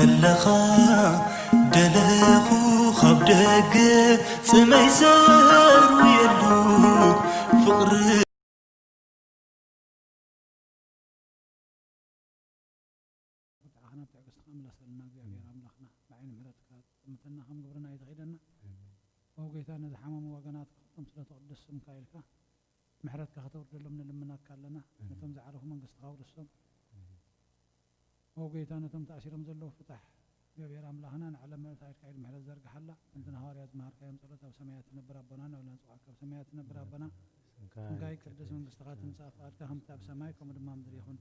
كلخا دلخو خبدك سميسر ويلو فقر وقيتنا زحمم وقنات قمصنا تقدس مكايلك محرتك خطور لهم لمنا كلنا نتم زعرهم من قص خاور السم وقيتنا تم تأشيرهم زلوا فتح يبير أملاهنا على ما تعيش كايل محرت زرق حلا أنت نهار يا زمار كايم صلته وسميات نبرة بنانا ولا نسوعك وسميات نبرة بنا مكاي كردس من قص خات مسافات كهم تاب سمايكم دمام دريخون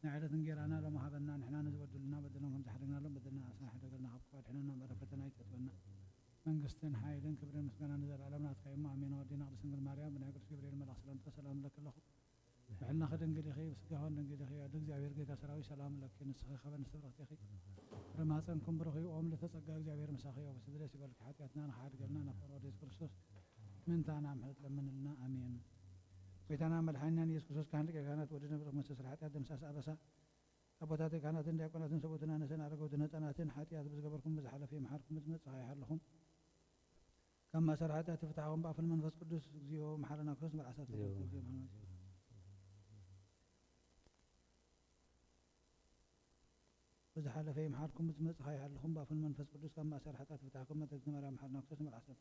نعرف نجيرانا لما هذا نحن نزود لنا بدلهم زحرنا لهم بدلنا أسمع حدا قلنا حبقات حنا نبرة فتنا يتبنا من قصتين حايلين كبرين مسكنا نزل على منات كيما أمين ودينا قدس نقول مريم بنقول كبرين ملاك سلام سلام لك الله وحنا خدنا نقول خي بس جهون نقول خي أدق جابير قيت سراوي سلام لك نسخ خبر نسبرت يا خي رماتنكم برخي وأم لتسقى جابير مساخي وبس درس يقول لك حياتنا نحاد قلنا نفر وديس كرسوس من تانا محلت لمن لنا أمين بيتنا ملحنا نيس كرسوس كانت كانت ودنا برخ مسس الحياة هذا مساس أبسا أبوتاتي كانت عندي كانت نسبتنا نسنا رجودنا تناتين حياتي بس قبلكم بزحلة في محاركم مزمت صحيح لهم كما سرعتها تفتحهم بقى في المنفس قدس زيو محلنا كرس بالعسات وزحل في محاركم مزمت صحيح لهم بقى في المنفس قدس كما سرعتها تفتحكم ما تجمع محلنا كرس بالعسات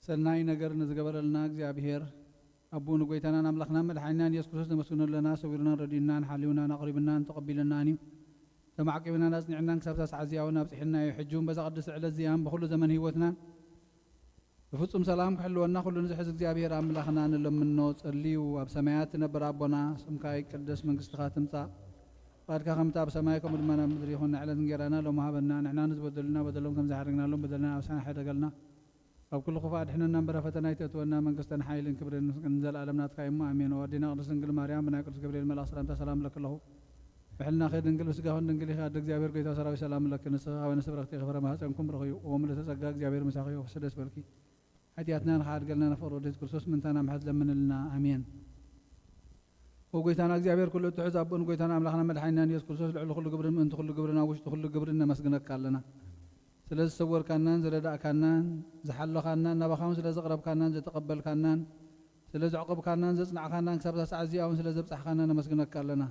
سناي نجر نزجبر لنا እግዚአብሔር أبونا قويتنا نملكنا ملحنا يسوع كريستوس نمسكنا لنا سويرنا ردينا نحليونا نقربنا نتقبلنا نيم تمعقبنا نزنعنا كسبت عزياونا بصحنا يحجون بس قدس على الزيام بكل زمن هيوتنا بفصم سلام حلونا كل نزحز እግዚአብሔር أملكنا نلمنو صليو وبسماياتنا بربنا سمكاي قدس من قستخاتم صا بعد كم تاب سمايكم بدمنا مدري هون على نجرنا لو ما هبنا نحن نزبدلنا بدلهم كم زهرنا لهم بدلنا أوسان حدا قلنا أو كل خفاء إحنا نمبر فتنا يتونا من قصتنا حيل كبرين نزل علمنا تكايم أمين ودينا قدس نقول مريم بناكل كبرين ملا سلام لك الله بحلنا خير نقول سجاهون نقول خير دك جابير كيتا سراوي سلام لك نسخة ونسبرك تغفر ما هسأنكم برخي ومن تسجاك جابير مساخي وفسدس بركي حتياتنا نخاد قلنا نفرود كرسوس من تنا محد لمن لنا أمين وقيتنا جابير كله تعز أبون قيتنا أملاخنا ملحنا نيس كرسوس العلو كل قبرين من تخل قبرنا وش تخل قبرنا مسجنك كلنا سلز صور كانان زلد كانان زحل كانان نبخام سلز قرب كانان زتقبل كانان سلز عقب كانان زصنع كانان كسبت سعزي أو سلز بصح كانان مسجنك كلنا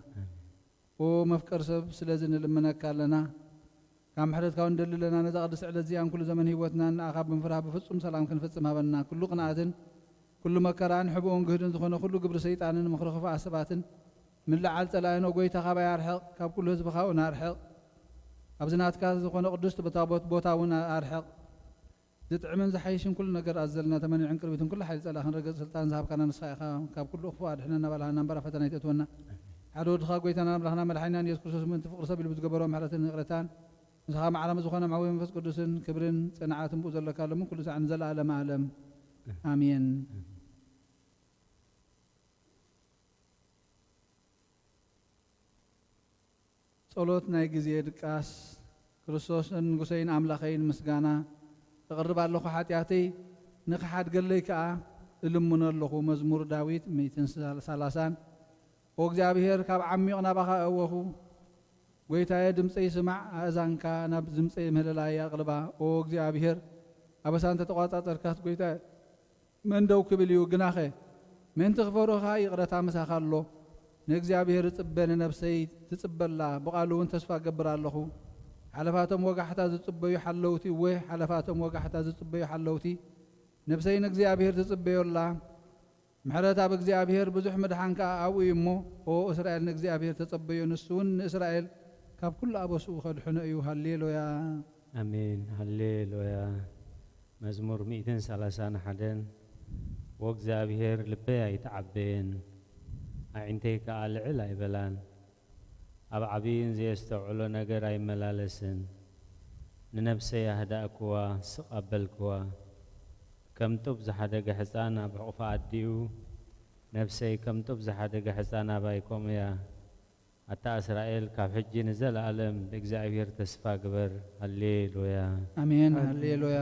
ومفكر سب سلز نلمنا كلنا كم حدث كون دللنا نتقدس على الزيان كل زمن هيوتنا أخاب من فرح بفصم سلام كنفصم هبنا كل قناعة كل مكران حبون جهدن زخنا كل قبر سيطان مخرخ فعسبات من لعل تلاين وقوي تخاب يرحق كاب كل هزب خاون يرحق أبزنات كاز زخنا قدس بتابوت بوتاونا يرحق زتعمل زحيشم كل نجر أزلنا تمني عن قربتهم كل حاجة الله نرجع سلطان ذهب كنا نصيحة كاب كل أخوات إحنا نبلها نبرة فتنا يتونا حدود خاقويتنا نبلهنا ملحنا يذكر من تفقر سبيل بتجبرهم حالتين غرتان زخام على مزخنا معوي من فس قدسن كبرن صنعاتهم بوزل كلام كل ساعة نزل على معلم آمين صلوتنا يجزيد كاس كريستوس نقصين أملاخين مسجانا تقرب على لخو حاتياتي نخحات قال لي كا لمن اللخو مزمور داويد 230 وجابير كاب عمي أنا بخا أوهو ويتاي دمصي سمع أذانكا ناب دمصي مهللايا قلبا وجابير أبسان تتقاطر كاس ويتاي من دوك بليو جناخه من تغفروا خاي قرتا مساخلو نእግዚአብሔር ጽበነ ነፍሰይ ትጽበላ በቃሉን ተስፋ ገብራለሁ ሓለፋቶም ወጋሕታ ዝጽበዩ ሓለውቲ ወይ ሓለፋቶም ወጋሕታ ዝጽበዩ ሓለውቲ ነፍሰይ ንእግዚአብሔር ትጽበዮላ ምሕረት ኣብ እግዚአብሔር ብዙሕ መድሓንካ ኣብኡ እሞ ኦ እስራኤል ንእግዚአብሔር ተጸበዩ ንሱን ንእስራኤል ካብ ኩሉ ኣበስኡ ከድሕነ እዩ ሃሌሉያ አሜን ሃሌሉያ መዝሙር 131 ወእግዚአብሔር ልበይ ኣይተዓበየን አዕንተይ ከዓ ልዕል ኣይበላን ኣብ ዓብይን ዘየስተውዕሎ ነገር ኣይመላለስን ንነፍሰይ ኣህዳእክዋ ስቐበልክዋ ከም ጡብ ዝሓደገ ሕፃን ኣብ ሕቑፋ ኣዲኡ ነፍሰይ ከም ጡብ ዝሓደገ ሕፃን ኣብ ኣይኮም እያ ኣታ እስራኤል ካብ ሕጂ ንዘለኣለም ብእግዚአብሔር ተስፋ ግበር ሃሌሉያ አሜን ሃሌሉያ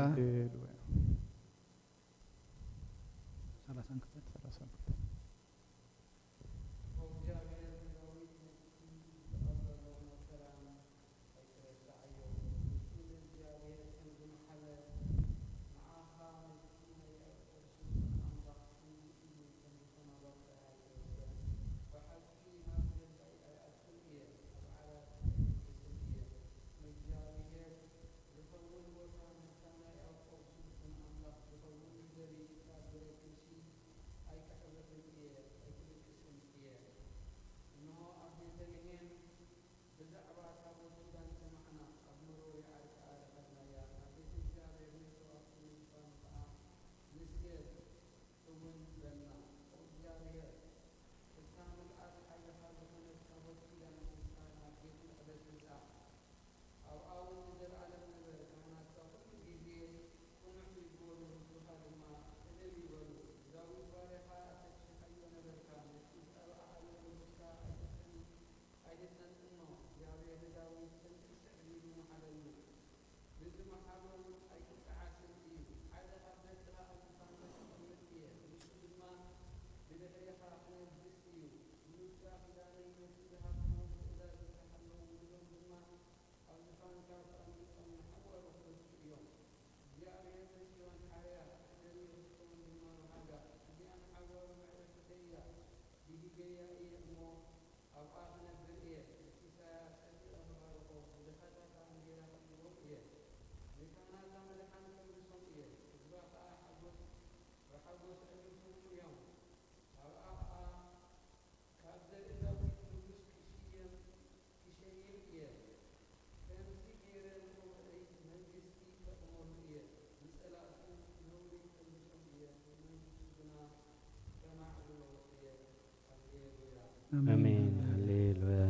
አሜን ሃሌሉያ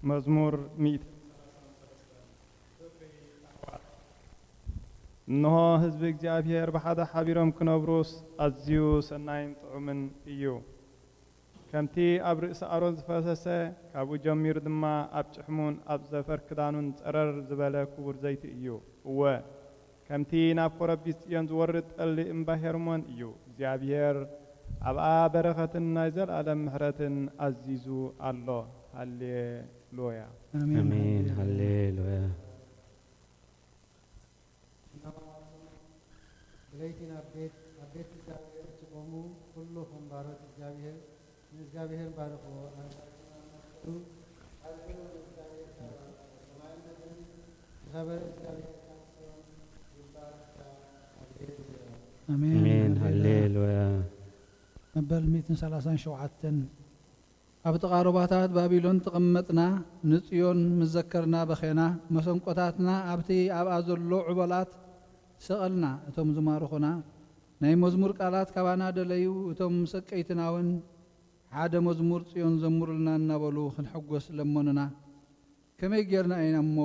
መዝሙር 100 እነሆ ህዝቢ እግዚአብሔር ብሓደ ሓቢሮም ክነብሩስ ኣዝዩ ሰናይን ጥዑምን እዩ ከምቲ ኣብ ርእሲ ኣሮን ዝፈሰሰ ካብኡ ጀሚሩ ድማ ኣብ ጭሕሙን ኣብ ዘፈር ክዳኑን ፀረር ዝበለ ክቡር ዘይቲ እዩ እወ ከምቲ ናብ ኮረቢት ጽዮን ዝወርድ ጠሊ እምባ ሄርሞን እዩ እግዚአብሔር ኣብኣ በረኸትን ናይ ዘለኣለም ምሕረትን ኣዚዙ ኣሎ ሃሌሉያ አሜን ሃሌሉያ بليتنا أبيت እግዚአብሔር ሲቆሙ ሁሉም ባሮች እግዚአብሔር ባርኩ አሜን ሃሌሉያ መበል 137 ኣብ ተቃረባታት ባቢሎን ተቀመጥና ንጽዮን መዘከርና በኸና መሰንቆታትና ኣብቲ ኣብኣ ዘሎ ዕበላት ሰቐልና እቶም ዝማርኹና ናይ መዝሙር ቃላት ካባና ደለዩ እቶም ሰቀይትናውን ሓደ መዝሙር ጽዮን ዘምሩልና እናበሉ ክንሕጎስ ለመኑና ከመይ ጌርና ኢና እሞ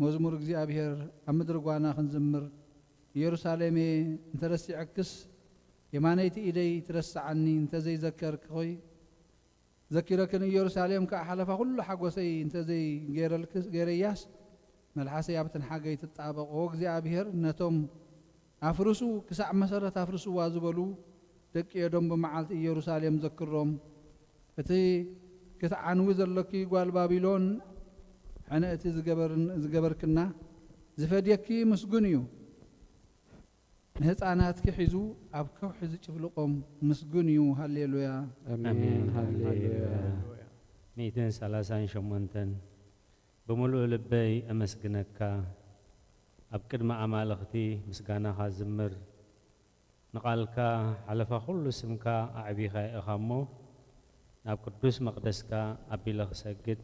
መዝሙር እግዚአብሔር ኣብ ምድሪ ጓና ክንዝምር ኢየሩሳሌም እንተረሲዕክስ የማነይቲ ኢደይ ትረስዓኒ እንተዘይዘከር ኮይ ዘኪረክን ኢየሩሳሌም ከሓለፋ ኩሉ ሓጎሰይ እንተዘይ ገይረያስ መልሓሰይ ኣብተን ሓገይ ትጣበቆ እግዚአብሔር ነቶም ኣፍርሱ ክሳዕ መሰረት ኣፍርሱዋ ዝበሉ ደቂ ኤዶም ብመዓልቲ ኢየሩሳሌም ዘክሮም እቲ ክትዓንዊ ዘለኪ ጓል ባቢሎን ሕነ እቲ ዝገበርክና ዝፈድየኪ ምስጉን እዩ ንህፃናት ክሒዙ ኣብ ከውሒ ዝጭፍልቆም ምስጉን እዩ ሃሌሉያ አሜን ሃሌሉያ 138 ብምሉእ ልበይ ኣመስግነካ ኣብ ቅድሚ ኣማልኽቲ ምስጋናኻ ዝምር ንቓልካ ሓለፋ ኩሉ ስምካ ኣዕቢኻ ኢኻ እሞ ናብ ቅዱስ መቕደስካ ኣቢለ ክሰግድ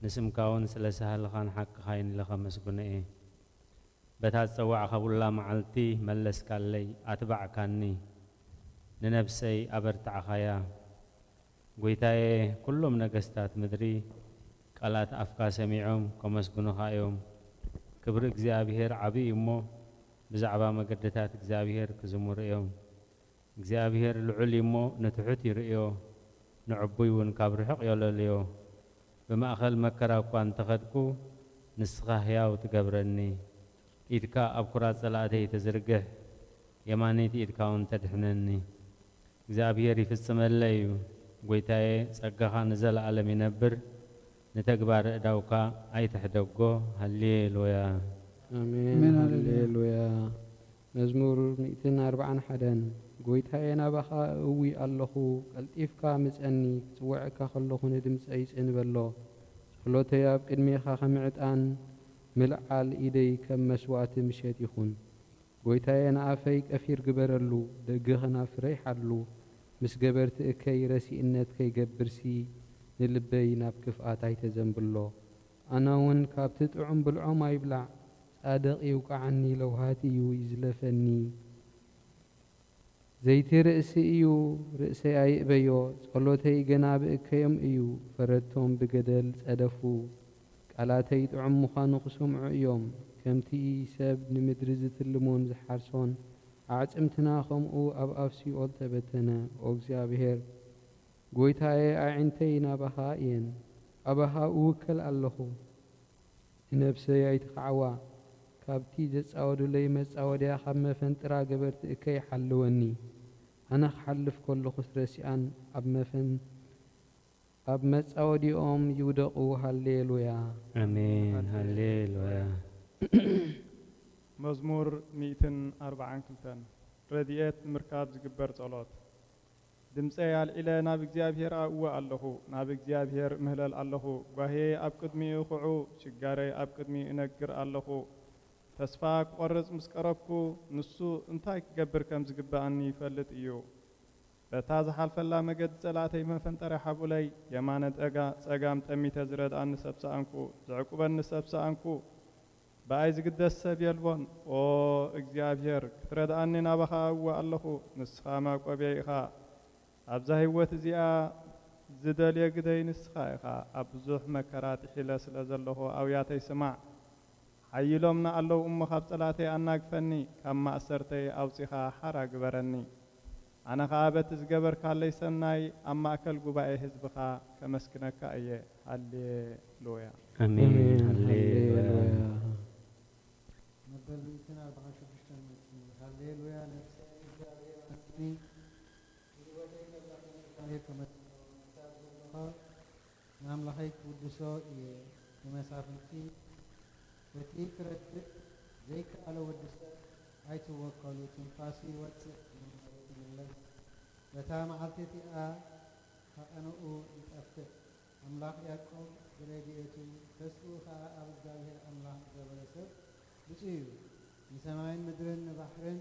ንስምካ እውን ስለ ሰሃልኻን ሓቅኻይን ኢለ ከመስግኖ እየ በታ ዝፀዋዕኸቡላ መዓልቲ መለስካለይ ኣትባዕካኒ ንነብሰይ ኣበርታዕኻያ ጐይታየ ኩሎም ነገስታት ምድሪ ቃላት ኣፍካ ሰሚዖም ከመስግኑኻ እዮም ክብሪ እግዚኣብሔር ዓብዪ እሞ ብዛዕባ መገድታት እግዚኣብሔር ክዝሙር እዮም እግዚኣብሔር ልዑል እሞ ንትሑት ይርእዮ ንዕቡይ እውን ካብ ርሕቕ የለልዮ ብማእኸል መከራ እኳ እንተኸድኩ ንስኻ ሕያው ትገብረኒ ኢድካ ኣብ ኩራት ጸላእተይ ተዝርግሕ የማነይቲ ኢድካ እውን ተድሕነኒ እግዚኣብሔር ይፍጽመለ እዩ ጐይታየ ጸጋኻ ንዘለዓለም ይነብር ንተግባር እዳውካ ኣይትሕደጎ ሃሌሉያ አሜን ሃሌሉያ መዝሙር 141 ጐይታየ ናባኻ እዊ ኣለኹ ቀልጢፍካ ምጸኒ ክጽውዕካ ከለኹ ንድምፀይ ይጽንበሎ ጸሎተይ ኣብ ቅድሜኻ ከም ዕጣን ምልዓል ኢደይ ከም መስዋእቲ ምሸት ይኹን ጐይታየ ንኣፈይ ቀፊር ግበረሉ ደግኸ ናፍረይ ሓሉ ምስ ገበርቲ እከይ ረሲእነት ከይገብርሲ ንልበይ ናብ ክፍኣት ኣይተዘንብሎ ኣነ እውን ካብቲ ጥዑም ብልዖም ኣይብላዕ ጻድቕ ይውቃዓኒ ለውሃት እዩ ይዝለፈኒ ዘይቲ ርእሲ እዩ ርእሰይ ኣይእበዮ ጸሎተይ ገና ብእከዮም እዩ ፈረድቶም ብገደል ጸደፉ ቃላተይ ጥዑም ምዃኑ ክሰምዑ እዮም ከምቲ ሰብ ንምድሪ ዝትልሞን ዝሓርሶን ኣዕጽምትና ከምኡ ኣብ ኣፍሲኦል ተበተነ ኦ እግዚኣብሔር ጐይታየ ኣዒንተይ ናባኻ እየን ኣባኻ እውከል ኣለኹ ንነብሰይ ኣይትኸዓዋ ካብቲ ዘጻወዱለይ መጻወድያ ካብ መፈንጥራ ገበርቲ እከይ ሓልወኒ ኣነ ክሓልፍ ከለኹ ረሲኣን ኣብ መጻወዲኦም ይውደቑ ሃሌሉያ አሜን ሃሌሉያ መዝሙር 142 ረድኤት ምርካብ ዝግበር ጸሎት ድምፀይ ኣልዒለ ናብ እግዚኣብሔር ኣእወ ኣለኹ ናብ እግዚኣብሔር ምህለል ኣለኹ ጓሄ ኣብ ቅድሚኡ ኹዑ ሽጋረይ ኣብ ቅድሚኡ እነግር ኣለኹ ተስፋ ክቆርጽ ምስ ቀረብኩ ንሱ እንታይ ክገብር ከም ዝግባአኒ ይፈልጥ እዩ በታ ዝሓልፈላ መገዲ ጸላእተይ መፈንጠረ ሓቡለይ የማነ ጸጋም ጠሚተ ዝረድኣኒ ሰብ ሰኣንኩ ዝዕቁበኒ ሰብ ሰኣንኩ በኣይ ዝግደስ ሰብ የልቦን ኦ እግዚኣብሔር ክትረድኣኒ ናባኻ እወ ኣለኹ ንስኻ መቆብየ ኢኻ ኣብዛ ህይወት እዚኣ ዝደልየ ግደይ ንስኻ ኢኻ ኣብ ብዙሕ መከራ ጥሒለ ስለ ዘለኹ ኣውያተይ ስማዕ ሓይሎምና ኣለዉ እሞ ካብ ጸላእተይ ኣናግፈኒ ካብ ማእሰርተይ ኣውፂኻ ሓራ ግበረኒ ኣነ ኸዓ በቲ ዝገበርካለይ ሰናይ ኣብ ማእከል ጉባኤ ህዝብኻ ከመስግነካ እየ ሃሌሉያ አሜን ሃሌሉያ መበል 146 ሃሌሉያ ነፍሰይ እግዚአብሔር መስኒ ህይወተይ ከብላክ ከመሳብ ናምላኸይ ክውድሶ እየ ንመሳፍንቲ በቲ ክረድእ ዘይከኣለ ወዲ ሰብ ኣይትወከሉ ትንፋሱ ይወፅእ ይምለስ በታ መዓልቲ እቲኣ ካቐንኡ ይጠፍእ ኣምላኽ ያዕቆብ ብረድኤቱ ተስኡ ከዓ ኣብ እግዚኣብሔር ኣምላኽ ዝገበረ ሰብ ብፁዕ እዩ ንሰማይን ምድርን ንባሕርን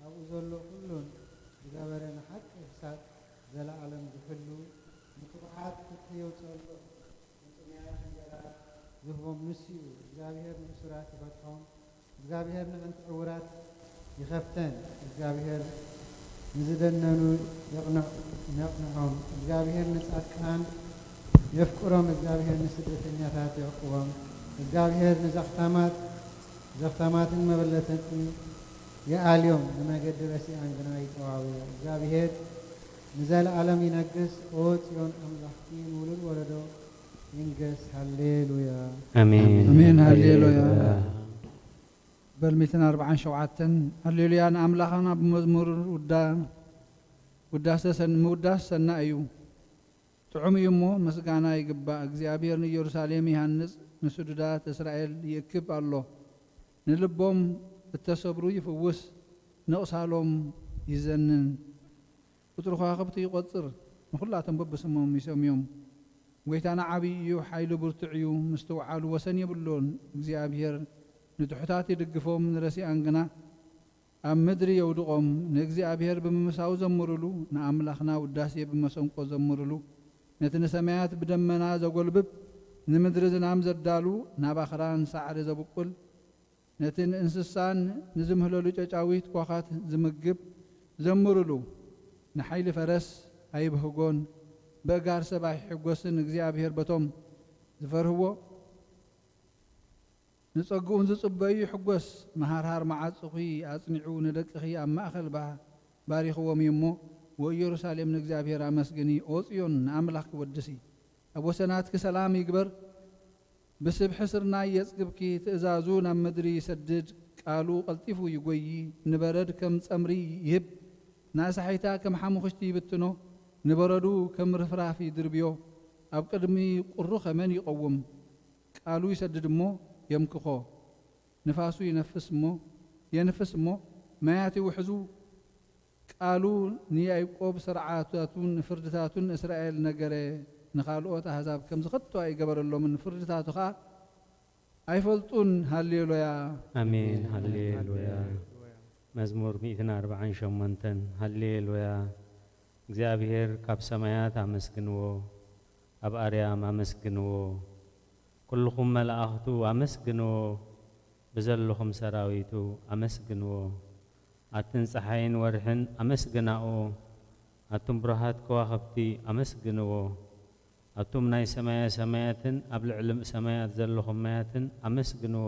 ኣብኡ ዘሎ ኩሉን ዝገበረ ንሓቂ ክሳብ ዘለዓለም ዝሕሉ ንክብዓት ክትየውፀሉ ንጥምያት እንጀራ ዝህቦም ንሱ እዩ እግዚኣብሔር ንእሱራት ይፈትሖም እግዚአብሔር ንዕንቲ ዕውራት ይኸፍተን እግዚአብሔር ንዝደነኑ يقنعهم እግዚአብሔር ንጻድቃን يفقرهم እግዚአብሔር ንስደተኛታት يعقبهم እግዚአብሔር ዘኽታማትን መበለትን የአልዮም ንመገድ ረሲአን ግና ይተዋወዩ እግዚአብሔር ንዘለዓለም ይነግስ ኦ ጽዮን አምላክቲ ሙሉድ ወለዶ ይንገስ ሃሌሉያ አሜን አሜን ሃሌሉያ በ147 ሃሌሉያ ንኣምላኽና ብመዝሙር ውዳሴ ሰና እዩ ጥዑም እዩ እሞ ምስጋና ይግባእ እግዚአብሔር ንኢየሩሳሌም ይሃንጽ ንስዱዳት እስራኤል ይእክብ ኣሎ ንልቦም እተሰብሩ ይፍውስ نقصالهم يزنن قطر خواخبتي يقصر نخلاتهم ببسمهم يسميهم ويتانا عبيو حيلو برتعيو مستوعالو وسن يبلون እግዚአብሔር نتحتات يدقفهم من رسي أنقنا أم مدري يودقهم نእግዚአብሔር بممساو زمرلو نأملاخنا وداسي بمسنقو زمرلو نتن سمايات بدمنا زقلبب نمدر زنام زدالو ناباخران سعر زبقل نتن انسسان نزمهللو ጫጫዊት ኳኻት ዝምግብ ዘምሩሉ ንሓይሊ ፈረስ ኣይብህጎን በጋር ሰባይ ሕጎስን እግዚአብሔር በቶም ዝፈርህዎ ንጸጉኡን ዝጽበዩ ሕጎስ መሃርሃር መዓጽኺ ኣጽኒዑ ንደቅኺ ኣብ ማእኸል ባሪኽዎም እሞ ወኢየሩሳሌም ንእግዚአብሔር ኣመስግኒ ኦጽዮን ንኣምላኽ ክወድሲ ኣብ ወሰናትኪ ሰላም ይግበር بسبح سرنا يسقبكي تأزازون عن مدري يسدد قالوا قلطفوا يقوي نبرد كم تمري يهب ناس حيتا كم حمو خشتي بتنو نبردو كم رفرافي دربيو أبقدمي قرخ من يقوم قالوا يسدد مو يمكخو نفاسو ينفس مو ينفس مو ما ياتي وحزو قالوا نيا يقوب سرعاتاتون فردتاتون إسرائيل نقري نخالوت أحزاب كم زخطوا أي قبر الله من فرجتها خا أي فلتون هاليلويا آمين هاليلويا مزمور 140 شمنتن هاليلويا እግዚአብሔር ካብ ሰማያት አመስግንዎ ኣብ ኣርያም አመስግንዎ ኩልኩም መላእኽቱ አመስግንዎ ብዘለኹም ሰራዊቱ አመስግንዎ ኣትን ፀሓይን ወርሕን አመስግናኦ ኣቱም ብርሃት ከዋኽብቲ አመስግንዎ أتوم ناي سماياتن أبلع علم سمايات زلهم ماياتن أمسجنو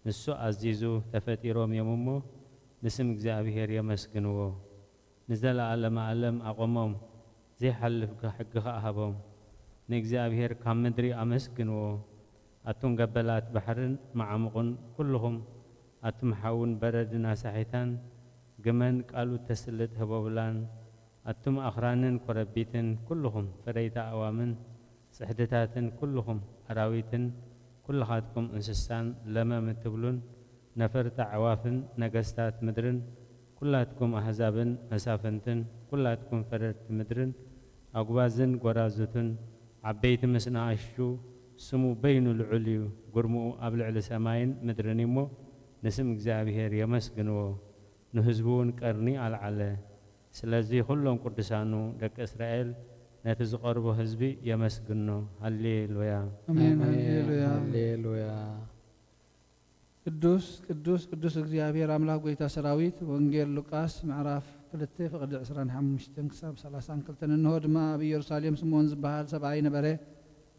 نسو عزيزو تفتيروم يمومو نسم እግዚአብሔር يمسجنو نزل علم أقومهم زي حلف حقها أهبهم نእግዚአብሔር كم مدري أمسجنو أتوم قبلات بحرن معمقون كلهم أتوم حاون بردنا سحيتان جمن قالوا تسلت هبولان أتم أخرانن كربيتن كلهم فريتا أوامن سحدتاتن كلهم أراويتن كل خاتكم إنسستان لما متبلون نفرت عوافن نقستات مدرن كلاتكم أحزابن مسافنتن كلاتكم فرت مدرن أقوازن قرازتن عبيت مسنا عشو سمو بين العليو قرمو أبلع لسماين مدرنيمو نسم እግዚአብሔር يمسجنو نهزبون كرني على سلازي كلهم قدسانو دك إسرائيل نتزقربو حزبي يمسجنو هاليلويا آمين هاليلويا هاليلويا ቅዱስ ቅዱስ ቅዱስ እግዚአብሔር አምላክ ጎይታ ሰራዊት ወንጌል ሉቃስ ምዕራፍ 2 ፍቅድ 25 ክሳብ 32 እንሆ ድማ ኣብ ኢየሩሳሌም ስምዖን ዝበሃል ሰብኣይ ነበረ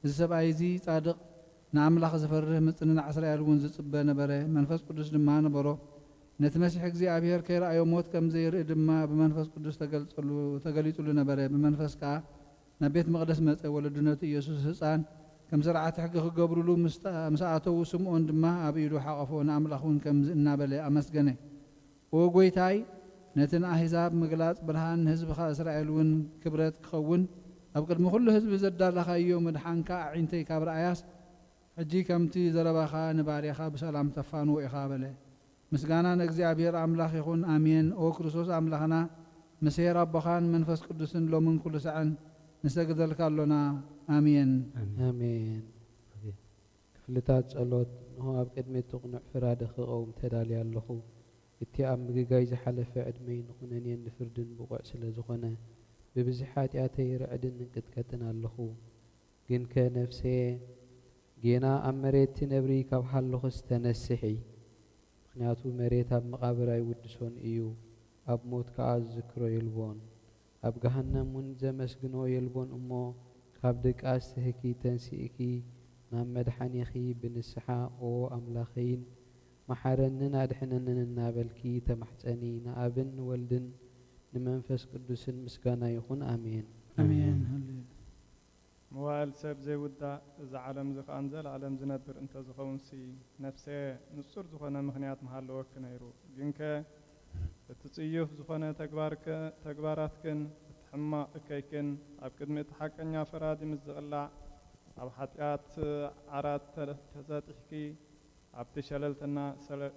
እዚ ሰብኣይ እዚ ጻድቕ ንኣምላኽ ዝፈርህ ምጽንና እስራኤል እውን ዝጽበ ነበረ መንፈስ ቅዱስ ድማ ነበሮ ነቲ መሲሕ እግዚአብሔር ከይረኣዮ ሞት ከም ዘይርኢ ድማ ብመንፈስ ቅዱስ ተገሊጹሉ ነበረ ብመንፈስ ከዓ ናብ ቤት መቕደስ መጸ ወለድነቱ ኢየሱስ ህፃን كم زرعت حق قبرلو مساعته سمعون دما أبيدو حقفون أملاخون كم النابلة أمسجنه وقويتاي نتن أحزاب مقلات برهان حزب إسرائيلون كبرت خون أبقد مخلو حزب زدار لخا يوم مدحان كاعينتي كابر آياس حجي كمتي زرباخا نباريخا بسلام تفانو إخابله مسجانا نجزابير أملاخ يخون آمين أو كرسوس أملاخنا مسير ربخان منفس قدسن لو من كل سعن نسجد لك لنا آمين آمين كفلتات صلوت هو أبقد ما تقنع فرادخ قوم تدالي الله اتيام بجايز حلف عدمين خناني نفردن بقع سلازخنا ببزحات ياتي رعدن قد كتنا الله جن كنفسي جينا أمريت نبري كبحل استنسحي خناتو مريت أب مقابر يودسون إيو أب موت كعز ذكرو يلبون أب جهنم من زمسجنو يلبون أمو كابدك أستهكي تنسيكي نام مدحنيخي بنسحا أو أملاخين محرنن أدحنن النابلكي تمحتني نابن ولدن نمنفس قدس مسكانا يخون آمين آمين موال سب زي ودا إذا عالم زخ أنزل عالم زنبر أنت زخون سي نفسه نصر زخنا مخنيات محل وكنا يرو جنك تتصيف زخنا تكباراتكن حما كيكن أبكد متحقنيا فرادي مزغلا أب حتيات عرات تزاتحكي عبد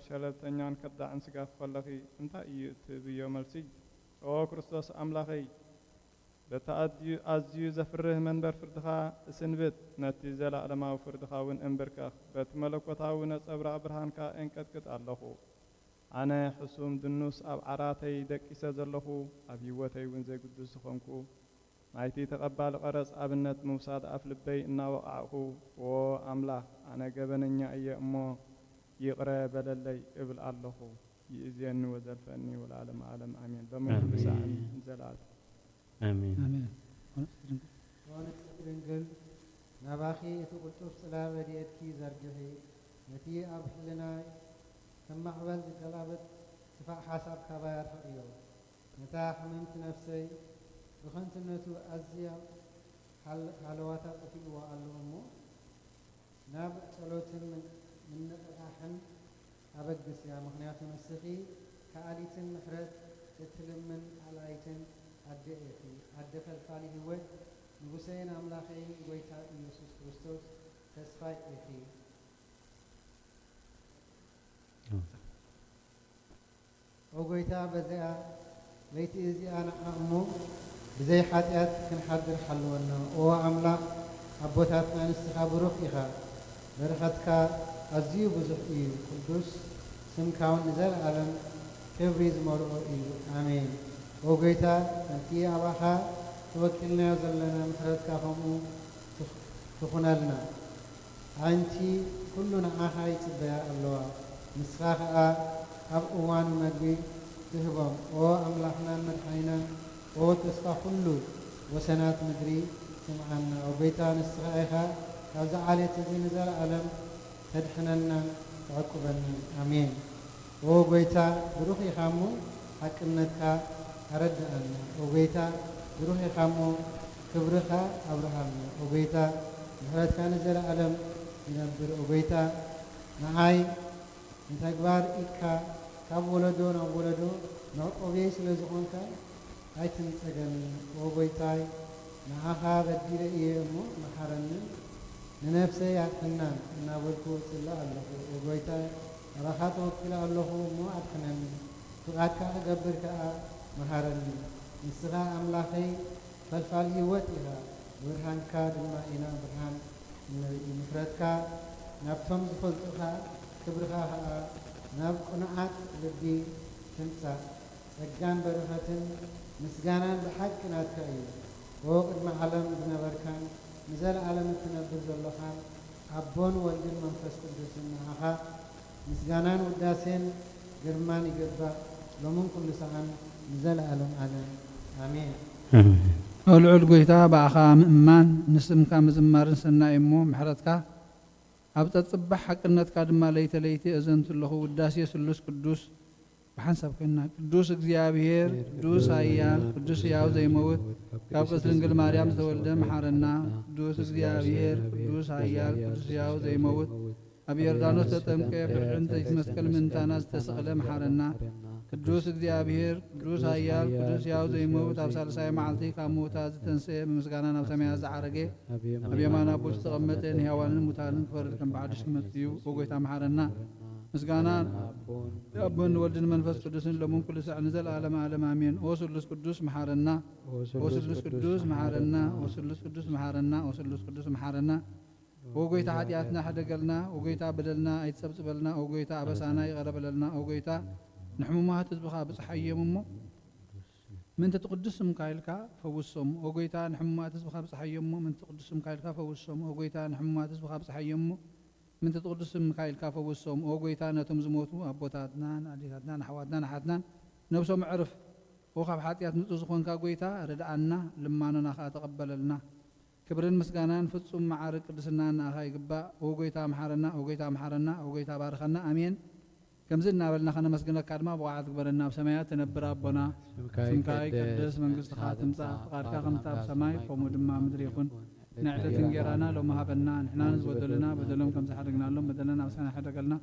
شللتنيان كدا عن سقاف خلقي انت يتبيو ملسي او كريستوس املاخي بتأدي أزيو زفره منبر فردخا سنبت نتي زلا علما فردخا ون امبركا بتملكوتا ونص ابرا برهان كا انقطقط اللهو انا حسوم دنوس اب عراتي دقيسه زلهو اب يوتي ون زي قدوس خنكو نايتي تقبل قرص ابنت موساد افلبي انا وقعو و املاح انا جبننيا ايمو يقرا بللي ابل اللهو يزين وزلفني والعالم عالم امين بمن بساعه زلات آمين آمين ونستقرنقل نباخي تقلطف صلاة بديتكي زرجهي نتي أبحلنا ثم عبال قلابت تفاع حساب كباير حقيو نتا حممت نفسي بخنت النتو أزيا حلواتا قتل وقالوا أمو ناب صلوت من نقاحن أبقس يا مخنيات مسخي كآليت محرد تتلمن على أدئتي أدف الفالي هو نبسين أملاخي ويتا يسوس كريستوس تسفاي إخي وقويتا بزيا ليتي إزي أنا أمو بزي حاتيات كنحضر حلونا أو أملاخ أبوتاتنا نستخابروك إخا برختك أزيو بزحي قدوس سمكاون نزل ألم كبريز مرؤو إيو آمين وقيتا أنتي أباها توكلنا يزلنا محرد كافمو تخنالنا أنتي كلنا آهاي تبيا الله مسخاها أب أوان مدبي تهبم أو أملاحنا مدحينا أو تسخى كله وسنات مدري سمعنا وقيتا نسخاها كوزع علي تزين زال ألم تدحننا تعقبنا آمين وقيتا بروحي خامو حكمنتك أردنا وبيتا بروحي خامو كبرها أبراهام وبيتا محرد كان زل ألم ينبر وبيتا نهاي انتقبار إكا كاب ولدو نولدو نوبيس لزقونك هاي تنسجن وبيتا نهاها بديل إيمو محرن ننفسي أتحنان نابلكو سلا الله وبيتا راحات وكلا الله مو أتحنان تقعدك أقبرك مهارني نسخة أملاخي فالفال هوتها برهان كادما إنا برهان مفردك نبتم زفلتها كبرها نب قناعات لبي تنسى سجان برهة مسجانا بحق ناتكاي وقد ما علم بنبركان نزل علم تنبذ اللخان عبون والدين منفس قدس معها مسجانا وداسين جرمان يقبا لمن كل سعان نزل علم آمين العل قيتا بعخا ممان نسم كام زمارن سنا إمو محرتك أبت تصبح حق النت كادما ليتي أزنت له وداسي سلوس قدوس بحسب كنا قدوس እግዚአብሔር قدوس هيال قدوس ياو زي موت كابكس لنقل مريم تولد محرنا قدوس እግዚአብሔር قدوس هيال قدوس ياو زي موت أبي يردانوس تتمك فرعن تتمسكل من تاناز تسقل محرنا قدوس እግዚአብሔር قدوس هيال قدوس ياو زي موت أبسال ساي معلتي كاموتا زتنسي بمسكانا نفسمي عرقي أبي ما نابوس تغمتين هيوان المتالن فرد كم بعد شمتيو وقويتا محرنا مسكانا أبن ولدن منفس قدوسن لمن كل ساعة نزل عالم آمين وسلس قدوس محرنا وسلس قدوس محرنا وسلس قدوس محرنا وسلس قدوس محرنا وقويتا حدياتنا حد قلنا وقويتا بدلنا يتسبسبلنا وقويتا أبسانا يغرب لنا وقويتا نحن ما تسبخها بصحية ممو من تتقدس مكايلك فوسهم وقويتا نحن ما تسبخها بصحية ممو من تقدس مكايلك فوسهم وقويتا نحن ما تسبخها بصحية ممو من تتقدس مكايلك فوسهم وقويتا نتم زموتو أبوتاتنا أديتاتنا نحواتنا نحاتنا نفسهم عرف وخاف حاتيات نتوزخون كاقويتا ردعنا لما نناخا تقبل لنا كبرن مسكانان فتصم معارك قدسنا ناخا يقبا وقويتا محارنا وقويتا محارنا وقويتا بارخنا أمين كم زلنا بلنا خنا مسكنا كادما بوعد كبرنا بسمايات تنبر ربنا سمكاي قدس منقص خاتم فقارك خمتا بسماي قومو دما مدري يكون نعدة تنجرانا لو ما هبنا نحنا نزودلنا بدلهم كم سحرقنا لهم بدلنا بسنا حدقلنا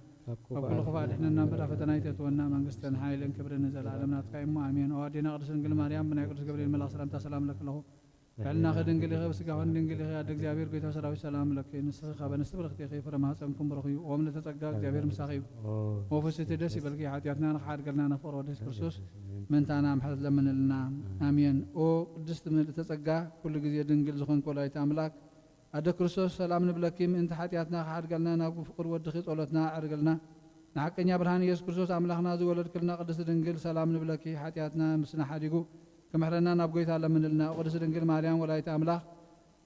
وكل خفاء احنا نبرا فتناي تتونا منقصتنا حايلن كبر نزل عالمنا تقايم امين وادينا قدس نقل مريم بنا قدس جبريل ملا سلام لك له فعلنا خدنجل يخ بس كهون دنجل يخ عند እግዚአብሔር ጌታ ሰራዊት ሰላም ለከ ንስኸ ካበነስ ብረክት ይኸ ፍረማህፀንኩም ብረኽዩ ወምነ ተጸጋ እግዚአብሔር ምሳኺ ወፈስት ደስ ይበልኪ ኃጢአትና ንሓድ ገልና ነፈሮ ደስ ክርስቶስ መንታና ምሕረት ለምንልና አሜን። ኦ ቅድስት ምልዕተ ጸጋ ኩሉ ጊዜ ድንግል ዝኾንክ ወላዲተ አምላክ አደ ክርስቶስ ሰላም ንብለኪ ምእንቲ ኃጢአትና ክሓድ ገልና ናብ ፍቅር ወድኺ ጸሎትና አዕርግልና ንሓቀኛ ብርሃን ኢየሱስ ክርስቶስ አምላኽና ዝወለድክልና ቅድስት ድንግል ሰላም ንብለኪ ኃጢአትና ምስና ሓዲጉ كمحرنا نبغيت على من لنا وقدس دنجل مريم ولايت أملاخ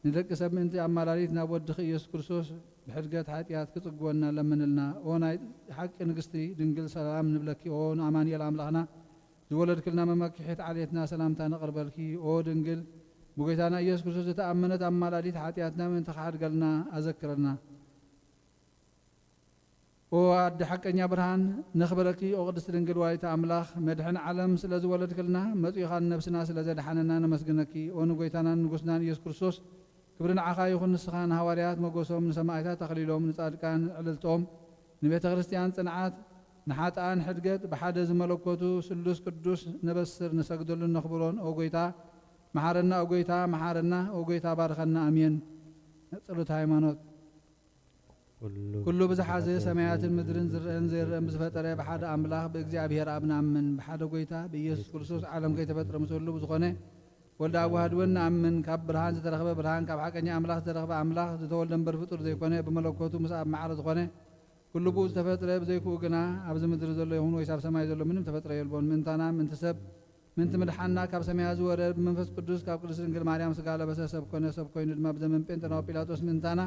ندرك سب أنت عماليت نبود دخي يسوع كريستوس بحرقة حياتيات كتقولنا لمن لنا وانا حق نقصتي دنجل سلام نبلكي او أماني الأملاخنا زولد كلنا ممك حيت عليتنا سلام تانا قربلكي او دنجل بغيتنا يسوع كريستوس تأمنت عماليت حياتنا من تخاد قلنا أذكرنا وعد حقنا برهان نخبركي وقدس دنجل وايت أملاخ مدحن علم سلز ولد كلنا مطيخان نفسنا سلز دحننا نمسجنكي ونقويتنا نقصنا يسوع كريستوس كبرنا عخاي يخون السخان هواريات مقوسهم من سماعتها تقليلهم نصادقان عللتهم نبيت كريستيان صنعات نحات آن حدقت بحادز ملكوتو سلوس قدوس نبسر نسجدل نخبرون أوقيتا محارنا أوقيتا بارخنا أمين صلوت هايمانوت كله بزحاز سمايات المدرن زرن زرن بزفترة بحد أملاخ بإجابة ربنا من بحد قويتا بيسوع كريستوس عالم كي تفتر مسؤول بزخنة ولدا واحد ونا من كاب برهان زترخب برهان كاب حكني أملاخ زترخب أملاخ زتول دمبر فطر زي كونه بملكوته مساب معرض خنة كله بوز تفترة بزي كوجنا أبز مدرن زلوا يهون ويساب سماي زلوا منهم تفترة يلبون من تانا من تسب من تمدحنا كاب سماي زوار من فس قدوس كاب قدوس إنجيل مريم سقاله بس سب كونه ما بز من بين تنا بيلاطس من تانا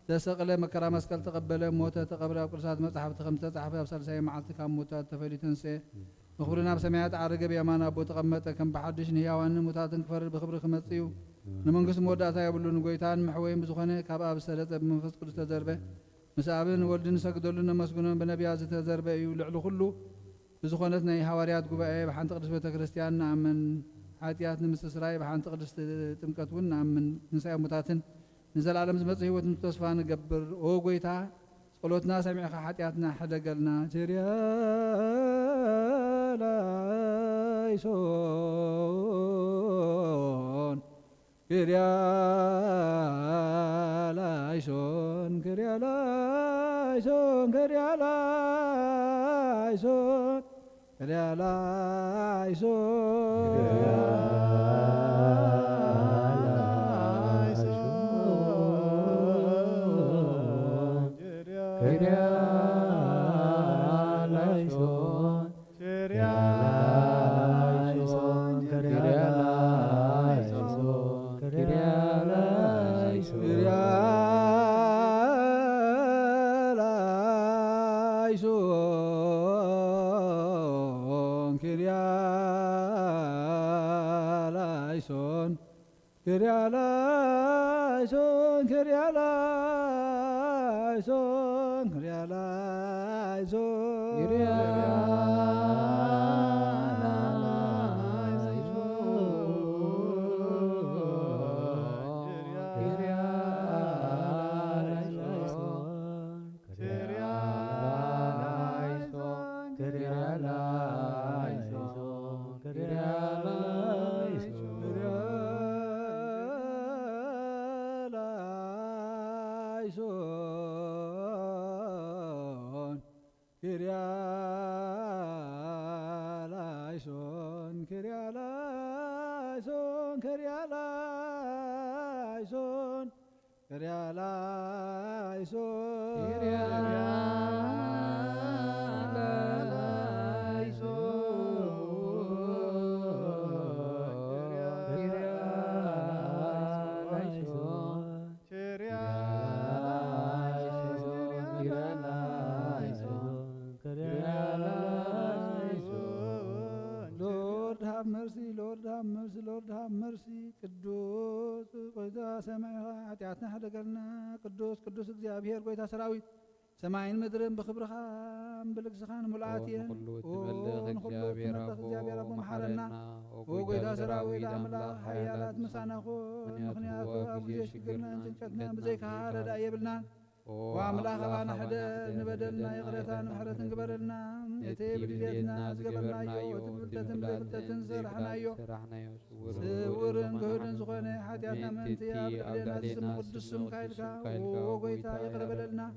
تسقل مكرا مسكال تقبل موتة تقبل أقرصات مصحف تخمسة صحف أبصر سي معلت كم موتة تفلي تنسي مخبرنا بسمعت عرقب يمان أبو تقمت كم بحدش نهيا وأن موتة تنكفر بخبر خمسيو نمنقص موتة تايبلون قويتان محوين بزخنة كاب أبصرت بمنفس قدس تزربه مسابن ولدن سقدولنا مسكونون بنبيات تزربه يلعلو كله بزخنتنا حواريات قبائي بحان تقدس بيت كريستيان من حياتياتنا مستسراي بحان تقدس تمكتون من نساء موتاتن نزل عالم زمت هيوت نتصفى نقبر او قويتا صلوتنا سمع حياتنا حدا قالنا جريا لايسون كريا لايسون كريا لايسون كريا لايسون كريا لايسون Lord have mercy ቅዱስ ቆይታ ሰማይ ኃጢአትና ሓደገልና ቅዱስ ቅዱስ እግዚአብሔር ቆይታ ሰራዊት ሰማይን ምድርን ብክብርኻ ብልግስኻን ሙልአት እየን እግዚአብሔር አቦ መሓረና ወጎይታ ሰራዊት አምላኽ ሓያላት ምሳና ኾን ምክንያቱ ኣብ ግዜ ሽግርናን ጭንቀትና ብዘይካ ረዳእ የብልናን وأملاخ أبانا حدا نبدلنا يغرتان وحرة نقبرلنا يتي بدليتنا زقبرنا يو وتبلتتن بلتتن سرحنا يو سورن قهدن زخوني حاتياتنا من تياب لعلينا اسم قدسم كايلكا وقويتا يقرب لنا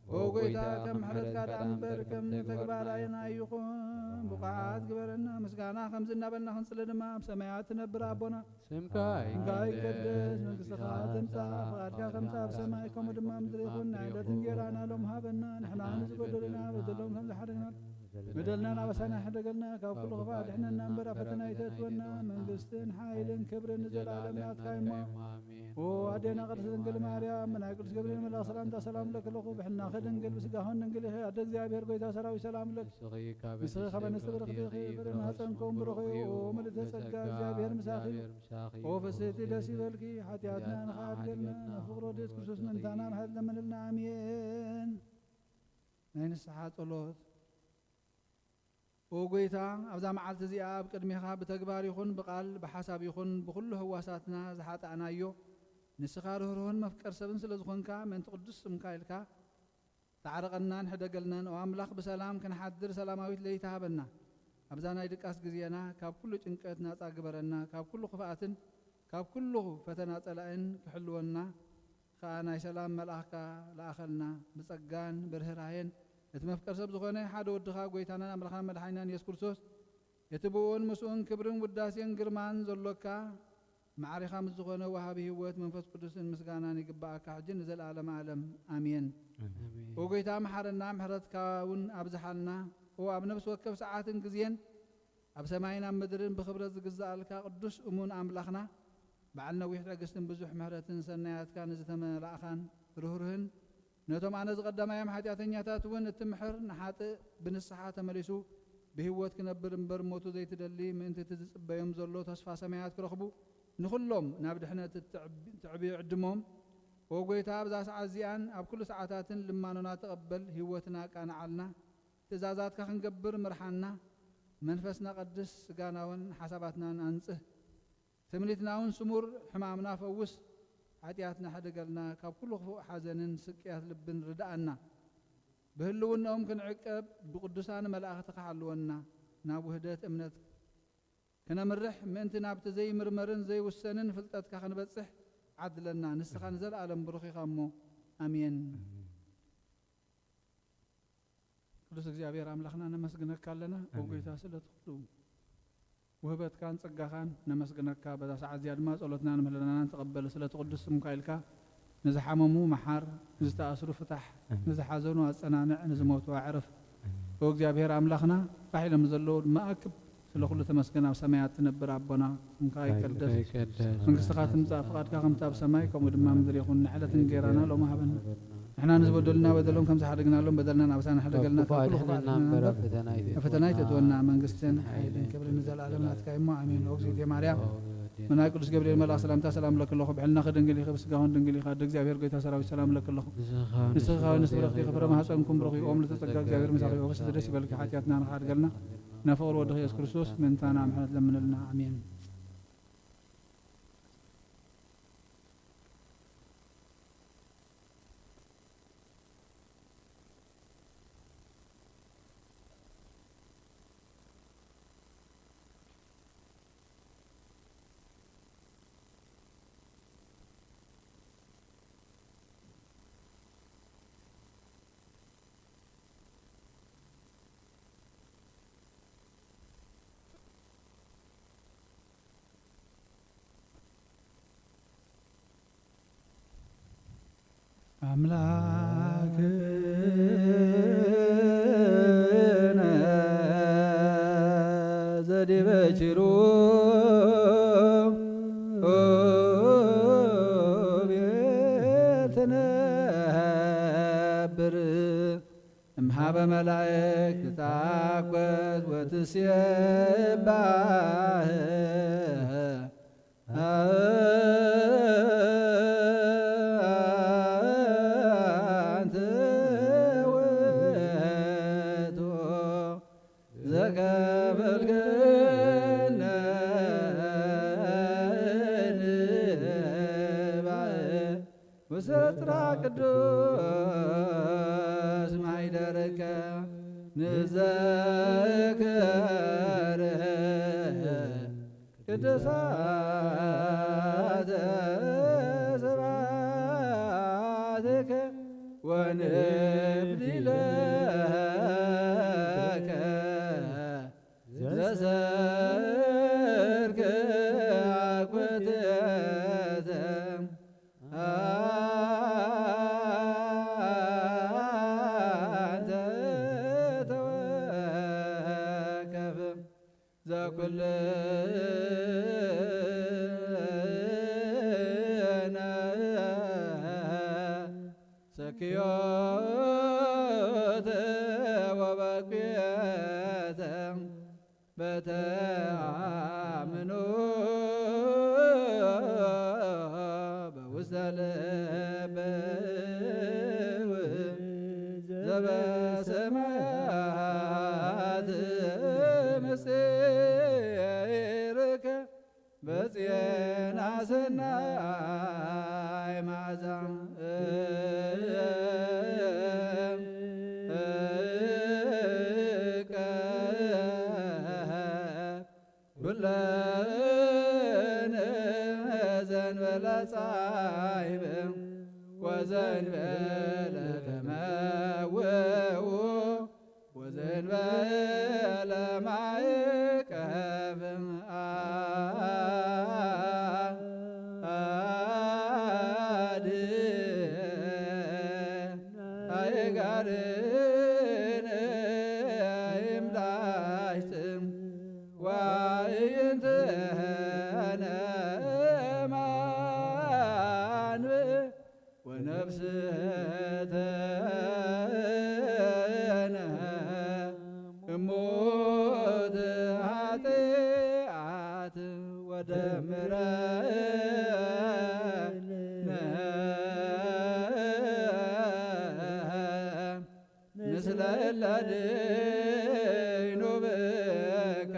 وقويتا كم حرت كاد عنبر كم تقبال عينا يقوم بقعات قبرنا مسقانا خمسنا بلنا خنصلنا بسمايات نبر أبونا سمكاي قدس مقصخا تمسا فقادكا خمسا بسمايكم ودمام دريخون عيدة تنجيرانا لهم هابنا نحنا نزقودلنا بدلهم خمسا حرقنا بدلنا نابسانا حدقلنا كاو كل غفاد احنا ننبرا فتنا يتتونا من قستن حايلن كبرن نزل عالمات كايما وعدينا قرس دنقل ماريام من قرس قبلين من الأسلام تا سلام لك لخو بحنا خدنقل بسقاهن ننقل عدد زيابير قويتا سراوي سلام لك بسغي خبا نستبرق ديخي فرن حسنكم برخي وملت سقا زيابير مساخي وفسيتي دسي بلكي حتياتنا نخاد قلنا نفقرو ديس كرسوس من تانا محل من لنا عميين نين السحات ولوت وقويتا أبدا معالت زياب قدميها بتقبار يخون بقال بحساب يخون بكل هواساتنا زحات عنايو نسخار هرون مفكر سبن سلزخونكا من تقدس مكايلكا تعرقنا نحدقلنا واملاخ بسلام كان حدر سلاماويت ليتها بنا أبزانا يدقاس قزينا كاب كل جنكتنا تاقبرنا كاب كل خفاءتن كاب كل فتنات ألائن كحلونا خانا سلام ملاحكا لآخلنا بسقان برهراين يتمفكر سب زخوني حاد ودخا قويتانا أملخان مدحينان يسكرسوس يتبوون مسؤون كبرن وداسين قرمان زلوكا معرخة مزخونة وهابه هوات منفس قدسين مسقاناني قباكا حجن نزل عالم عالم آمين وقويتا محرنا محرت كاون أبزحالنا وأب نفس وكف ساعات قزين أب سماينا مدرين بخبرة قزاء لكا قدس أمون أملاخنا بعلنا ويحرى قسن بزح محرتين سنيات كان زتم لأخان رهرهن نتوم أنا زقدم أيام حياتين ياتون التمحر نحات بنصحات مليسو بهوات كنبر مبر موتو زي تدلي من أنت تتسبى يوم زلو تصفى سمايات كرخبو نخلهم نابد احنا تعبي عدمهم وقويتها بذا ساعة زيان أب كل ساعات لما نتقبل هوتنا كان علنا تزازات كخن قبر مرحنا منفسنا قدس قاناون حساباتنا ننسه تمليتناون سمور حمامنا فوس عتياتنا حدقلنا كاب كل حزن سكيات لبن رداءنا بهلونا ممكن عقب بقدسان ملائكة حلونا نابو هدات امنت كنا مرح منتنا بتزي مرمرن زي والسنن فلتات كخن بتصح عدلنا نسخن زل عالم بروخي خامو امين قدس እግዚአብሔር አምላክና ነመስግነካ አለና ወጎይታ ስለትሉ وهبت كان صقاخان نمسكنك بذا ساعة زياد ما صلتنا نمهلنا نتقبل سلة قدس مكايلك نزحممو محار نزتأسرو فتح نزحازونو أصنانع نزموت وعرف وእግዚአብሔር أملاخنا قاحل مزلو ما أكب سلو كل تمسكنا بسمايات تنبر عبنا مكاي كدس منكستخات مزا فقاد كاغمتا بسماي كوم دما مدر يكون نحلة نجيرانا لو ما هبن احنا نزبدلنا بدلهم كم حدقنا لهم بدلنا نابسان حدقلنا فتنايت تونا منغستن حيلن كبر نزل علامات كايما امين اوكسيد يا مريم من قدس جبريل ملا سلامتا سلام لك الله بحلنا خدنجلي خبس غون دنجلي خد እግዚአብሔር ጎይታ ሰራዊ ሰላም ለክ الله ንስኻው ንስብረኽቲ خبر ما حصنكم برخي اوم لتتقى እግዚአብሔር مساخي اوكس درس يبلك حاتياتنا نخادقلنا نفور ودخ يسوع كريستوس من تانا محمد لمنلنا امين أملاكنا زدي بشرو بيتنبر امحاب ملاك تاكوز وتسيباه ንስጥራ ቅዱስ ማይደርከ ንዘክር ቅዱሳተ ስብሐትከ ወንብሊ ለከ ዘሰርክ አኩትተ አንተ ተወከፍ ዘኩልነ ሰክዮተ ወበቅየተ በተአምኖ በውስተ ልብው ዘበሰማያት ምስጢርከ በጽየና ሰናይ መዓዛ ኩለነ ዘንበለ ጻይብ ወዘንበለ ተመውኡ ወዘንበለ ማዕቀብ አድ አይጋርን ይምላሽትም ዋይንትነ ማንብ ወነፍስተነ እሞት ኃጢአት ወደምረነ ምስለ እለድይኑ ብከ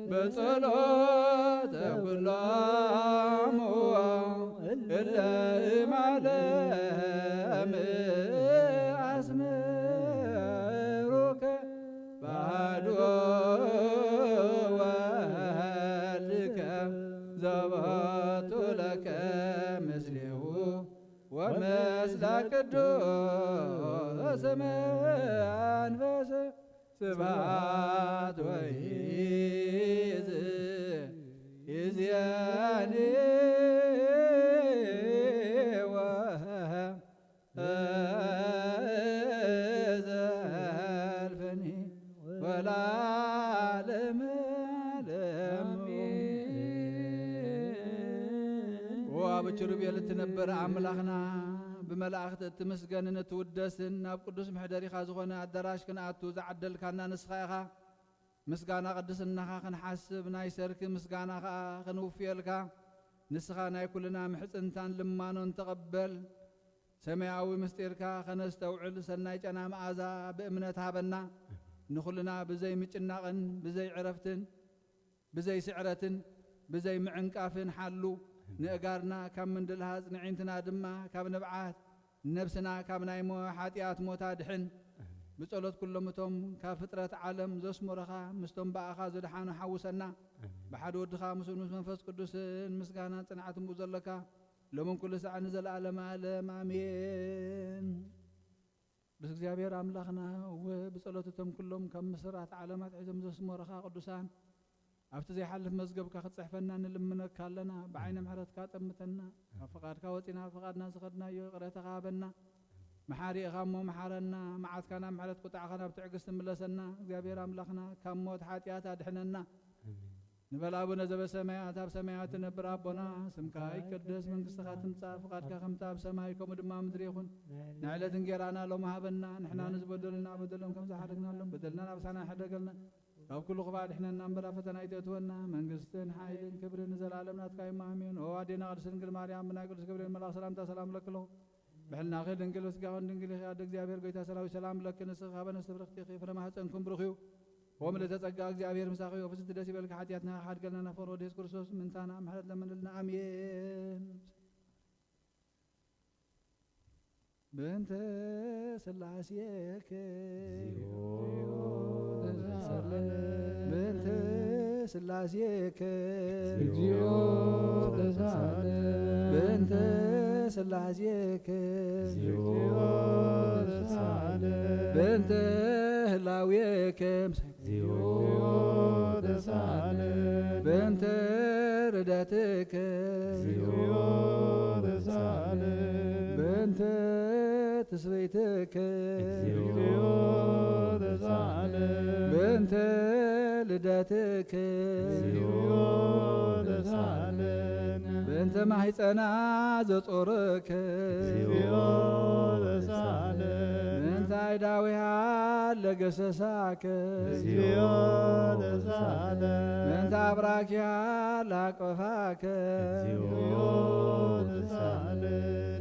በጸሎተ ኩሎሙ እለ እማለም አስምሩከ ባዶ ወልድከ ዘባቱ ለከ ምስሌሁ ወመስላ ቅዱስ መንፈስ ስብሐት ወይዝ ይዝያኔ ወዘልፈኒ ወላለም ወአብችሩቤል እትነበረ አምላኽና ብመላእኽቲ እትምስገንን እትውደስን ናብ ቅዱስ ምሕደሪኻ ዝኾነ ኣዳራሽ ክንኣቱ ዝዓደልካና ንስኻ ኢኻ ምስጋና ቅድስናኻ ክንሓስብ ናይ ሰርኪ ምስጋና ኸዓ ክንውፍየልካ ንስኻ ናይ ኩልና ምሕፅንታን ልማኖን ተቐበል ሰማያዊ ምስጢርካ ከነስተውዕል ሰናይ ጨና መዓዛ ብእምነት ሃበና ንኹልና ብዘይ ምጭናቕን ብዘይ ዕረፍትን ብዘይ ስዕረትን ብዘይ ምዕንቃፍን ሓሉ ንእጋርና ካብ ምንድልሃዝ ንዒንትና ድማ ካብ ንብዓት ነብስና ካብ ናይ ሓጢኣት ሞታ ድሕን ብጸሎት ኩሎም እቶም ካብ ፍጥረት ዓለም ዘስመረኻ ምስቶም በኣኻ ዘድሓኑ ሓውሰና ብሓደ ወድኻ ምስኡ ምስ መንፈስ ቅዱስን ምስጋናን ጽንዓትን ብኡ ዘለካ ሎምን ኩሉ ሰዓት ንዘለዓለመ ዓለም ኣሜን። ብስ እግዚኣብሔር ኣምላኽና ብጸሎት እቶም ኩሎም ካብ ምስራት ዓለማት ሒዞም ዘስመረኻ ቅዱሳን ኣብቲ ዘይሓልፍ መዝገብካ ክትፅሕፈና ንልምነካ ኣለና ብዓይነ ምሕረትካ ጠምተና ካብ ፍቓድካ ወፂና ፍቓድና ዝኸድናዮ ቅረተኻ ሃበና መሓሪ ኢኻ እሞ መሓረና መዓትካ ናብ ምሕረት ቁጣዕኻ ናብ ትዕግስቲ ምለሰና እግዚኣብሔር ኣምላኽና ካብ ሞት ሓጢኣት ኣድሕነና ንበል ኣቡነ ዘበሰማያት ኣብ ሰማያት ትነብር ኣቦና ስምካ ይቅደስ መንግስትኻ ትምጻእ ፍቓድካ ከምታ ኣብ ሰማይ ከምኡ ድማ ምድሪ ይኹን ንዕለት እንጀራና ሎሚ ሃበና ንሕና ንዝበደሉና በደሎም ከም ዝሓደግናሎም በደልና ናብሳና ሕደገልና ካብ ኩሉ ክባዕ ድሕነና እምበራ ፈተና ይተእትወና መንግስትን ሓይልን ክብርን ንዘለዓለም ናትካ እዩ ኣሜን። ኦ ኣዴና ቅድስት ድንግል ማርያም ብናይ ቅዱስ ገብርኤል መልኣኽ ሰላምታ ሰላም ለክሎ ብሕልና ኸ ድንግል ወስጋውን ድንግል ኢኻ ኣደ እግዚኣብሔር ጎይታ ሰራዊት ሰላም ለክ ንስኻ በነስተ ብርክቲ ኢኺ ፍረ ማሕፀንኩም ብሩኽ እዩ ወምልዕተ ጸጋ እግዚአብሔር ምሳኺ ወፍስቲ ደስ ይበልካ ሓጢአትና ሓድገልና ነፈሮ ወደ ኢየሱስ ክርስቶስ ምንታና ምሕረት ለምንልና ኣሜን። በእንተ ስላሴከ በእንተ ስላሴከ እግዚኦ ተሳለ በእንተ ስላሴከ እግዚኦ ተሳለ በእንተ ህላዌከ እግዚኦ ተሳለ በእንተ ረዳትከ እግዚኦ ተሳለ በእንተ ትስበይትከ እግዚኦ ተሳለ በእንተ ልደትከ እግዚኦ ተሳለ በእንተ ማሕፀና ዘጾረከ እግዚኦ ተሳለ በእንተ አይዳዊሃ ለገሰሳከ እግዚኦ ተሳለ በእንተ አብራኪሃ ላቀፋከ እግዚኦ ተሳለ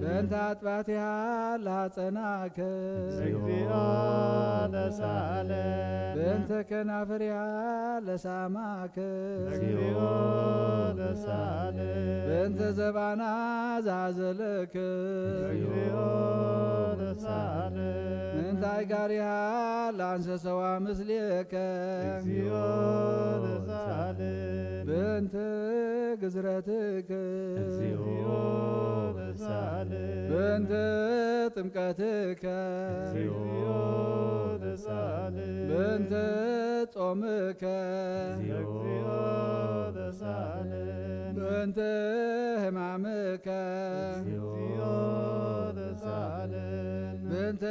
በእንተ አጥባቲሃ ላጸናከ እግዚኦ ተሳለ በእንተ ከናፍሪሃ ለሳማከ እግዚኦ ተሳለ በእንተ ዘባና ዛዘለከ እግዚኦ ተሳለ በእንተ አይጋሪሃ ላንሰሰዋ ምስሌከ እግዚኦ ተሳለ በእንተ ግዝረትከ እግዚኦ ተሳለ በእንተ ጥምቀትከ እግዚኦ ተሳለ በእንተ ጾምከ እግዚኦ ተሳለ በእንተ ሕማምከ እግዚኦ ተሳለ በእንተ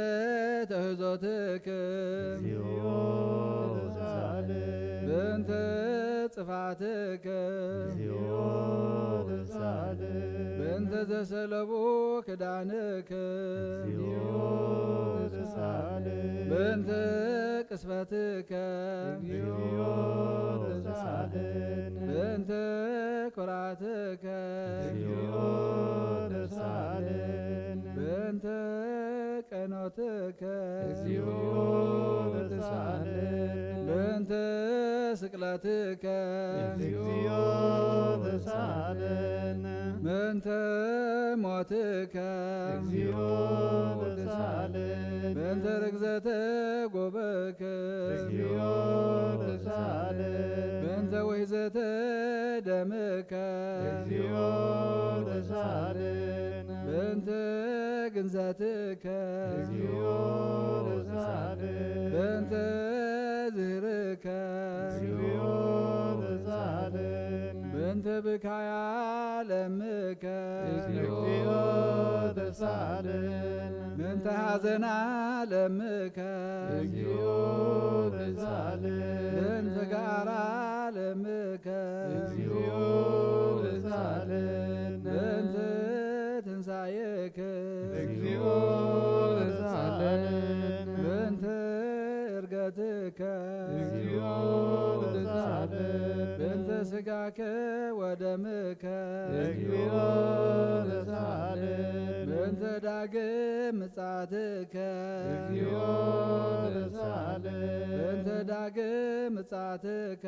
ተህዞትከ እግዚኦ ተሳለ በእንተ ጽፋትከ እግዚኦ ተሳለ በእንተ ዘሰለቡ ክዳንከ እግዚኦ ተሳለ በእንተ ቅስፈትከ እግዚኦ ተሳለ በእንተ ኩራትከ እግዚኦ ተሳለ በእንተ ቀኖትከ እግዚኦ ተሳለ በእንተ ስቅለትከ እግዚኦ ተሳለ በእንተ ሞትከ እግዚኦ ተሳለ በእንተ ርግዘተ ጎበከ እግዚኦ ተሳለ በእንተ ወሕዘተ ደምከ እግዚኦ ተሳለ በእንተ ግንዘትከ እግዚኦ ተሳለ በእንተ ዝህርከ እግዚኦ ተሳለ በእንተ ብካያ ለምከ እግዚኦ ተሳለ በእንተ ሐዘና ለምከ እግዚኦ ተሳለ በእንተ ጋራ ለምከ እግዚኦ ተሳለ በእንተ ትንሣኤከ እግዚኦ ተሳለ በእንተ ዕርገትከ እግዚኦ ተሳለ በእንተ ሥጋከ ወደምከ እግዚኦ ተሳለ በእንተ ዳግም ምጽአትከ እግዚኦ ተሳለ በእንተ ዳግም ምጽአትከ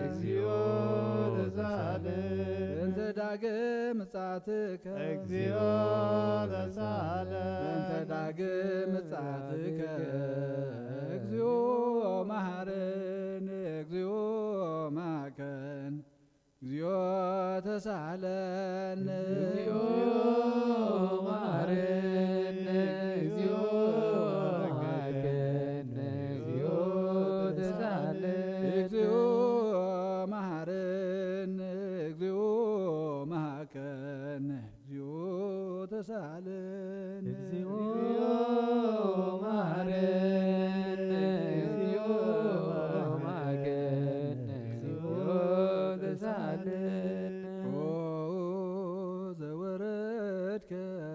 እግዚኦ ተሳለ በእንተ ዳግም ምጽአትከ እግዚኦ ተሳለ በእንተ ዳግም ምጽአትከ እግዚኦ መሐረነ እግዚኦ ማከን እግዚኦ ተሳለን እግዚኦ መሐረነ እግዚኦ ማከን እግዚኦ ተሳለ እግዚኦ መሐረነ እግዚኦ ማከን እግዚኦ ተሳለን እግዚኦ መሐረነ እግዚኦ ማከን እግዚኦ ተሳለ ኦ ዘወረድከ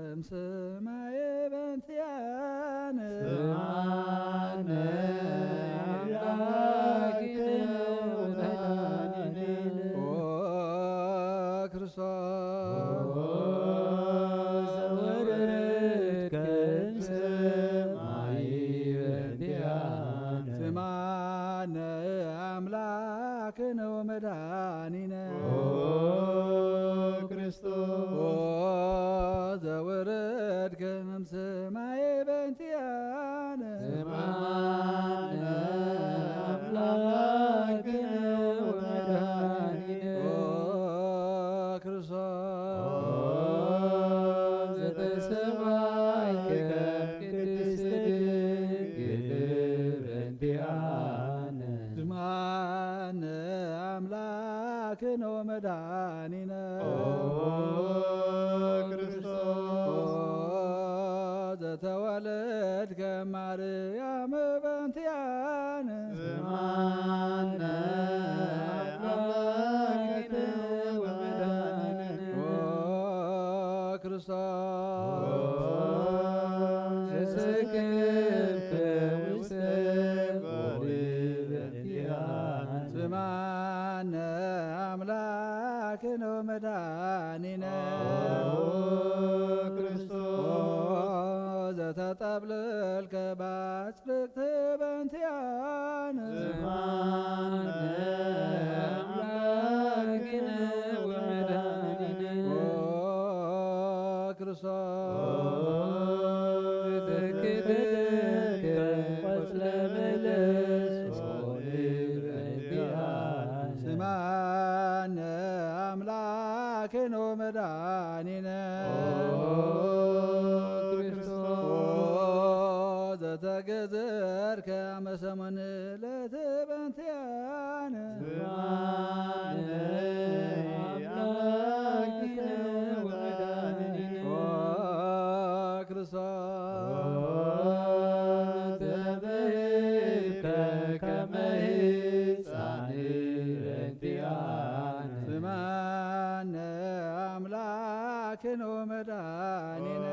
እምሰማየ በእንቲአነ ስማነ አምላክነ ወመድኃኒነ ኦ ክርስቶስ ዘወረድከ እምሰማይ በእንቲአነ ስማነ አምላክነ ወመድኃኒነ ኦ ክርስቶስ ኦ ዘወረድከ እምሰማየ ዘተሰማይከ ቅድስት ድንግል በእንቲአነ ዝማነ አምላክነ ወመድኃኒነ ዘተወለድከ ማርያም በእንቲአነ ዝማነ አምላክነ ወመድኃኒነ ክርስቶስ ዘሰከብከ ውስተ ጎል በእንቲአነ ዝማነ አምላክነ ወመድኃኒነ ዘተጠብልልከ ባጽድቅት በእንቲአነ ዝማነ አምላክነ ወመድኃኒነ ክርስቶስ ዘተክደከ ቆጽለ በለስ በእንቲአነ ዝማነ አምላክነ ወመድኃኒነ ዘተገዘርከ አመሰሙን ዕለት በእንቲአነ ዝማነ አምላክነ ወመድኃኒነ ክርስቶስ ዘበህከ ከመ ሕፃን በእንቲአነ ዝማነ አምላክነ ወመድኃኒነ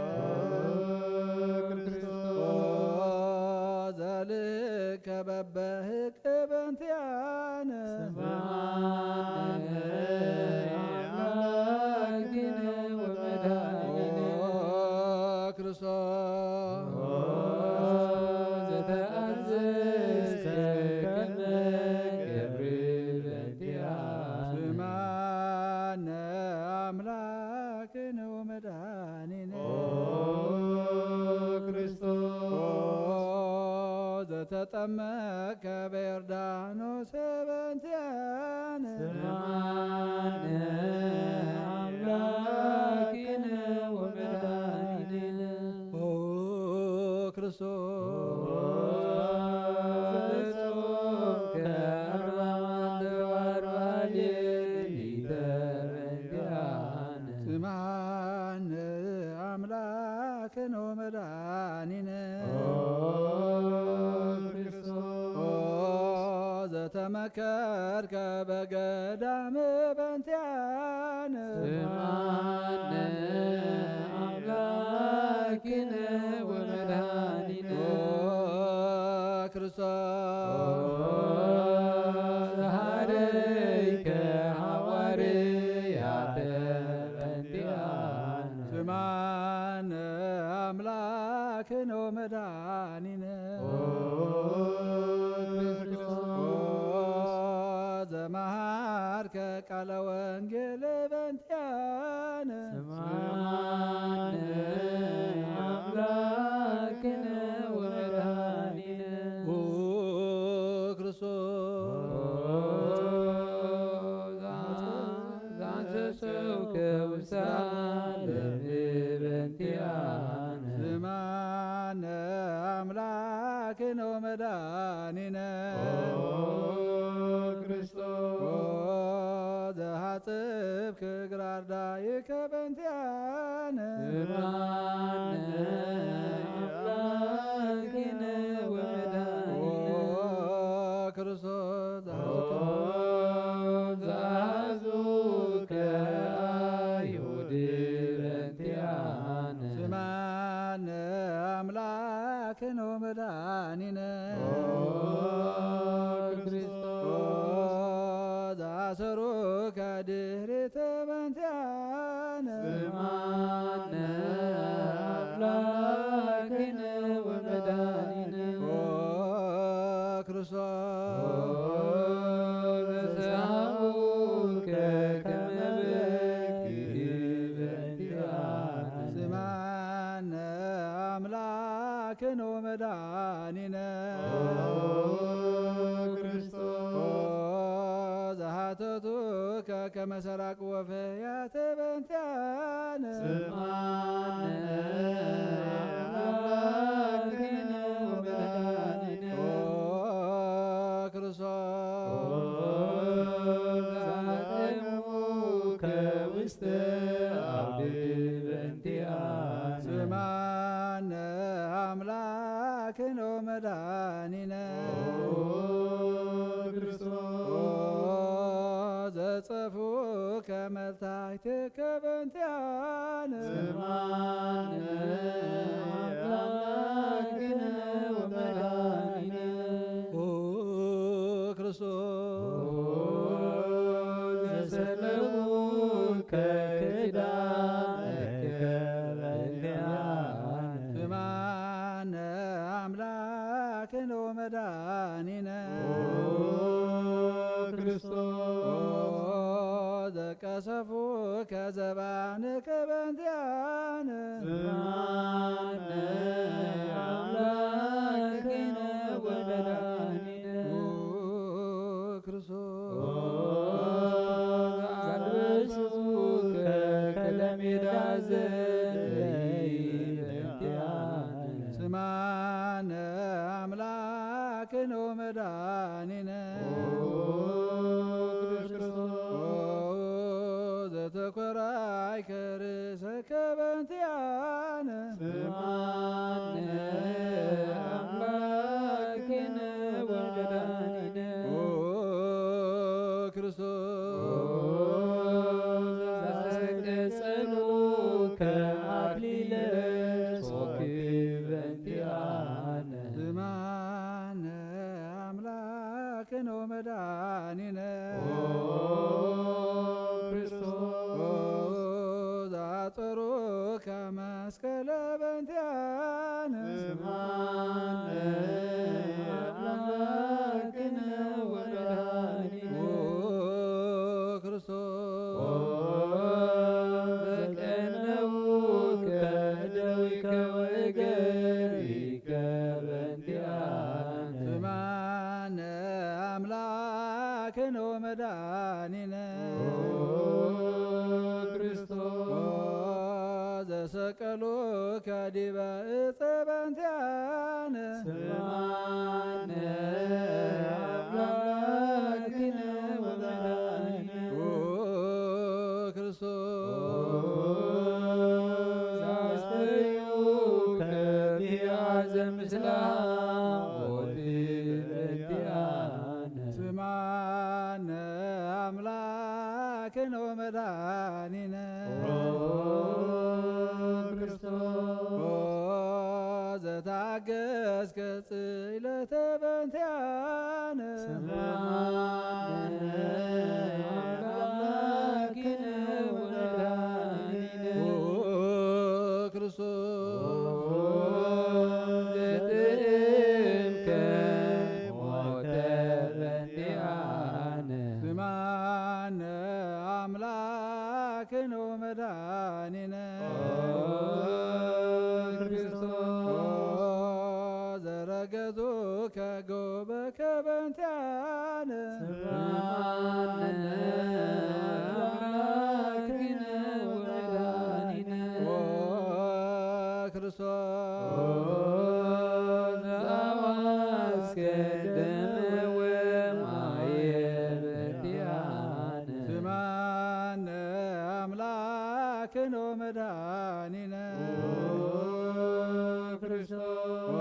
ዘልከ በበህቅ በእንቲአነ ዝማነ አምላክነ ወመድኃኒነ ክርስቶስ ዘተአዘዝከ ከመ ገብር በእንቲአነ ዝማነ አምላክነ ወመድኃኒነ ዘተጠመከ በዮርዳኖስ በእንቲአነ ዝማነ አምላክነ ወመድኃኒነ ክርስቶስ ዘጾምከ አርባዕተ ወአርብዓ ሌሊተ በእንቲአነ ዝማነ አምላክነ ወመድኃኒነ ዘተመከርከ በገዳም በእንቲአነ ዝማነ አምላክነ ወመድኃኒነ ክርስቶስ ዘሃደይከ ሐዋርያተ በእንቲአነ ዝማነ አምላክነ ወመድኃኒነ ዘመሃርከ ቃለ ወንጌል በእንቲአነ ዝማነ አምላክነ ወመድኃኒነ ክርስቶስ ዘአንሰሰውከ ውስተ ዓለም በእንቲአነ ዝማነ አምላክነ ወመድኃኒነ ዘሐጽብክ እግረ አርዳኢከ በእንቲአነ ዝማነ አምላክነ ወመድኃኒነ ክርስቶስ ዘአዙከ አይሁድ በእንቲአነ ዝማነ አምላክነ ወመድኃኒነ ዘአሰሩከ ድኅሬተ በእንቲአነ ዝማነ አምላክነ ወመድኃኒነ ክርስቶስ ዘሰአሙከ ከመ በግዕ በእንቲአነ ዝማነ አምላክነ ወመድኃኒነ ዘሐተቱከ ከመሰራቅ ወፈያተ በእንቲአነ ስምዓነ አምላክነ ወመድኃኒነ ክርስቶስ ከውስተ አብድ በእንቲአነ ስምዓነ አምላክነ ወመድኃኒነ ዘጸፉ ከመልታሕትከ በእንቲአነ ስምዓነ አምላክነ ወመድኃኒነ ክርስቶስ ዘሰለሙከ ክዳንከ በእንቲአነ ስምዓነ አምላክነ ወመድኃኒነ ክርስቶስ ዘቀሰፉ ከዘባንከ በእንቲአነ ስምዓነ አምላክነ ወመድኃኒነ ክርስቶስ አልበሱከ ከለሜዳ ዘለይ በእንቲአነ ስምዓነ አምላክነ ወመድኃኒነ ዘተኰራይከ ርእሰከ በእንቲአነ ስምዓነ አምላክነ ወመድኃኒነ ክርስቶስ ዘተቀጸሉከ አክሊለ ሦክ በእንቲአነ ስምዓነ አምላክነ ወመድኃኒነ ክርስቶስ ዘአጽሩከ መስቀለ በእንቲአነ ስምዓነ አምላክነ ወመድኃኒነ ክርስቶስ ዘቀነውከ ደዊከ ወእገሪከ በእንቲአነ ስምዓነ አምላክነ ወመድኃኒነ ክርስቶስ ዘሰቀሉከ ዲበ ዕፀ በእንቲአነ ስምዓነ አምላክነ ወመድኃኒነ ክርስቶስ ዘአስተዩከ ቢአዘ ምስለ ሞት በእንቲአነ ስምዓነ አምላክነ ወመድኃኒነ ክርስቶስ ዘታገሥከ ጽዕለተ በእንቲአነ ስምዓነ አምላክነ ወመድኃኒነ ክርስቶስ ዘጥዕምከ ሞተ በእንቲአነ ስምዓነ አምላክነ ወመድኃኒነ ክርስቶስ ዘረገጹከ ጎበከ በእንቲአነ ስምዓነ አምላክነ ወመድኃኒነ ክርስቶስ ዘአዋስከ ደመ ወማየ በእንቲአነ ስምዓነ አምላክነ ወመድኃኒነ ክርስቶስ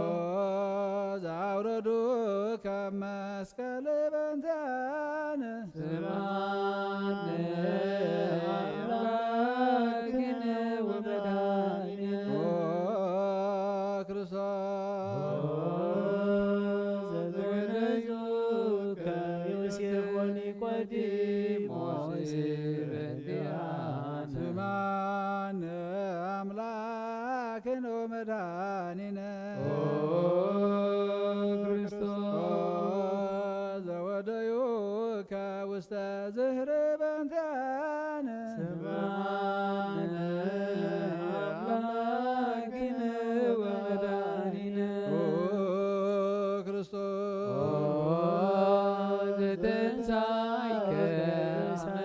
ዘአውረዱከ መስቀል በእንቲአነ ስምዓነ አምላክነ ወመድኃኒነ ክርስቶስ ዘገነዙከ ዮሴፍ ወኒቆዲሞስ በእንቲአነ ስምዓነ አምላክነ ወመድኃኒነ ክርስቶስ ዘወደዩከ ውስተ ዝህር በእንቲአነ ስምዓነ አምላክነ ወመድኃኒነ ክርስቶስ ዘተንሣእከ አመ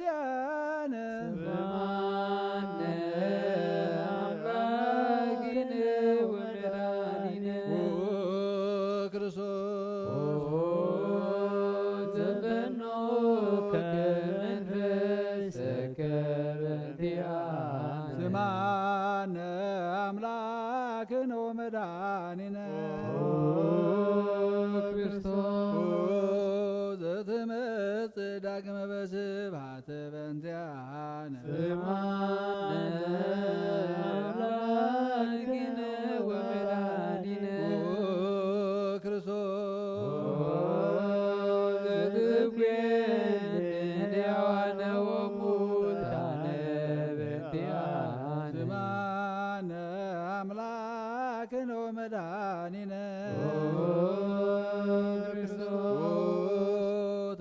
በእንቲአነ አምላክነ ወመድኃኒነ ክርስቶስ ዘበኖ ከመንፈሰከ በእንቲአነ ስማነ አምላክነ ወመድኃኒነ ክርስቶስ ዘትመጽእ ዳግመ በስብሐት በእንቲአነ ስማነ አምላክነ ወመድኃኒነ ክርስቶስ ዘትቤን ሕያዋነ ወሙታነ በእንቲአነ ስማነ አምላክነ ወመድኃኒነ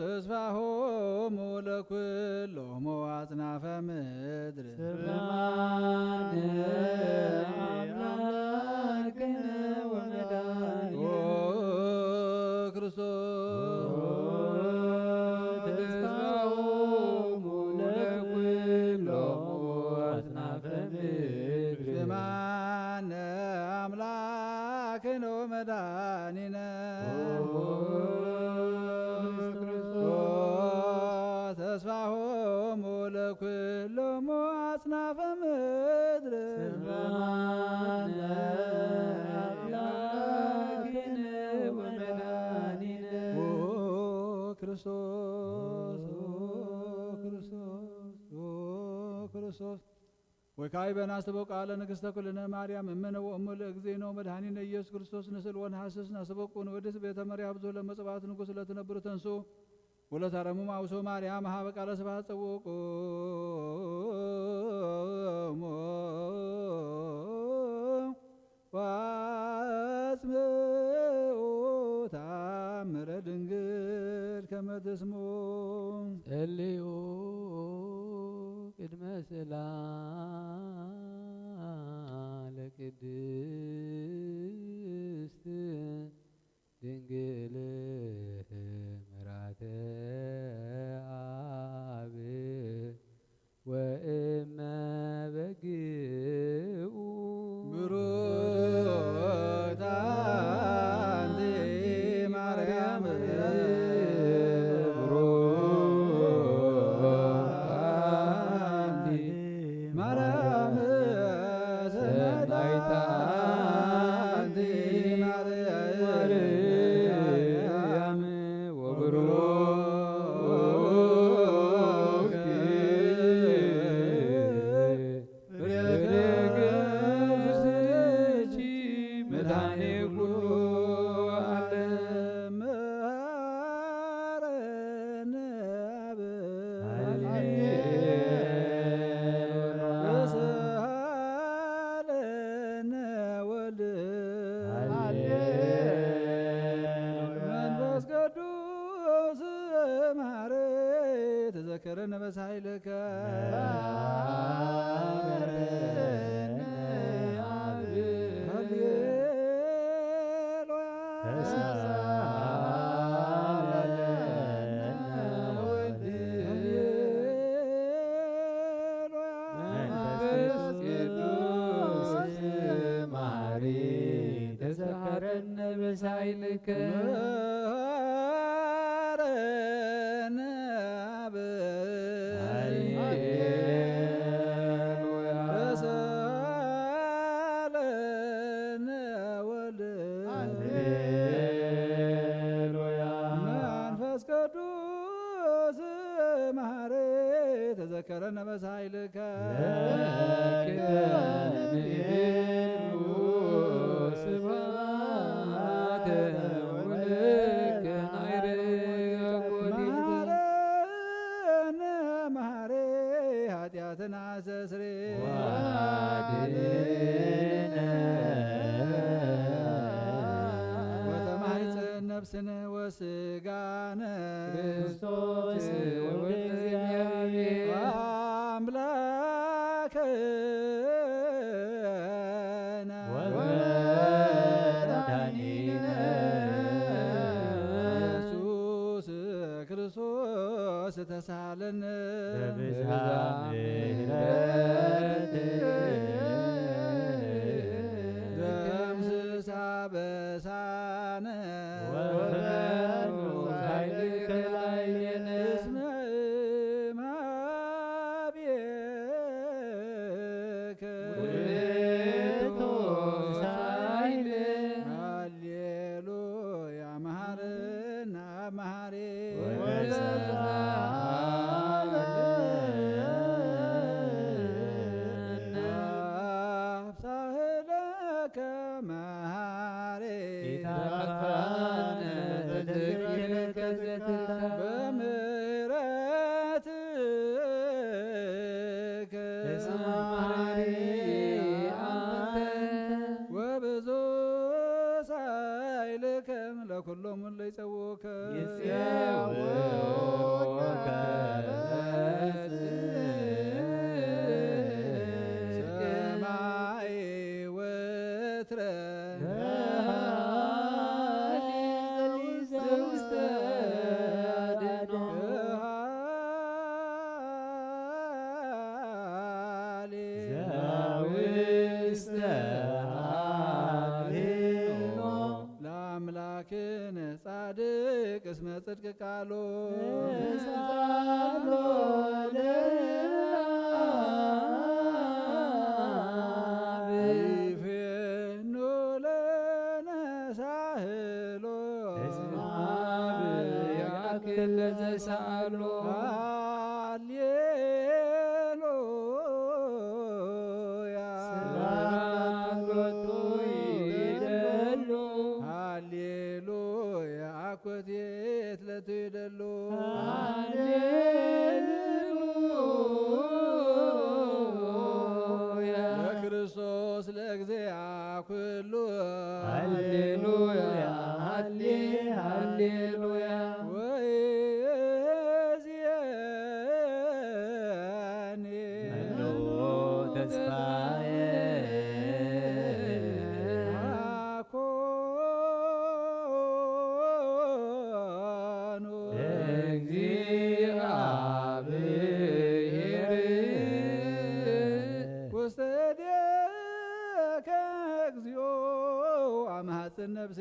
ተስፋሆሙ ለኵሎሙ አጽናፈ ምድር ስማነ አምላክነ ወመድኃኒነ ክርስቶስ ተስፋሆሙ ለኵሎሙ አጽናፈ ምድር ስማነ አምላክነ ወመድኃኒነ ተስፋሆሙ ለኵሎሙ አጽናፈ ምድር ስማነ አምላክነ ወመድኃኒነ ክርስቶስ ክርስቶስ ክርስቶስ ወካዕበ ናስበው ቃለ ንግሥተ ኩልነ ማርያም እምነ ወእሙ ለእግዚእነ መድኃኒነ ኢየሱስ ክርስቶስ ንስእል ወነሐስስ ናስበቁ ንወድስ ቤተ መርያም ብዙ ለመጽባዕት ንጉሥ ለትነብሩ ተንሱ ወለታረሙ ማውሶ ማርያም ሀበ ቃለ ስብሐት ጸውቁ ዋጽምዑ ተአምረ ድንግል ከመ ትስሙ ጸልዩ ቅድመ ጽላለ ቅድስት ድንግል ምራተ አብ ወእመ በግኡ ብሩክት አንቲ ማርያም ማርያም ሰናይታ አንቲ ማርያም ወብሩክ ፍሬገዝቺ መድኃኔ ኩሉ ዓለም መሐረነ አብ ወሰሃለነ ወልድ መንፈስ ቅዱስ መሐረ ተዘከረነ በሳይለከ ተዘከረነ በሳይልከ መሐረነ አብ ወሰሃለነ ወልድ መንፈስ ቅዱስ መሐረ ተዘከረነ በሳይልከ ስብሐተ ወለከ መሐረነ መሐረ ኃጢአትና አስተስሬ ወተማኅፀን ነፍስነ ወሥጋነ ክርስቶስ ወእግዚአብሔር አምላክነ ወመድኃኒነ ኢየሱስ ክርስቶስ ተሳሃለነ በብዝሃ ምሕረት ደምስሳ በሳነ ወፈኑ ኃይልከ ላዕሌነ እስመ እምኀቤከ ውእቱ ሳይል ሃሌሉያ መሐረነ አብ መሐሬ አብሳህለከ መሐሬ በምሕረትከ ወብዙ ሳይልከም ለኩሎም እለ ይጸውከ ሰማይ ወትረ ለአምላክነ ጻድቅ እስመ ጽድቅ ቃሎ ይፌኑ ለነ ሳህሎ ያክል ዘሳሎ ሃሌሉያ ሃሌሉያ አኮቴት ለትይደሉ ለክርስቶስ ለእግዚአ ኩሉ ሃሌሉያ ሃሌሉያ ወእዜኒ መኖ ተስፋዬ አኮኑ እግዚአብሔር ውስተ እዴከ እግዚኦ አማሐፅን ነፍሴ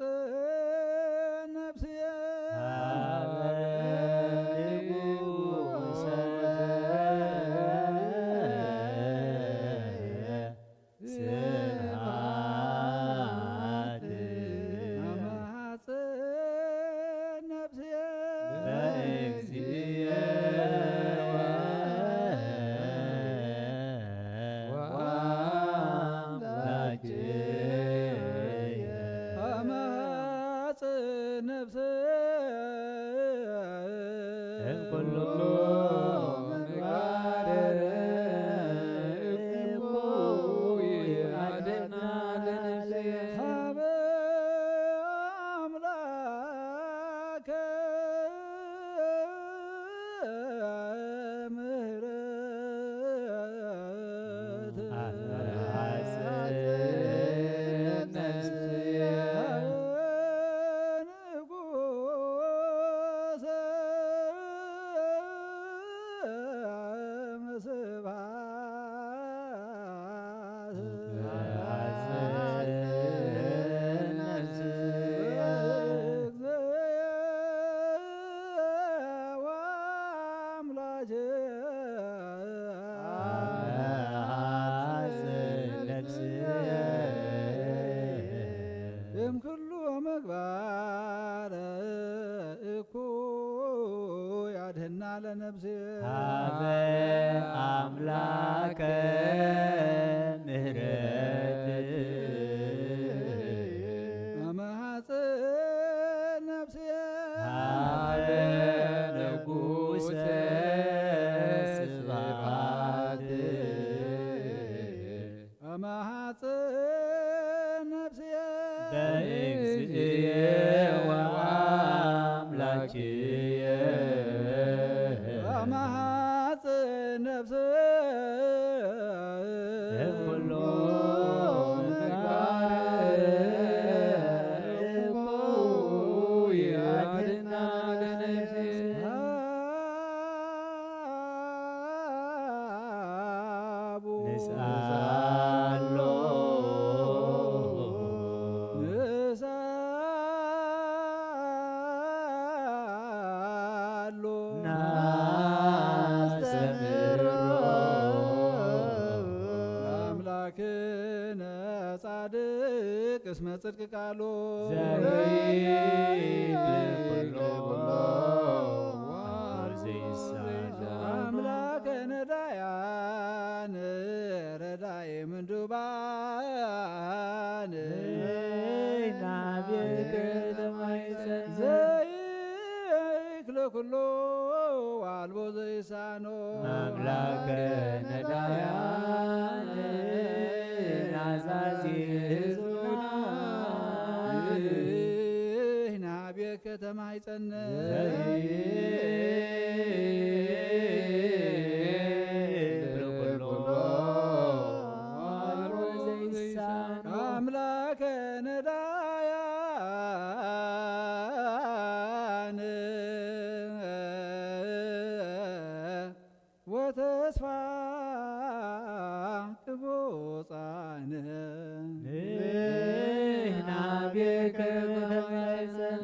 አማሐፅን ነፍሴ አማሐፅን ነፍሴ አማሐፅን ነፍሴ እምኩሉ ምግባር እኩይ አድኅና ለነፍሴ ሀበ አምላከ ምሕረት ንጉሠ እምኩሉ ምግባረ እኩይ አድኅና ለነፍሴ ሀበ አምላከ ምሕረት አማሐፅን ነፍሴ ሀበ ንጉሠ ስብሐት አማሐፅን ነፍሴ በእግዚእየ ወአምላክየ አማሐፅን ነፍሴ እኩሎ ንስአሎ ናስተምሮ አምላክነ ጻድቅ እስመ ጽድቅ ቃሉ ዘይብል ኩሎ ወዘይሳሎ አምላከ ነዳያን ረዳይ ምንዱባን ናቤከ ተማይፀን ዘይክለ ኩሎ አልቦ ዘይሳኖ አምላከ ነዳያን ናዛዚ ህዙናን ናቤከ ከተማ ይጸነ አምላከ ነዳያን ወተስፋ ቅቦፃነ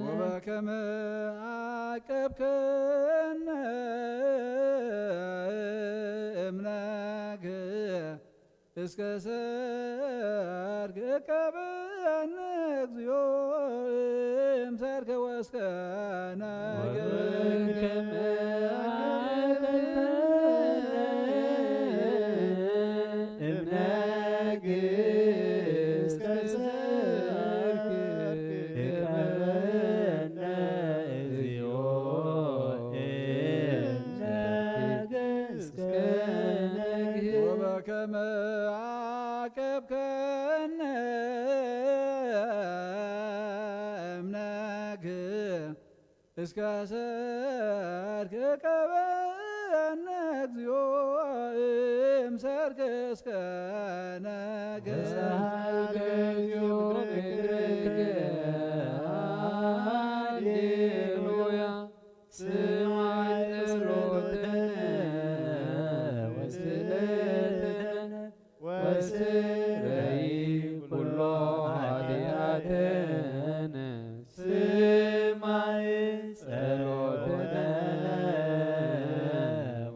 ወበከመ አቀብከነ እምነግ እስከ ሰርክ እቀበነ እግዚኦ እምሰርክ ወስከ ነገ ወበከመ አቀብከነ እምነግ እስከ ሰርክ እቀበነ እግዚኦ እምሰርክ እስከ ነገ ሃሌሉያ ስማዕ ጸሎተነ ወስእለተነ ወስረይ ኩሎ ኃጢአተነ ስማዕ ጸሎተነ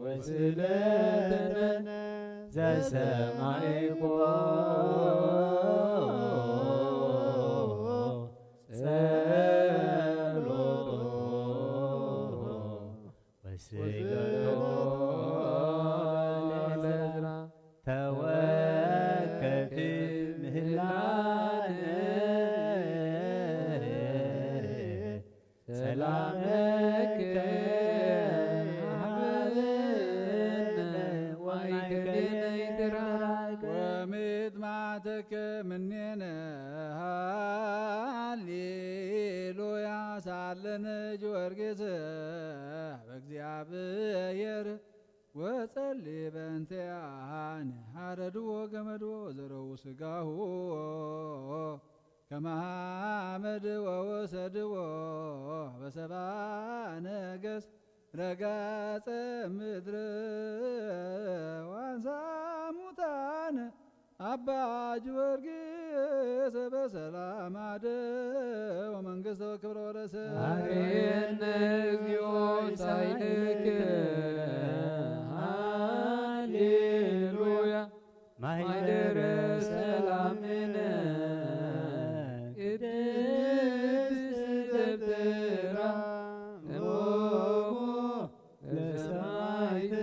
ወስእለተነ ዘሰማዕኮ ተወከፍ ምህላነ ሰላመከ ሀበነ ዋይከሌነ ይትራከ ወምጥማዕተከ ምኔነ ሃሌሉያ ሳለነ ጊዮርጊስ በእግዚአብሔር ወጸሊ በእንቲአነ ሐረድዎ ገመድዎ ዘረው ሥጋሁ ከመ ወወሰድዎ በሰብአ ነገሥት ረጋጸ ምድር ዋንሳ ሙታነ አባ ጊዮርጊስ በሰላም አደው መንግሥተ ወክብረ ወረሰ አርየነ እግዚኦ ሳይልከ ሃሌሉያ ማኅደረ ሰላምነ ቅድስት ደብተራ እሞሙ ለሰማዕት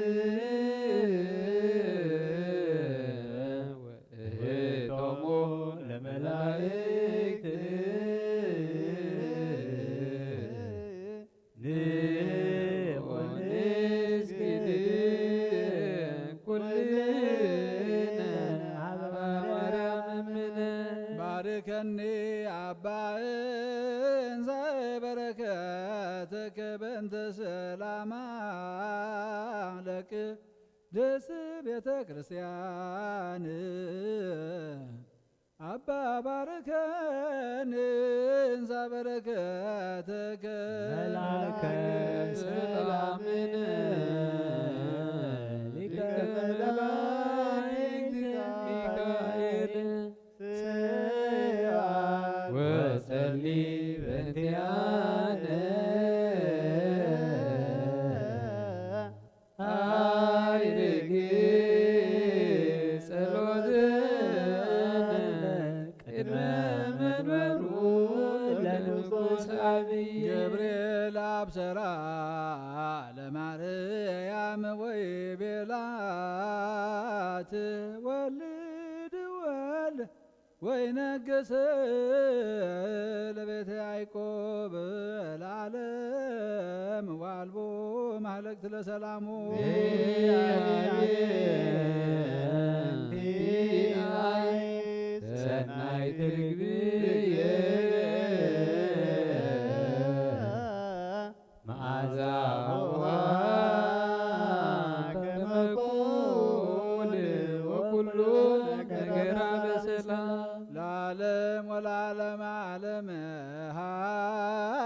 ወእቶሙ ለመላእክት ወንስግድ ኩልነ ሀበ ማርያም እምነ ባርከኒ አባ እንዘ በረከትከ በእንተ ሰላማ ደስ ቤተ ክርስቲያን አባ ባርከን እንዛ በረከተከ መላከ ሰላምን ሊቀ መላእክት ሚካኤል ወጸሊ በእንቲአነ አይርግ ጸሎትነ ቅድመ መንበሩ ለንጉሥ አብይ ገብርኤል አብሰራ ለማርያም ወይ ቤላት ወልድ ወል ወይ ነገሰ ለቤተ ያዕቆብ ለዓለም ዋልቦ ማህለቅት ለሰላሙ ሰናይ ትርግብየ መዓዛዋ ከመቁል ወኩሉ ነገራ በሰላም ለዓለም ወለዓለም ዓለም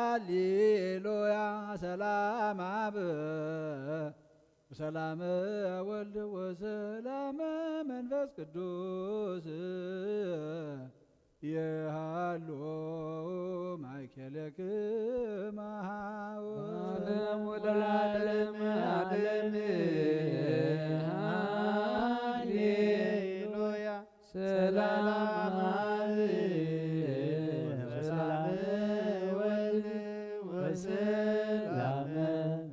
ሃሌሉያ ሰላም አብ ወሰላም ወልድ ወሰላም መንፈስ ቅዱስ የሃሎ ማእከለክሙ ዓለም ወለዓለም ዓለም ሃሌሉያ ሰላም ወሰላም ወልድ ወሰላም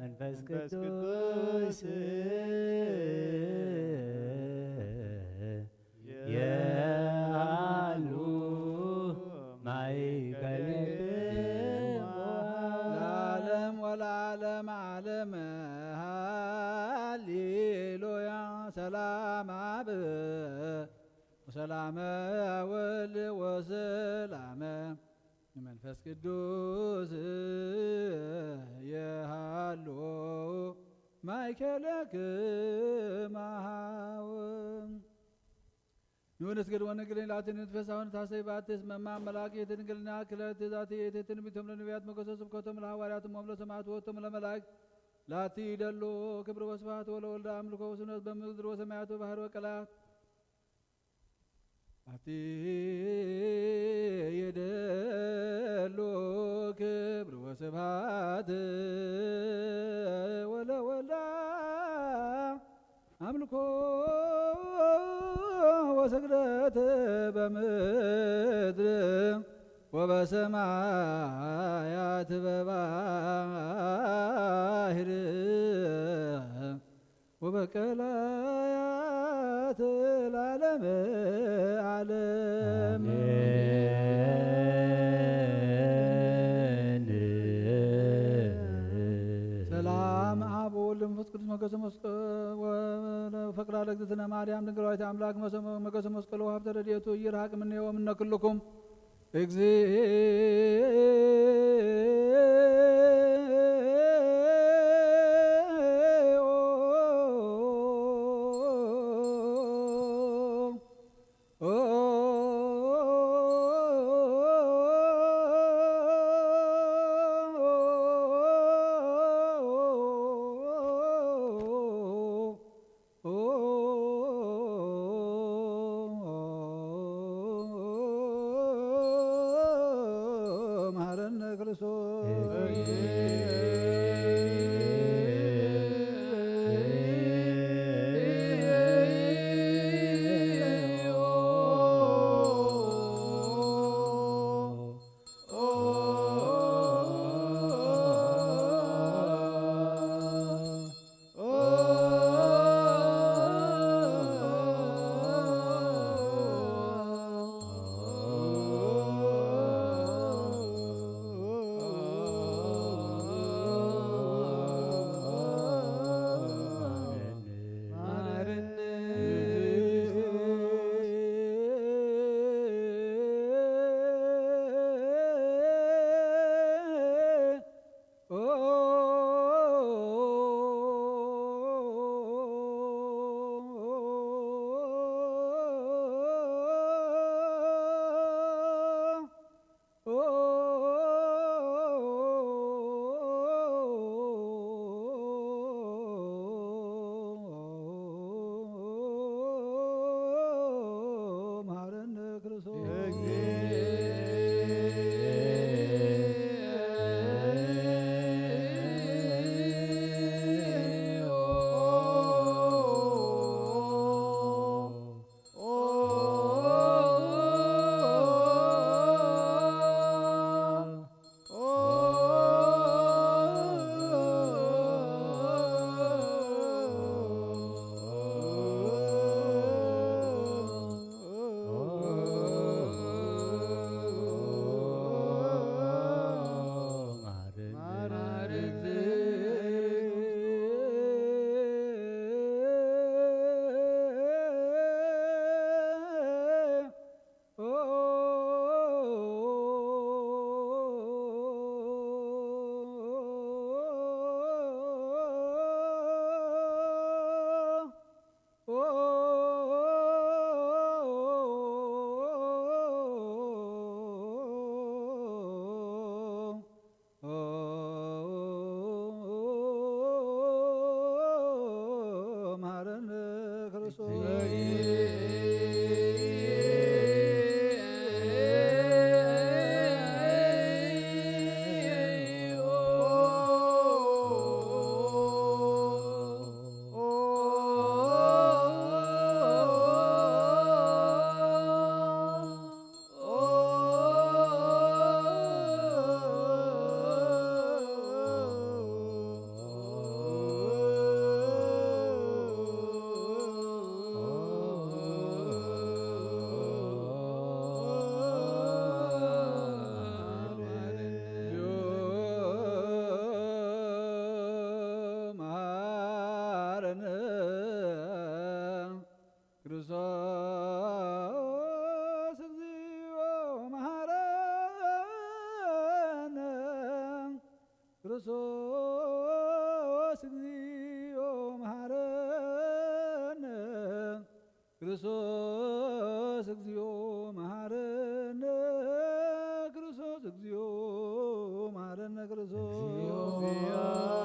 መንፈስ ቅዱስ የአሉ ማእከለክሙ ለዓለም ወለዓለም ዓለም ሃሌሉያ ሰላም አብ ወሰላም ወልድ ወሰላም መንፈስ ቅዱስ የሃሎ ማእከለክሙ ንስግድ ወንግልን ላትን ንትፈሳውን ታሰይ ባትስ መማ መላክ የትንግልና ክለት ዛቲ የትንቢቶም ለነቢያት መገሶ ስብከቶም ለሐዋርያት ሞም ለሰማዕት ወቶም ለመላእክት ላቲ ደሎ ክብር ወስብሐት ወለወልድ አምልኮ ወስብሐት በምድር ወሰማያት በባህር ወቀላት ላቲ የደሎ ክብር ወስብሐት ወለወልድ አምልኮ ወስግደት በምድር ወበሰማያት በባህር ወበቀላያት ለዓለመ ዓለም ሰላም አብ ወወልድ ወመንፈስ ቅዱስ መገሰ መስቀል ፈቅራ ለእግዝእትነ ማርያም ድንግል ወላዲተ አምላክ መገሰ መስቀል ወሀብተ ረድኤቱ ይርሐቅ እምኔ ወእምነ ኩልክሙ መሐረነ ክርስቶስ ክርስቶስ እግዚኦ መሐረነ ክርስቶስ እግዚኦ መሐረነ ክርስቶስ እግዚኦ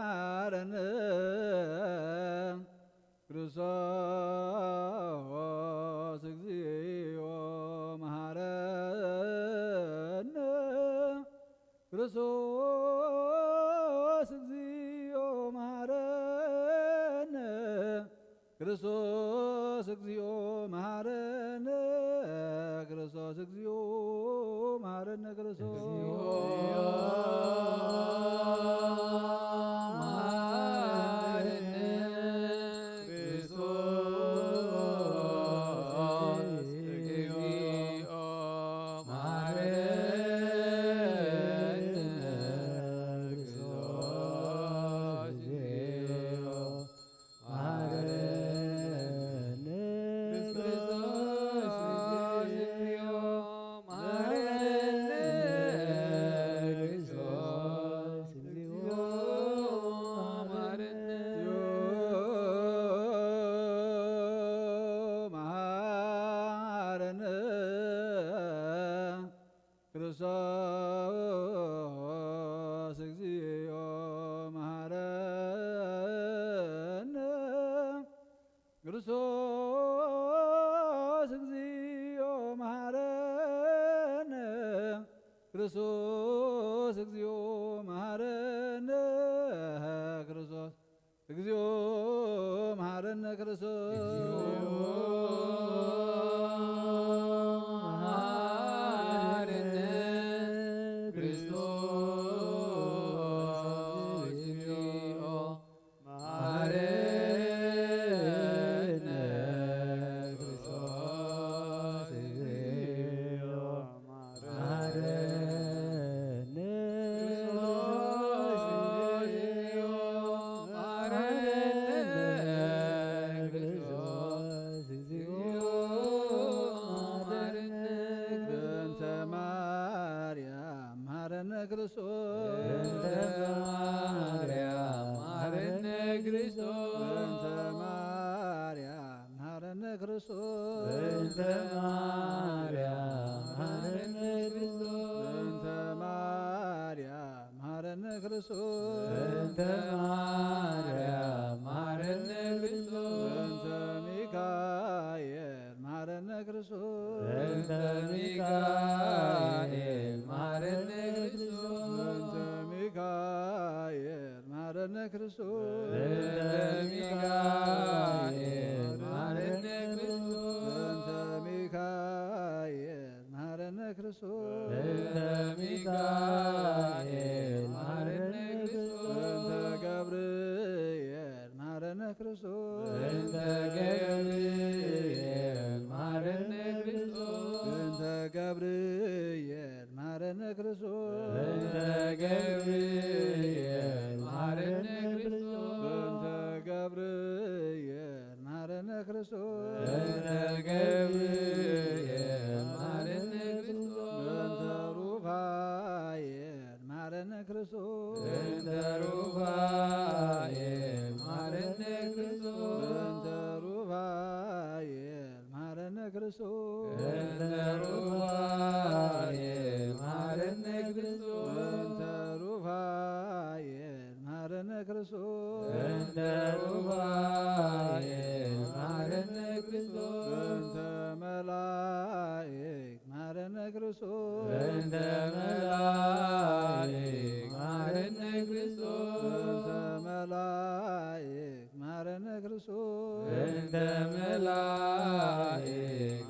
መሐረነ ክርስቶስ እግዚኦ መሐረነ ክርስቶስ እግዚኦ መሐረነ ክርስቶስ እግዚኦ መሐረነ ክርስቶስ ክርስቶስ እግዚኦ መሐረነ ክርስቶስ እግዚኦ መሐረነ ክርስቶስ እግዚኦ መሐረነ ክርስቶስ እግዚኦ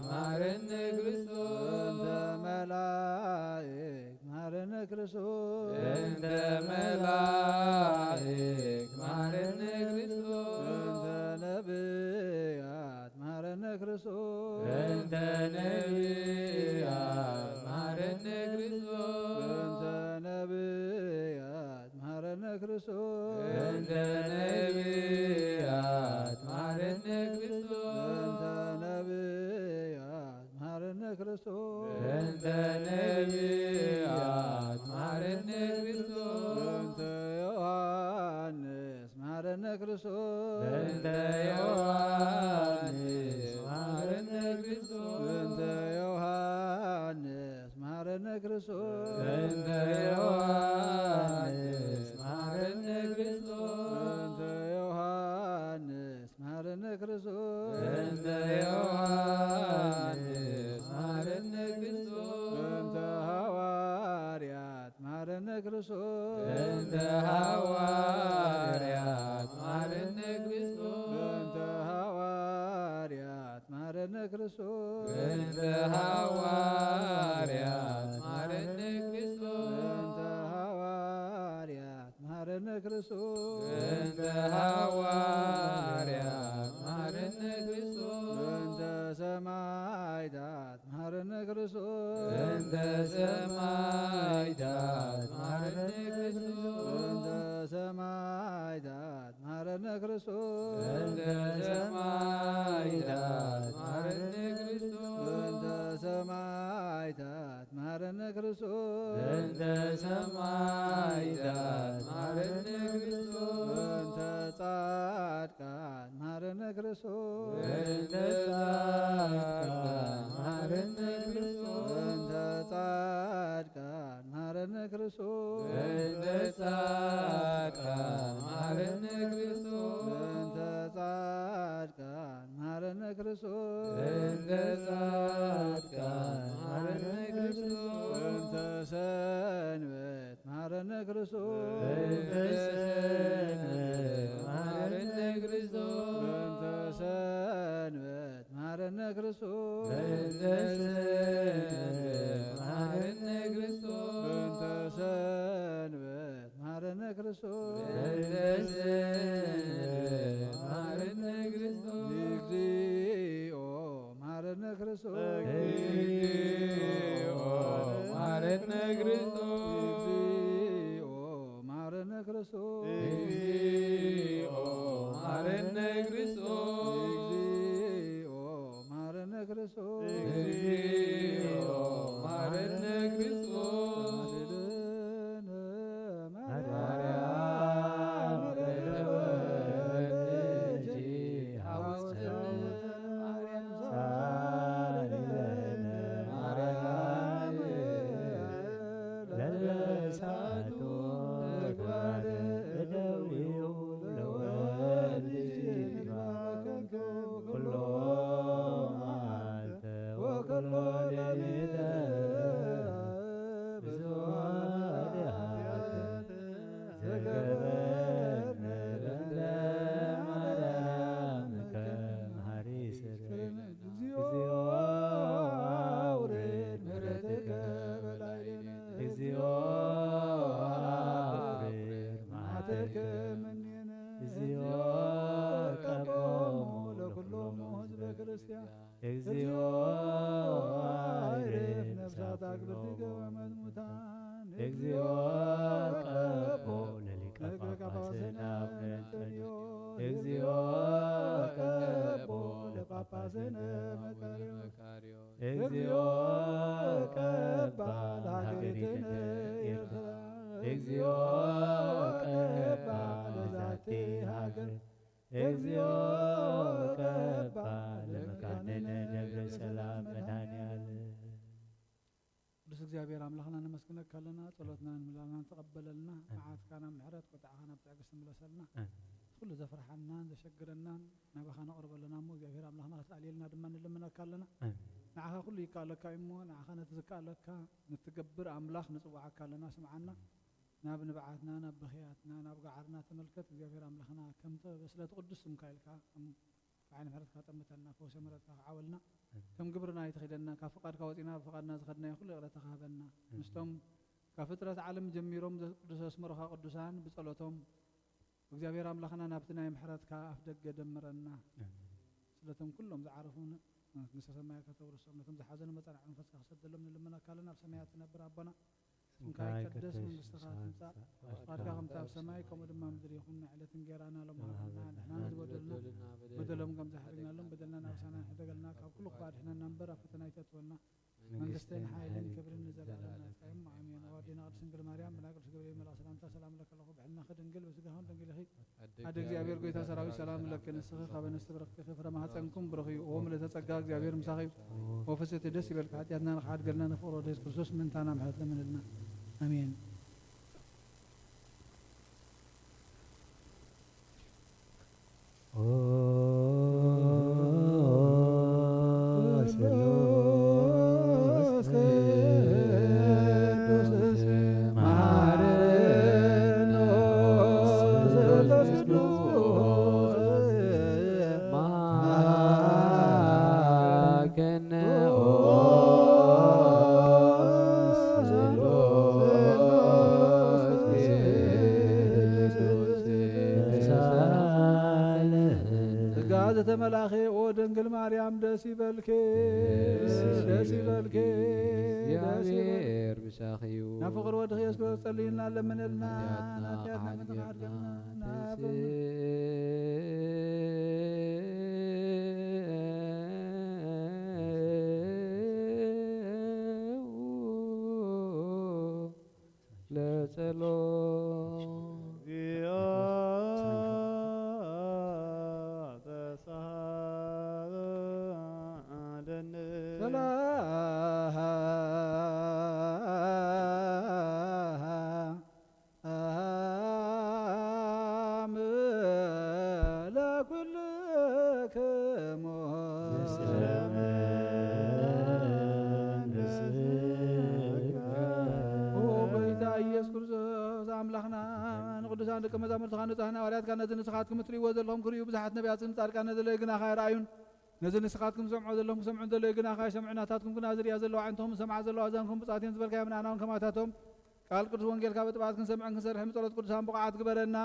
መሐረነ ክርስቶስ ክርስቶስ እንተ መላእክት መሐረነ ክርስቶስ እንተ ነቢያት መሐረነ ክርስቶስ እንተ ነቢያት መሐረነ ክርስቶስ እንተ ነቢያት መሐረነ ክርስቶስ እንተ ነቢያት መሐረነ ክርስቶስ እንተ ነቢያት መሐረነ ክርስቶስ እንተ ነቢያት መሐረነ ክርስቶስ እንተ ዮሐንስ መሐረነ ክርስቶስ እንተ ዮሐንስ መሐረነ ክርስቶስ እንተ ዮሐንስ መሐረነ ክርስቶስ እንተ ዮሐንስ መሐረነ ክርስቶስ እንተ ዮሐንስ መሐረነ ክርስቶስ እንተ ዮሐንስ መሐረነ ክርስቶስ እንተ ሐዋርያት መሐረነ ክርስቶስ እንተ ሐዋርያት መሐረነ ክርስቶስ እንተ ሐዋርያት መሐረነ ክርስቶስ እንተ ሐዋርያት መሐረነ ክርስቶስ እንተ ሐዋርያት መሐረነ ክርስቶስ እንተ ሐዋርያት መሐረነ ክርስቶስ እንተ ሰማዕታት መሐረነ ክርስቶስ እንተ ሰማዕታት መሐረነ ክርስቶስ እንተ ሰማዕታት መሐረነ ክርስቶስ እንተ ሰማዕታት መሐረነ ክርስቶስ እንተ ሰማዕታት መሐረነ ክርስቶስ እንተ ሰማዕታት መሐረነ ክርስቶስ እንተ ጻድቃን መሐረነ ክርስቶስ እንተ ጻድቃን መሐረነ ክርስቶስ እንተ ጻድቃን መሐረነ ክርስቶስ እንተ ጻድቃን መሐረነ ክርስቶስ እንተ ጻድቃን መሐረነ ክርስቶስ እንተ ጻድቃን መሐረነ ክርስቶስ እንተ ሰንበት መሐረነ ክርስቶስ እንተ ሰንበት መሐረነ ክርስቶስ እንተ ሰንበት መሐረነ ክርስቶስ እንተ ሰንበት መሐረነ ክርስቶስ እንተ ሰንበት መሐረነ ክርስቶስ እንተ ሰንበት መሐረነ ክርስቶስ እግዚኦ መሐረነ ክርስቶስ እግዚኦ መሐረነ ክርስቶስ እግዚኦ መሐረነ ክርስቶስ እግዚኦ መሐረነ ክርስቶስ እግዚኦ መሐረነ ክርስቶስ እግዚኦ መሐረነ ክርስቶስ ማርያም ማርያም ለወልጅ ሐውስተ ማርያም ሳሪለነ ማርያም ለለሳቱ ተግባረ እደዊው ለወልጅ ኩሎ መዓልተ ወኩሎ ሌሊተ ብዙኃት ዘገበርነ በእንተ ማርያም ከመ ሐሪስር እግዚኦ አውርድ ምሕረትከ በላዕሌነ እግዚኦ አውርድ መዓትከ እምኔነ እግዚኦ ቀቦሙ ለኩሎሙ ህዝበ ክርስቲያን እግዚኦ አዕርፍ አዕርፍ ነፍሳት አክብርቲከ ወመዝሙታን እግዚኦ ቀቦ ለሊቀ እግረ ጳጳስና ጳጳስነ እግዚኦ ቀቦ ቀቦ ለጳጳስነ መቃርዮስ እግዚኦ ቀባ ለሀገሪትነ ለሀገሪትነ ኤርትራ ኤርትራ እግዚኦ ቀባ ለዛቲ ሀገር እግዚኦ ቀባ ለመካነነ ደብረ ሰላም መድኃኔዓለም ቅዱስ እግዚአብሔር አምላኽና ነመስግነካ ኣለና ጸሎትና ንምላልና ተቐበለልና መዓትካና ምሕረት ቁጥዓኻና ብትዕግስቲ ንመለሰልና ኩሉ ዘፍርሓናን ዘሸግረናን ናባኻ ነቕርበለና እሞ እግዚአብሔር ኣምላኽና ክትኣልየልና ድማ ንልምነካ ኣለና ንዓኻ ኩሉ ይከኣለካ እዩ እሞ ንዓኻ ነቲ ዝከኣለካ ንትገብር ኣምላኽ ንፅዋዓካ ኣለና ስምዓና ናብ ንብዓትና ናብ በኽያትና ናብ ጋዓርና ተመልከት እግዚአብሔር ኣምላኽና ከምተ በስለቲ ቅዱስ ስምካ ኢልካ بعين فرد خاتمتنا فوس مرت عاولنا كم قبرنا يتخدنا كفقد كواتنا فقدنا زخدنا كل غير تخابنا مستم كفترة عالم جميرهم قدس اسمرها قدسان بصلوتهم እግዚአብሔር አምላክና ናብትና የምሕረትካ አፍደገ ደምረና ስለተም ኩሎም ዝዓረፉን ንግሥተ ሰማያት ከተወርሶም ነቶም ዝሓዘነ መጻንዕ መንፈስካ ክሰደሎም ንልመና ካለና ኣብ ሰማያት ትነብር ኣቦና ስምካ ይቀደስ መንግሥትኻ ትምጻእ ፈቃድካ ከምቲ ኣብ ሰማይ ከምኡ ድማ ምድሪ ይኹን ዕለትን ጌራና ሎምሃብና ንሕና ንዝበደልና በደሎም ከም ዝሓርግናሎም በደልና ናብሳና ሕደገልና ካብ ኩሉ ክፋ ድሕነና እምበር ኣብ ፈተና ይተትወልና መንግሥትን ሓይልን ክብርን ንዘለዓለና ናትካዮም ኣሜን ኣዋዲና ቅድስት ድንግል ማርያም ብናይ ቅዱስ ገብርኤል መልአክ ሰላምታ ሰላም ለከ ኣለኹ ብሕልና ክድንግል በስጋኹን ድንግል ኢኺ ኣደ እግዚአብሔር ጎይታ ሰራዊት ሰላም ለከ ንስኺ ካብ ኣንስቲ ብረኽቲ ፍረ ማኅፀንኩም ብሩኽ እዩ ኦ ምልዕተ ጸጋ እግዚአብሔር ምሳኺ እዩ ወፍስቲ ደስ ይበልካ ኃጢአትና ንኽሓድገልና ንፍቅሮ ወደ ኢየሱስ ክርስቶስ ምንታና ምሕረት ለምንልና አሜን ተመላኺ ኦ ድንግል ማርያም ደስ ይበልኪ ደስ ይበልኪ እግዚአብሔር ምሳኺ እዩ ናብ ፍቅሪ ወድኺ ኢየሱስ ክርስቶስ ጸልዩልና ለምንልና ናትያትና ምንተኻድገና ናብ ለጸሎት ቅዱሳን ደቀ መዛሙርትኻ ንጹሓን ሐዋርያትካ ነዚ ንስኻትኩም እትርእይዎ ዘለኹም ክርእዩ ብዙሓት ነቢያትን ጻድቃን ነዘለዩ ግናኻ ይረኣዩን ነዚ ንስኻትኩም ሰምዖ ዘለኹም ክሰምዑ ዘለዩ ግናኻ ይሰምዑ ናታትኩም ግና ዝርያ ዘለዋ ዓይንቶም ሰምዓ ዘለዋ እዛንኩም ብጻትዮም ዝበልካዮ ምናናውን ከማታቶም ቃል ቅዱስ ወንጌልካ በጥባት ክንሰምዕን ክንሰርሕን ጸሎት ቅዱሳን ብቕዓት ግበረና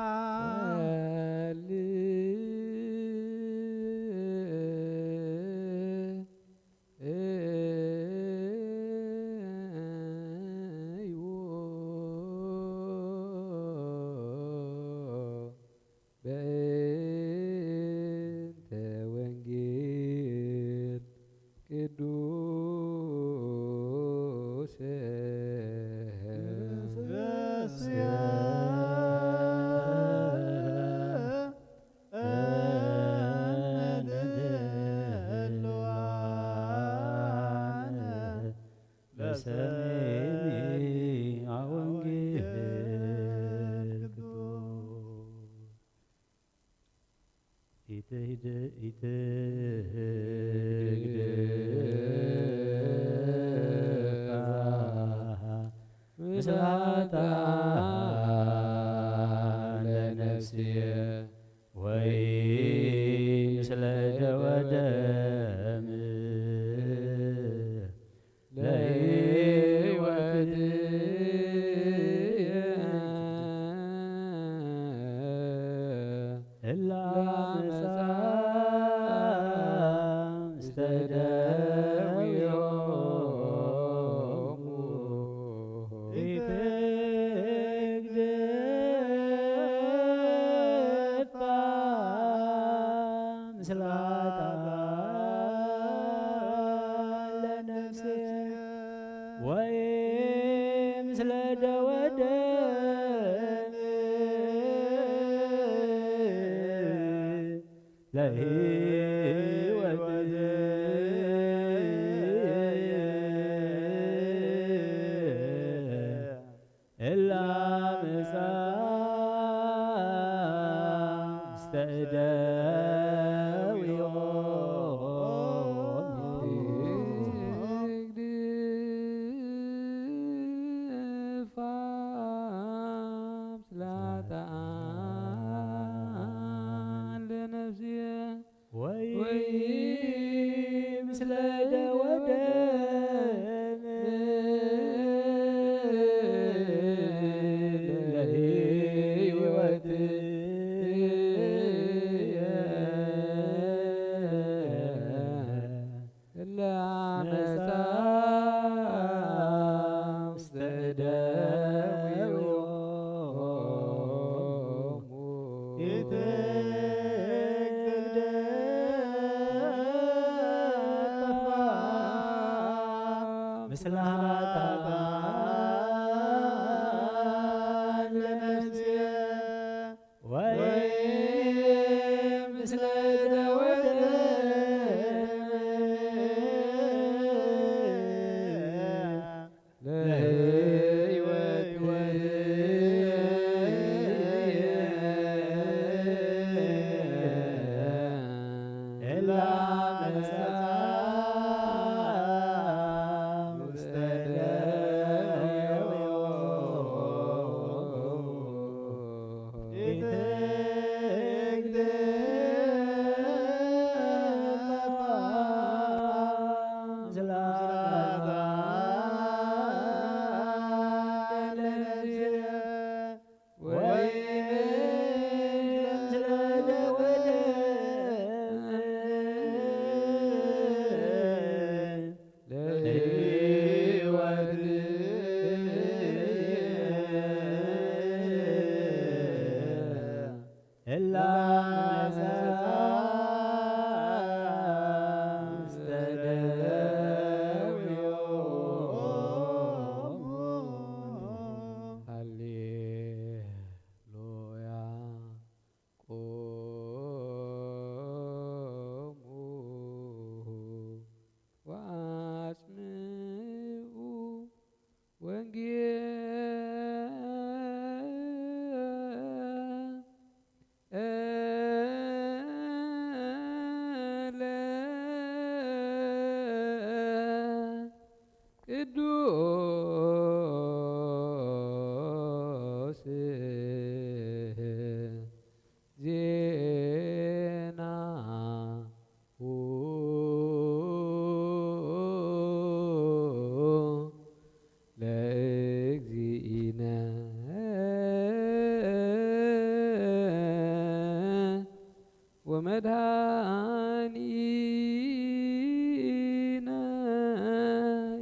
ومدهانينا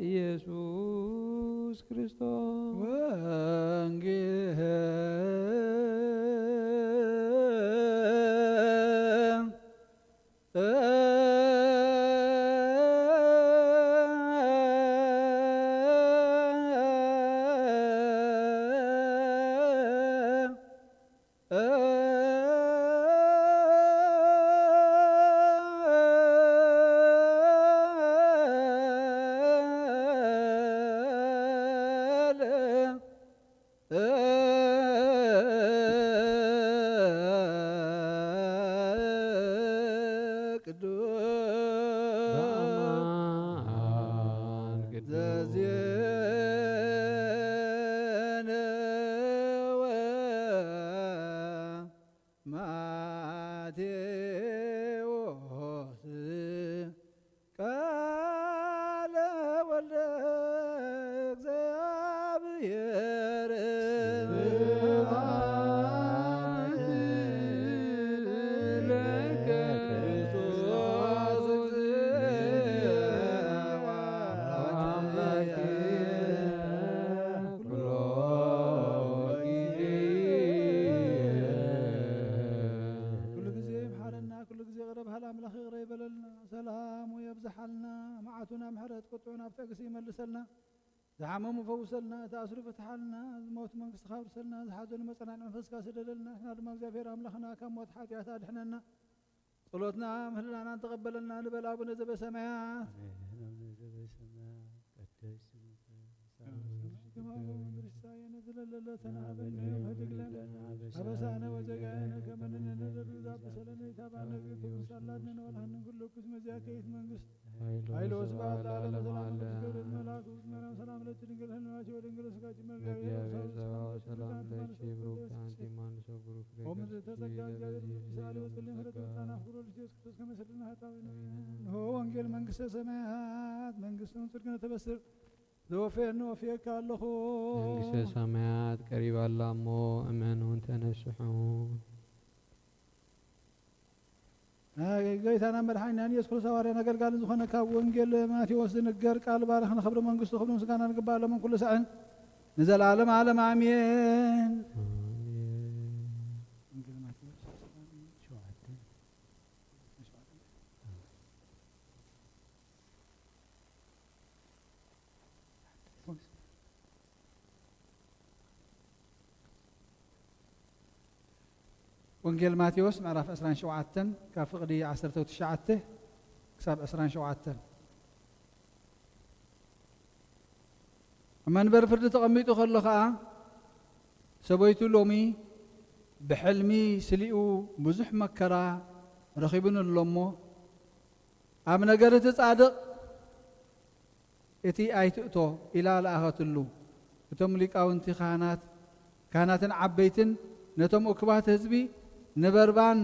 ኢየሱስ ክርስቶስ زحمم فوصلنا تأسر فتحلنا الموت من خابرسلنا زحزن مصنع نفس كاسدلنا احنا دم እግዚአብሔር አምላክና ከሞት ኃጢአት አድነና ጸሎትና ምህላና ተቀበለና ልበል አቡነ ዘበሰማያት አበሳነ ወዘጋነ ከመነነ ነዘዛ በሰለነ ታባነ ከመሳላነ ወላህን ሁሉ ኩስ መዚያከይት መንግስት ኃይል ወስብሐት ለዓለመ ዘላለም ወስብሐት መላኩ ሰላም ሰላም ለትድንግል ህልናች ወድንግል ስጋጭ መጋቢያ ሰላም ለኪ ብሩክ አንቲ ማን ሰው ብሩክ ወምዝ ተዘጋ እግዚአብሔር ምሳሌ ወጥልን ፍረታና ፍሮ ኢየሱስ ክርስቶስ ከመሰለና ሀጣዊና ሆ ወንጌል መንግስተ ሰማያት መንግስቱን ጽድቅን ተበስር ዘወፌን ወፌክ አለኹ መንግስተ ሰማያት ቀሪባላ እሞ እመኑን ተነስሑ ጌታና መድኃኒና ኢየሱስ ክርስቶስ ሐዋርያ አገልጋሊ ዝኾነ ካብ ወንጌል ማቴዎስ ዝንገር ቃል ባርኽን ኽብሪ መንግስቱ ኽብሪ ምስጋና ንግባእ ለመን ኩሉ ሰዓን نزلعلم عالم آمين وانجيل ماتيوس معرف 27 كفقدي 19 كساب 27 أما نبر فرد تقميتو خلقا سبويتو لومي بحلمي سليئو بزح مكرا رخيبن اللومو أم نقرت تصادق إتي آيتو إلى الآخات اللو تملك أو انتي كانت عبيتن نتم أكبات هزبي نبربان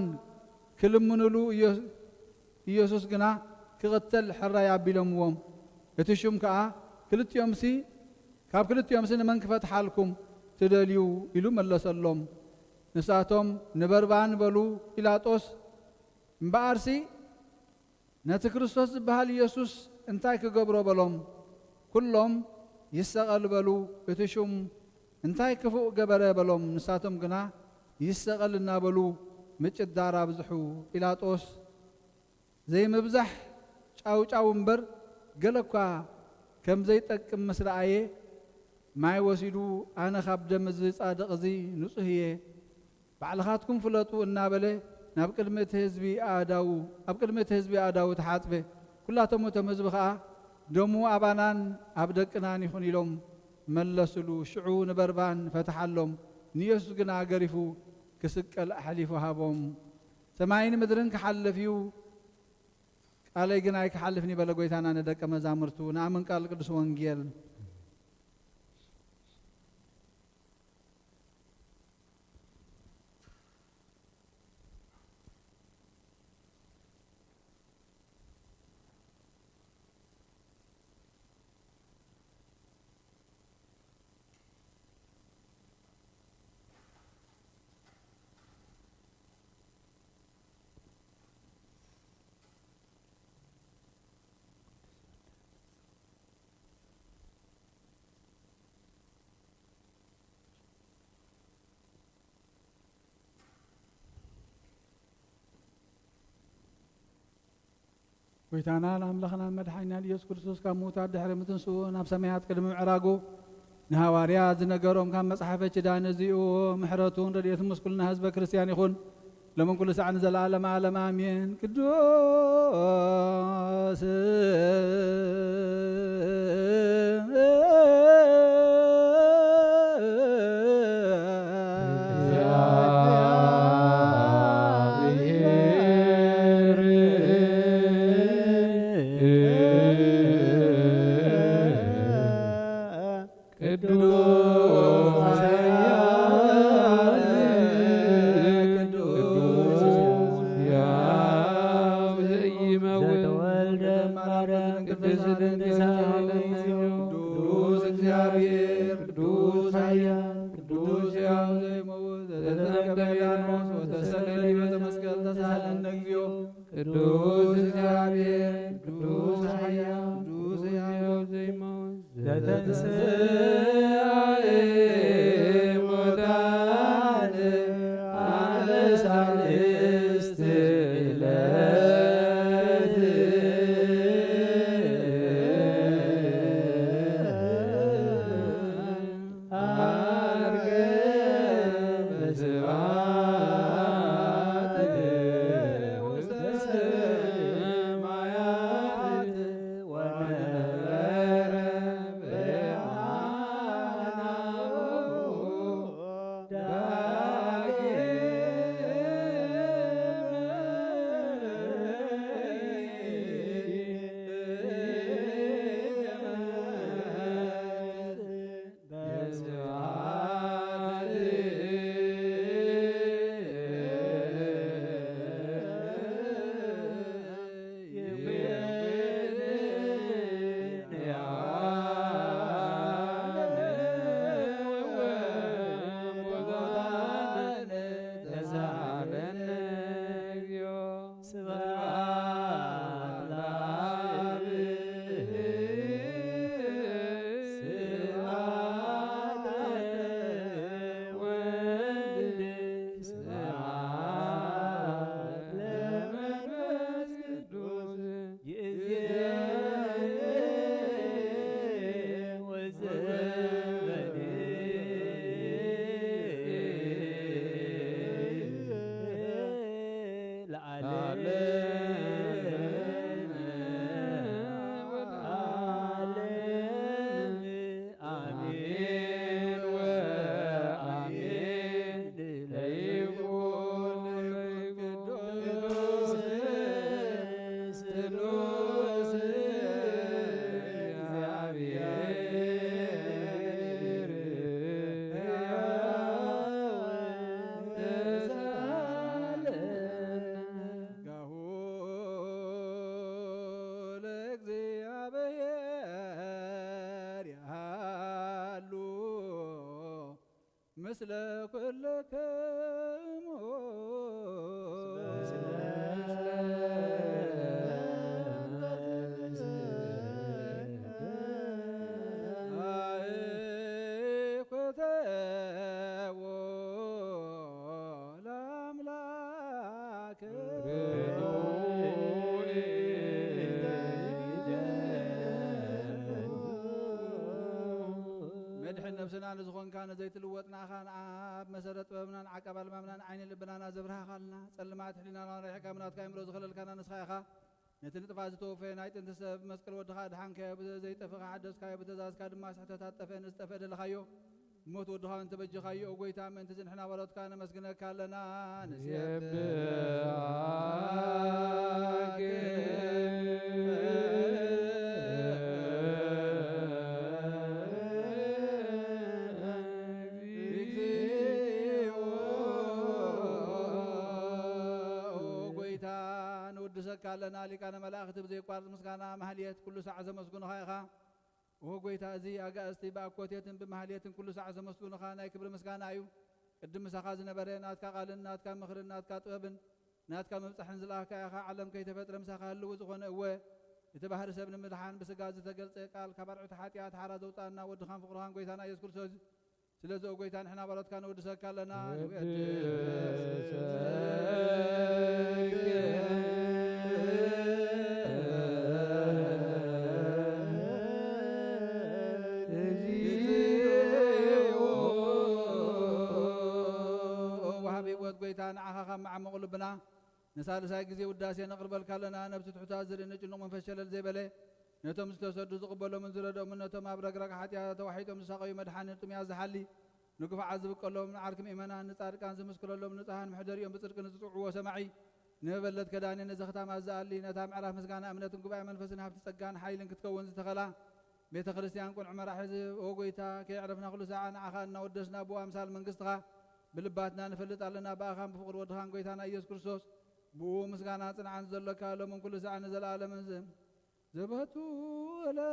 كلم منولو يسوس قنا كغتل حرا يعبي لهم يتشم كا كلت يومسي كاب كلت يومسي نمن كفت حالكم تدليو إلو ملس اللهم نساتهم نبربان بلو إلى توس مبارسي نتكريستوس بحال يسوس انتاي كقبرو بلهم كلهم يستغل بلو يتشم انتاي كفو قبره بلهم نساتهم قنا يستغل النابلو مش الدارا بزحو إلى توس زي مبزح أو مبر قلقا كم زي تكم مسرعيه ما يوسيدو أنا خاب دم زي صادق زي نصهيه بعلخاتكم فلتو النابله ناب كلمة حزبي آداو أب كلمة حزبي آداو تحاسبه كلها تمو تمزبخا دمو أبانان أبدكنان يخون لهم ملسلو شعون بربان فتح لهم نيسو قنا قرفو كسك الأحليف هابهم سماعين مدرن كحلفيو قال قنا كحلفني بلا قويتانا ندك مزامرتو نعمن قال قدس وانجيل ويتانا لأملخنا مدحينا ليسوع كريستوس كموتى دحر متنسو ناب سميات كدم عراقو نهاواريات زنقروم كان مصحفة جدان زيو محرتون رديت مسكلنا حزب كريستيان يخون لمن كل ساعة نزل عالم عالم آمين قدوس ምስለ ኩልክሙ አይኮተዎ ለአምላክ መድሕን ነብስና ንዝኾንካ ነዘይትልወጥናኻ ንዓብ መሰረት ጥበብናን ዓቀብ ኣልማምናን ዓይኒ ልብናና ዘብርሃኻልና ጸልማት ሕሊናና ርሒካ ምናትካ ይምሮ ዝኸለልካና ንስኻ ኢኻ ነቲ ንጥፋት ዝተወፈየ ናይ ጥንቲ ሰብ መስቀል ወድኻ ድሓንከዮ ብዘይጠፍኻ ሓደስካዮ ብትእዛዝካ ድማ ስሕተታት ጠፍአ ንዝጠፍአ ደለኻዮ ሞት ወድኻ እንተበጅኻዮ ኦ ጐይታ ምእንቲ ዝንሕና በሎትካ ነመስግነካ ኣለና ንስየብኣክ ንወድሰካ ኣለና ሊቃነ መላእኽቲ ብዘይቋርፅ ምስጋና ማህልየት ኩሉ ሰዕ ዘመስግኑኻ ኢኻ ኦ ጐይታ እዚ ኣጋእዝቲ ብኣኮቴትን ብማህልየትን ኩሉ ሰዕ ዘመስግኑኻ ናይ ክብሪ ምስጋና እዩ ቅድም ምሳኻ ዝነበረ ናትካ ቃልን ናትካ ምኽርን ናትካ ጥበብን ናትካ መብፃሕን ዝለኣካ ኢኻ ዓለም ከይተፈጥረ ምሳኻ ህልው ዝኾነ እወ እቲ ባህሪ ሰብ ንምድሓን ብስጋ ዝተገልፀ ቃል ካብ ኣርዑቲ ሓጢኣት ሓራ ዘውፃእና ወድኻን ፍቕርኻን ጐይታና ኢየሱስ ክርስቶስ ስለዚ ኦ ጐይታ ንሕና ባሎትካ ንወድሰካ ኣለና ጐይታ ንዓኻ ካብ መዓመቑ ልብና ንሳልሳይ ግዜ ውዳሴ ነቕርበልካ ኣለና ነብሲ ትሑታት ዝርእኒ ጭኑቕ መንፈስ ሸለል ዘይበለ ነቶም ዝተሰዱ ዝቕበሎምን ዝረድኦምን ነቶም ኣብ ረግረግ ሓጢኣት ተዋሒጦም ዝሳቐዩ መድሓንን ጥምያ ዝሓሊ ንጉፍዓት ዝብቀሎም ንዓርኪ ምእመናን ንጻድቃን ዝምስክረሎም ንጽሃን ምሕደሪኦም ብጽድቂ ንዝጽውዕዎ ሰማዒ ንመበለት ከዳኒ ነዘኽታማት ዝኣሊ ነታ ምዕራፍ ምስጋና እምነትን ጉባኤ መንፈስን ሃብቲ ጸጋን ሓይልን ክትከውን ዝተኸላ ቤተ ክርስቲያን ቁልዕ መራሒ ኦ ጐይታ ከየዕረፍና ኩሉ ሰዓ ንዓኻ እናወደስና ብኡ ኣምሳል መንግስትኻ ብልባትና ንፈልጥ ኣለና ብኣኻን ብፍቕሪ ወድኻን ጐይታና ኢየሱስ ክርስቶስ ብኡ ምስጋና ጽንዓን ዘለካ ሎምን ኩሉ ሰዓ ንዘለኣለምን ዘበቱ ለከ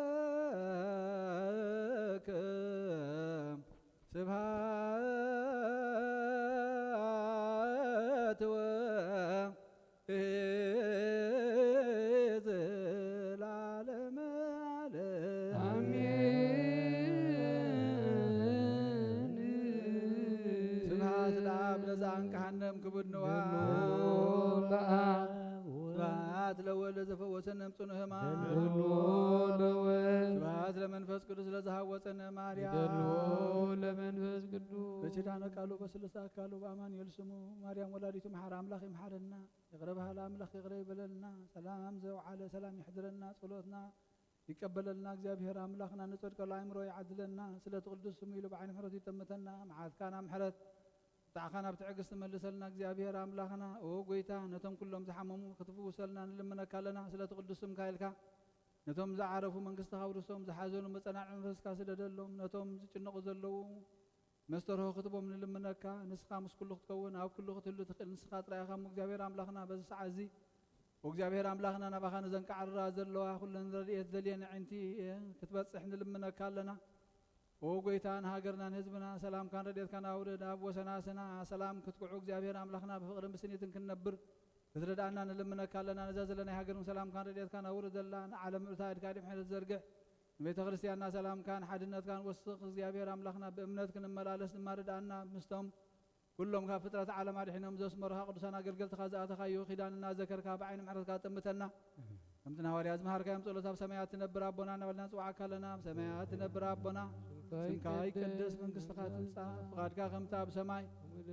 ስብሃት ወዘላለመ አሜን ስብሃት ለአብ ለዘአንቀሐነም ክቡድንዋ ስብሐት ለወልድ ዘፈወሰነ እምጽኑ ሕማም ስብሐት ለመንፈስ ቅዱስ ለዘሃወፀነ ማርያም ለመንፈስ ቅዱስ በኪዳነ ቃሉ በስልሳ አካሉ በአማኑኤል ስሙ ማርያም ወላዲቱ መሐረ አምላኽ ይምሐረና ይቅረ በሃላ አምላኽ ይቅረ ይበለልና ሰላም ዘውዓለ ሰላም ይሕድረና ጸሎትና ይቀበለልና እግዚአብሔር አምላኽና ንጽድቀሉ አእምሮ ይዓድለና ስለ ቅዱስ ስሙ ኢሉ በዓይኒ ምሕረቱ ይጠምተና መዓትካና ምሕረት ጣዕኻና ብትዕግስት መልሰልና እግዚአብሔር አምላኽና ኦ ጐይታ ነቶም ኩሎም ዝሓመሙ ክትፍውሰልና ንልምነካ ኣለና ስለ ቅዱስ ስምካ ኢልካ ነቶም ዝዓረፉ መንግስትኻ ውርሶም ዝሓዘኑ መጸናዕ መንፈስካ ስደደሎም ነቶም ዝጭነቑ ዘለዉ መስተርሆ ክትቦም ንልምነካ ንስኻ ምስ ኩሉ ክትከውን ኣብ ኩሉ ክትህሉ ትኽእል ንስኻ ጥራይ ኢኻ እሞ እግዚአብሔር ኣምላኽና በዚ ሰዓት እዚ ወእግዚአብሔር ኣምላኽና ናባኻ ንዘንቃዓርራ ዘለዋ ኩለን ረድኤት ዘልየን ዓይንቲ ክትበጽሕ ንልምነካ ኣለና ኦ ጐይታ ንሃገርና ንህዝብና ሰላምካን ረድኤትካን ኣውርድ ኣብ ወሰናስና ሰላም ክትኩዑ እግዚአብሔር ኣምላኽና ብፍቕርን ብስኒትን ክንነብር ክትረዳእና ንልምነካ ኣለና ነዛ ዘለና ሃገርን ሰላምካን ረድኤትካን ኣውርድ ዘላ ንዓለም ምእታ ኢድካ ድሕነት ዘርግሕ ንቤተ ክርስቲያንና ሰላምካን ሓድነትካን ወስኽ እግዚአብሔር ኣምላኽና ብእምነት ክንመላለስ ድማ ርዳእና ምስቶም ኩሎም ካብ ፍጥረት ዓለም ኣድሒኖም ዘስመሩኻ ቅዱሳን ኣገልገልትኻ ዝኣተኻዮ ኺዳንና ዘከርካ ብዓይኒ ምሕረትካ ጥምተና ከምቲ ናዋርያት ዝመሃርካዮም ጸሎት ኣብ ሰማያት ትነብር ኣቦና እናበልና ንጽዋዓካ ኣለና ኣብ ሰማያት ትነብር ኣቦና ስምካ ይቅደስ መንግስትኻ ትምጻእ ፍቓድካ ከምቲ ኣብ ሰማይ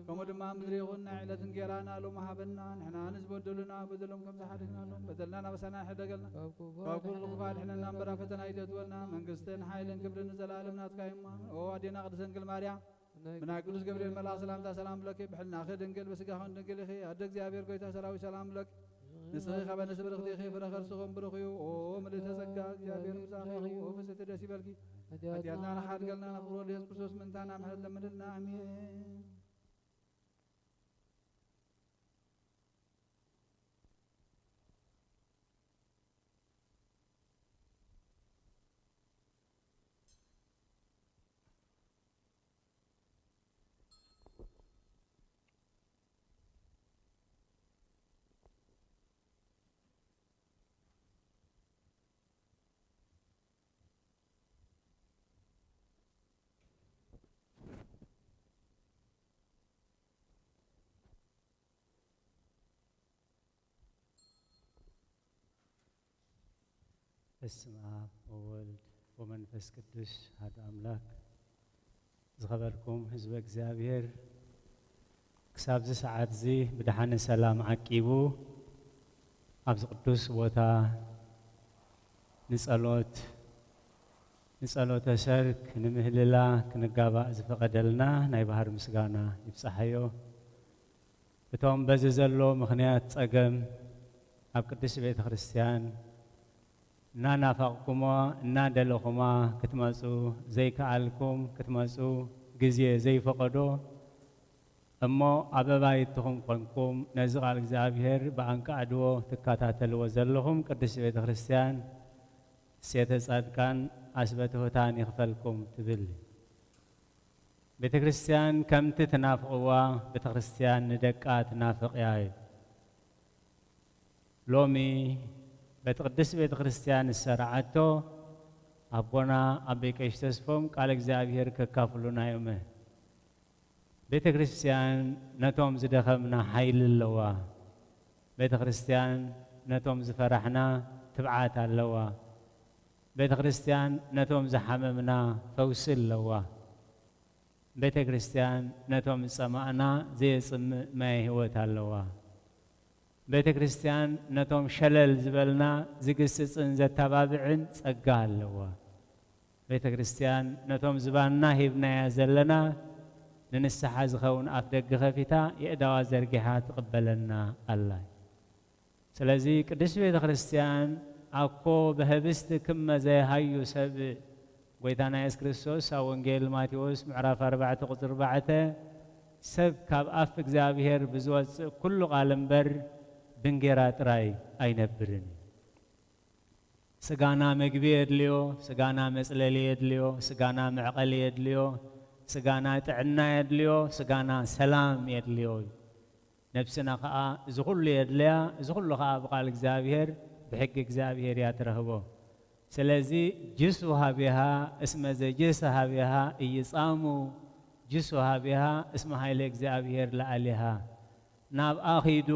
ከምኡ ድማ ምድሪ ይኹን ናይ ዕለት እንጀራና ሎሚ ሃበና ንሕና ንዝበደሉና በደሎም ከም ዝሓድግናሎም በደልና ናበሳና ይሕደገልና ካብ ኩሉ ክፋል ሕነና እምበራ ፈተና ይተትወና መንግስትን ሓይልን ክብርን ንዘለኣለም ናትካ እማ ኦ ኣዴና ቅድስት ድንግል ማርያም ብናይ ቅዱስ ገብርኤል መልኣኽ ሰላምታ ሰላም ብለኪ ብሕልናኺ ድንግል ብስጋኹን ድንግል ኢኺ ኣደ እግዚአብሔር ጐይታ ሰራዊት ሰላም ብለኪ ንስኺ ኸበ ነፍሲ ብርኽቲ ኢኺ ፍረ ከርስኹም ብሩኽ እዩ ኦ ምልእተ ጸጋ እግዚአብሔር ምሳኺ ኦ ፍስሕቲ ደስ ይበልኪ ኃጢአትና ንሓድገልና ንኽብሮ ኢየሱስ ክርስቶስ ምንታና ምሕረት ለምንልና አሜን በስመ አብ ወወልድ ወመንፈስ ቅዱስ አሐዱ አምላክ። ዝኸበርኩም ህዝበ እግዚአብሔር ክሳብዚ ሰዓት እዚ ብድሓነ ሰላም ዓቂቡ ኣብዚ ቅዱስ ቦታ ንጸሎተ ሰርክ ንምህልላ ክንጋባእ ዝፈቐደልና ናይ ባህር ምስጋና ይብፃሓዮ። እቶም በዚ ዘሎ ምኽንያት ፀገም ኣብ ቅዱስ ቤተ ክርስቲያን እናናፋቕኩሞ እናደለኹማ ክትመፁ ዘይከኣልኩም ክትመፁ ግዜ ዘይፈቐዶ እሞ ኣብ ኣባይትኹም ኮንኩም ነዚ ቃል እግዚኣብሔር ብኣንቃዕድዎ ትከታተልዎ ዘለኹም ቅዱስ ቤተ ክርስቲያን እሴተ ጻድቃን ኣስበተ ሆታን ይኽፈልኩም ትብል ቤተ ክርስቲያን ከምቲ ትናፍቕዋ ቤተ ክርስቲያን ንደቃ ትናፍቕ እያ። ሎሚ በቲ ቅዱስ ቤተ ክርስቲያን ዝሰርዓቶ ኣቦና ኣበይ ቀሺ ተስፎም ቃል እግዚኣብሔር ከካፍሉና እዮም። ቤተ ክርስቲያን ነቶም ዝደኸምና ሓይሊ ኣለዋ። ቤተ ክርስቲያን ነቶም ዝፈራሕና ትብዓት ኣለዋ። ቤተ ክርስቲያን ነቶም ዝሓመምና ፈውሲ ኣለዋ። ቤተ ክርስቲያን ነቶም ዝጸማእና ዘየጽምእ ማይ ህይወት ኣለዋ። ቤተ ክርስቲያን ነቶም ሸለል ዝበልና ዝግስጽን ዘተባብዕን ጸጋ ኣለዋ። ቤተ ክርስቲያን ነቶም ዝባንና ሂብናያ ዘለና ንንስሓ ዝኸውን ኣፍ ደገ ኸፊታ የእዳዋ ዘርጊሓ ትቕበለና ኣላ። ስለዚ ቅዱስ ቤተ ክርስቲያን ኣኮ ብህብስቲ ክመ ዘይሃዩ ሰብ ጎይታና ኢየሱስ ክርስቶስ ኣብ ወንጌል ማቴዎስ ምዕራፍ 4 ቁጥር 4 ሰብ ካብ ኣፍ እግዚኣብሔር ብዝወፅእ ኩሉ ቃል እምበር ብንጌራ ጥራይ ኣይነብርን። ስጋና መግቢ የድልዮ፣ ስጋና መጽለሊ የድልዮ፣ ስጋና መዕቐሊ የድልዮ፣ ስጋና ጥዕና የድልዮ፣ ስጋና ሰላም የድልዮ። ነፍስና ከዓ እዚ ኩሉ የድልያ፣ እዚ ኩሉ ከዓ ብቃል እግዚኣብሔር ብሕጊ እግዚኣብሔር እያ ትረኽቦ። ስለዚ ጅስ ወሃቢሃ እስመ ዘጅስ ሃቢሃ እይጻሙ ጅስ ወሃቢሃ እስመ ሃይለ እግዚኣብሔር ለዓሊሃ። ናብኣ ኺዱ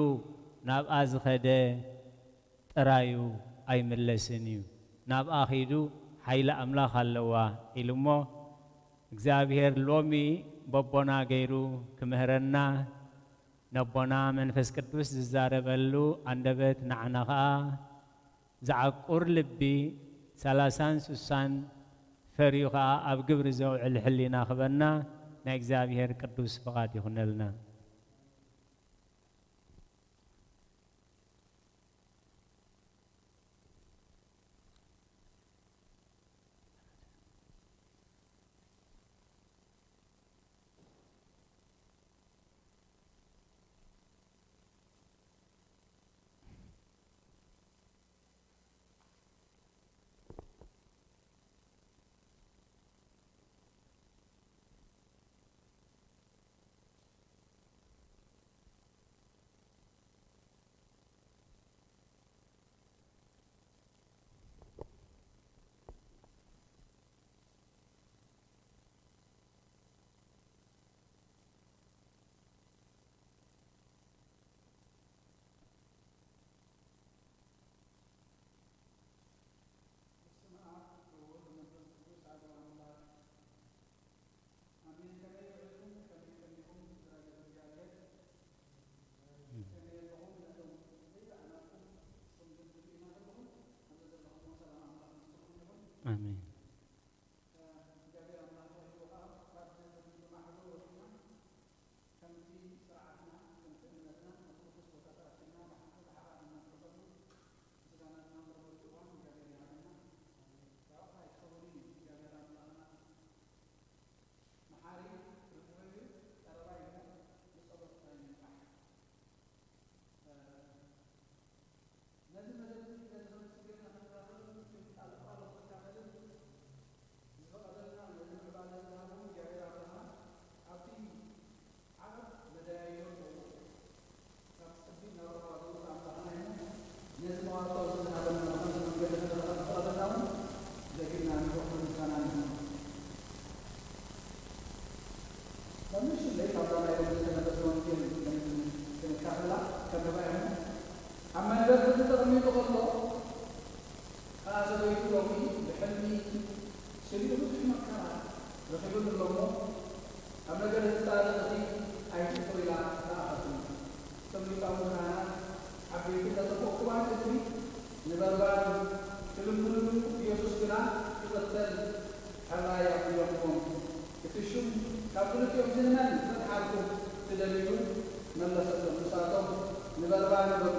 ናብኣ ዝኸደ ጥራዩ ኣይምለስን እዩ። ናብኣ ኺዱ ሓይለ ኣምላኽ ኣለዋ ኢሉ እሞ እግዚኣብሔር ሎሚ በቦና ገይሩ ክምህረና ነቦና መንፈስ ቅዱስ ዝዛረበሉ አንደበት ንዓና ከዓ ዝዓቁር ልቢ 30-60 ፈርዩ ከዓ ኣብ ግብሪ ዘውዕል ሕሊና ክበና ናይ እግዚኣብሔር ቅዱስ ፍቓድ ይኹነልና። አሜን። أما إذا كنت تغني تغلو هذا ሰበይቱ ሎሚ ብሕልሚ ሰሊሉ ብዙሕ መከራ ረኺቡሉ እሎሞ ኣብ ነገር ዝተጣለቐቲ ኣይትቶ ኢላ ተኣኸቱ እቶም ሊቃውንት ካህናት ዓበይቲ ተተፈኩባት እትሪ ንበርባር ክልምልሉ ኢየሱስ ግና ይቐተል ሕራይ ኣፍልዮምዎም እቲ ሹም ካብ ክልቲኦም ዝህመን ዘተሓልኩ ትደልዩ መለሰቶም ንሳቶም ንበርባር በሉ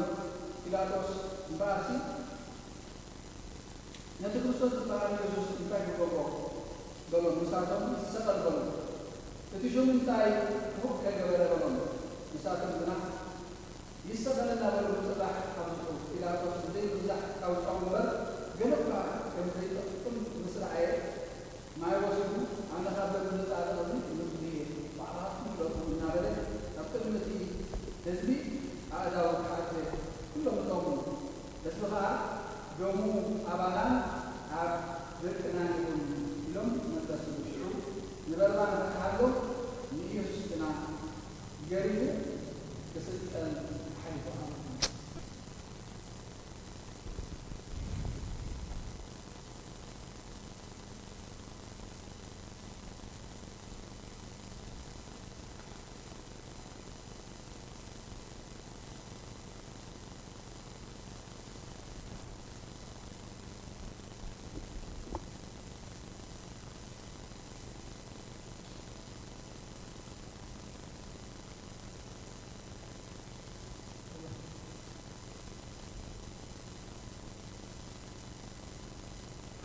ጲላጦስ እምበኣሲ ነቲ ክርስቶስ ዝበሃል ኢየሱስ እንታይ ክገብሮ በሎም ንሳቶም ይሰቐል በሎም እቲ ሹም እንታይ ክቡእ ከገበረ በሎም ንሳቶም ግና ይሰቐለና በሉ ፅባሕ ካብ ዝሑ ጲላጦስ ብዘይብዛሕ ካውፃው እምበር ገለ እኳ ከም ዘይጠቅም ምስ ረኣየ ማይ ወሲዱ ኣነኻ በሉ ዝፃለቐኒ ምስሊ ባዕላት ክለኹ እናበለ ኣብ ቅድሚ እቲ ህዝቢ ኣእዳው ክሓተ ኩሎም እቶም ህዝቢ ከዓ ዶሙ ኣባላን ኣብ ብርቅናን ይኹን ኢሎም መለሱ ሽዑ ንበርባን ረክሓሎ ንኢየሱስ ግና ገሪቡ ክስልጠን ሓሊፉ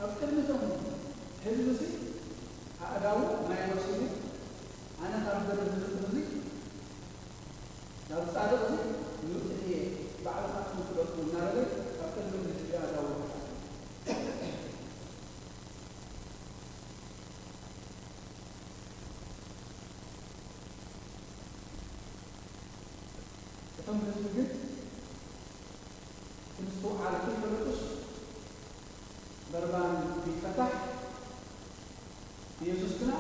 ኣብ ቅድሚቶም ህዝቢ ሲ ኣእዳው ማይ ወሲዱ ኣነ ካብ በረድ ዝልጥም እዚ ናብ ፃድቕ እዚ ንውፅእ እየ ባዕልኻትኩም ትለጥፉ እናበለ ኣብ ቅድሚ ህዝቢ ኣእዳው እቶም ህዝቢ ግን ትምስቱ ዓልቲ ፊልጶስ በርባን ቢፈታሕ ኢየሱስ ግና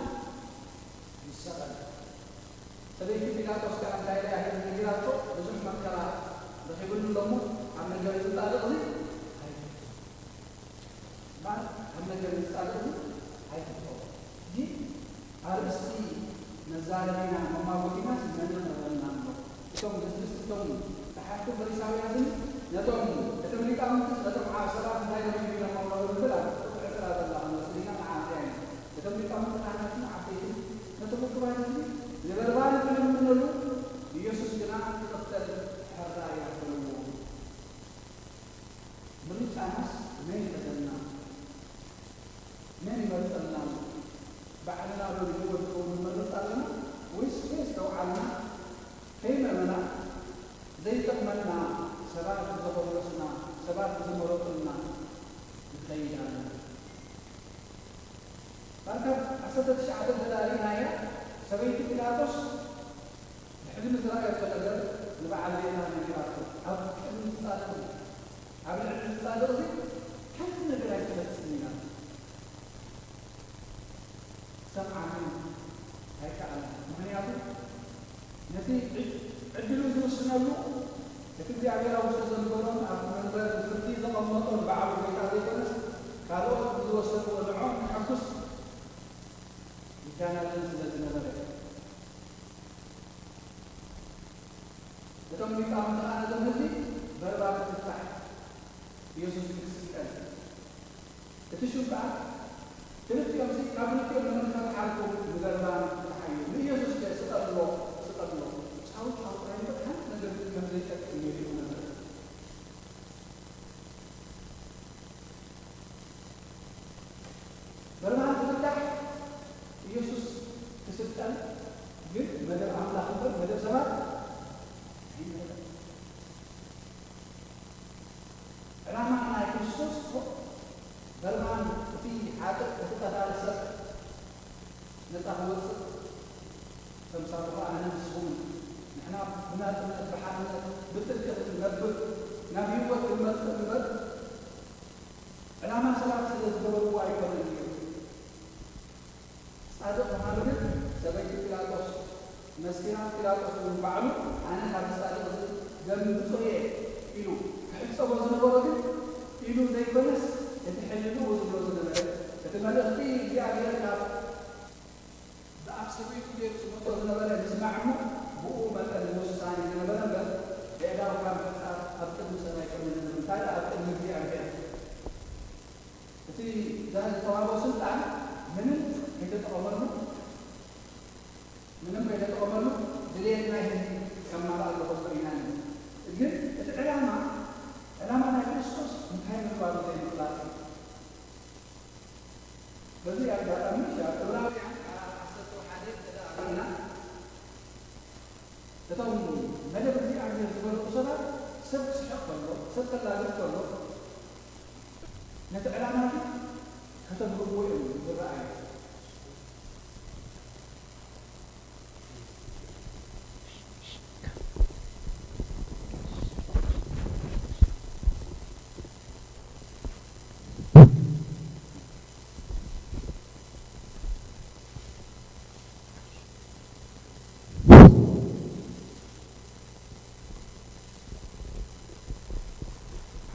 ይሰቐል ሰበይቲ ጲላጦስ ከዓ እንታይ ኢላ ነጊራቶ ብዙሕ መከራ ረኺቡሉ እሎሞ ኣብ ነገር ዝጣልቕ እዚ ኣብ ነገር ዝጣልቕ እዚ ኣይትቶ እዚ ኣርእስቲ መዛረቢና መማጎቲናስ መንን ነበልና ኣሎ እቶም ዝስቶም ተሓቱ ፈሪሳውያን ነቶም እቶም ሊቃውንቲ ነቶም ሰባት እንታይ ረኺቡ ኢሎም ኣውራሩ ዝብል ዕጥራ ዘላ መስሊና መዓልቲ ዓይነት እቶም ሊቃውንቲ ካህናትን ዓበይትን ነቶም ውክባት እዚ ንበርባን ክልምነሉ ኢየሱስ ግና ክቕተል ሕራ ያፈልዎ ምርጫናስ መን ይፈተልና መን ይመርፀልና ባዕልና ዶ ወድቆ ንመርፅ ኣለና ወይስ ተውዓልና ከይመመና ዘይጠቕመና ሰባት ዘኸብረስና ሰባት ዝመረጡልና ይኸይድ ኣለና ባርከብ 19 ተዳሊናያ ሰበይቲ ጲላጦስ ብሕልሚ ዝረኣዮ ነገር ንበዓል ቤና ነጊራቶ ኣብ ቅድሚ ዝፃድቕ ኣብ ልዕሊ ዝፃድቕ እዚ ሓንቲ ነገር ኣይትፈፅም ኢና ሰምዓን ኣይከኣልና ምክንያቱ ነቲ ዕድሉ ዝውስነሉ እቲ እግዚኣብሔር ውሽጢ ዘንበሮም ኣብ መንበር ፍርዲ ዘቐመጦን በዓሉ ጎይታ ዘይኮነስ ካልኦት ብዝወሰድዎ ንዖም ክሐኩስ ይካናልን ስለ ዝነበረ እቶም ሊቃውንቲ ከዓ ነቶም ህዝቢ በርባን ትፍታሕ ኢየሱስ ክስቀል እቲ ሹም ከዓ ክልቲኦም ካብ ክልቲኦም ንምንታይ ተሓልኩም ንበርባን ተሓዩ ንኢየሱስ ከ ስቀልሎ ጫውጫ ዓይነት ሓንቲ ነገር ከም ዘይጠቅም የድኡ ነበር በርባን ትፍታሕ ኢየሱስ ክስቀል ግን መደብ ኣምላኽ እምበር መደብ ሰባት ዕላማ ናይ ክርስቶስ በርባን እቲ ሓጥእ እቲ ቀታሊ ሰብ ነፃ ክወፅእ ተምሳሌ ኣነ ንስኹም ንሕና ብናጽነት ብሓርነት ብጥልቀት ንነብር ናብ ህይወት ንመርፅእ እምበር ዕላማ ሰባት ስለ ዝገበርዎ ኣይኮነን እዩ ጻድቕ ምዃኑ ግን ሰበይቲ ጲላጦስ መስኪና ጲላጦስ ባዕሉ ኣነ ካብ ጻድቕ ደም ብፁዕ እየ ኢሉ ክሕፀቦ ዝነበሮ ግን ኢሉ ዘይኮነስ يتحللوا وزبلوا زنبرة يتملقتي እግዚአብሔር ካብ በአክስቢቱ የጽሞቶ ዝነበረ ዝስማዕሙ ብኡ መጠን ውሳኔ ዝነበረ በር የዕዳው ካብ መጽሓፍ ኣብ ቅድሚ ሰማይ ቅድሚ ንምንታይ ኣብ ቅድሚ እግዚአብሔር እቲ ዝተዋሃበው ስልጣን ምንም ከይተጠቀመሉ ድሌትና ይህን ከማላል ለሆስሪና ግን እቲ ዕላማ ናይ ክርስቶስ እንታይ ምግባሩ ዘይምጥላቅ በዚህ አጋጣሚ ዕብራውያን 11 ና እቶም መደብ እግዚአብሔር ዝበልቁ ሰባት ሰብ ክስሕቅ ከሎ ሰብ ከላልፍ ከሎ ነቲ ዕላማ ከተግብዎ እዮም ዝረአዩ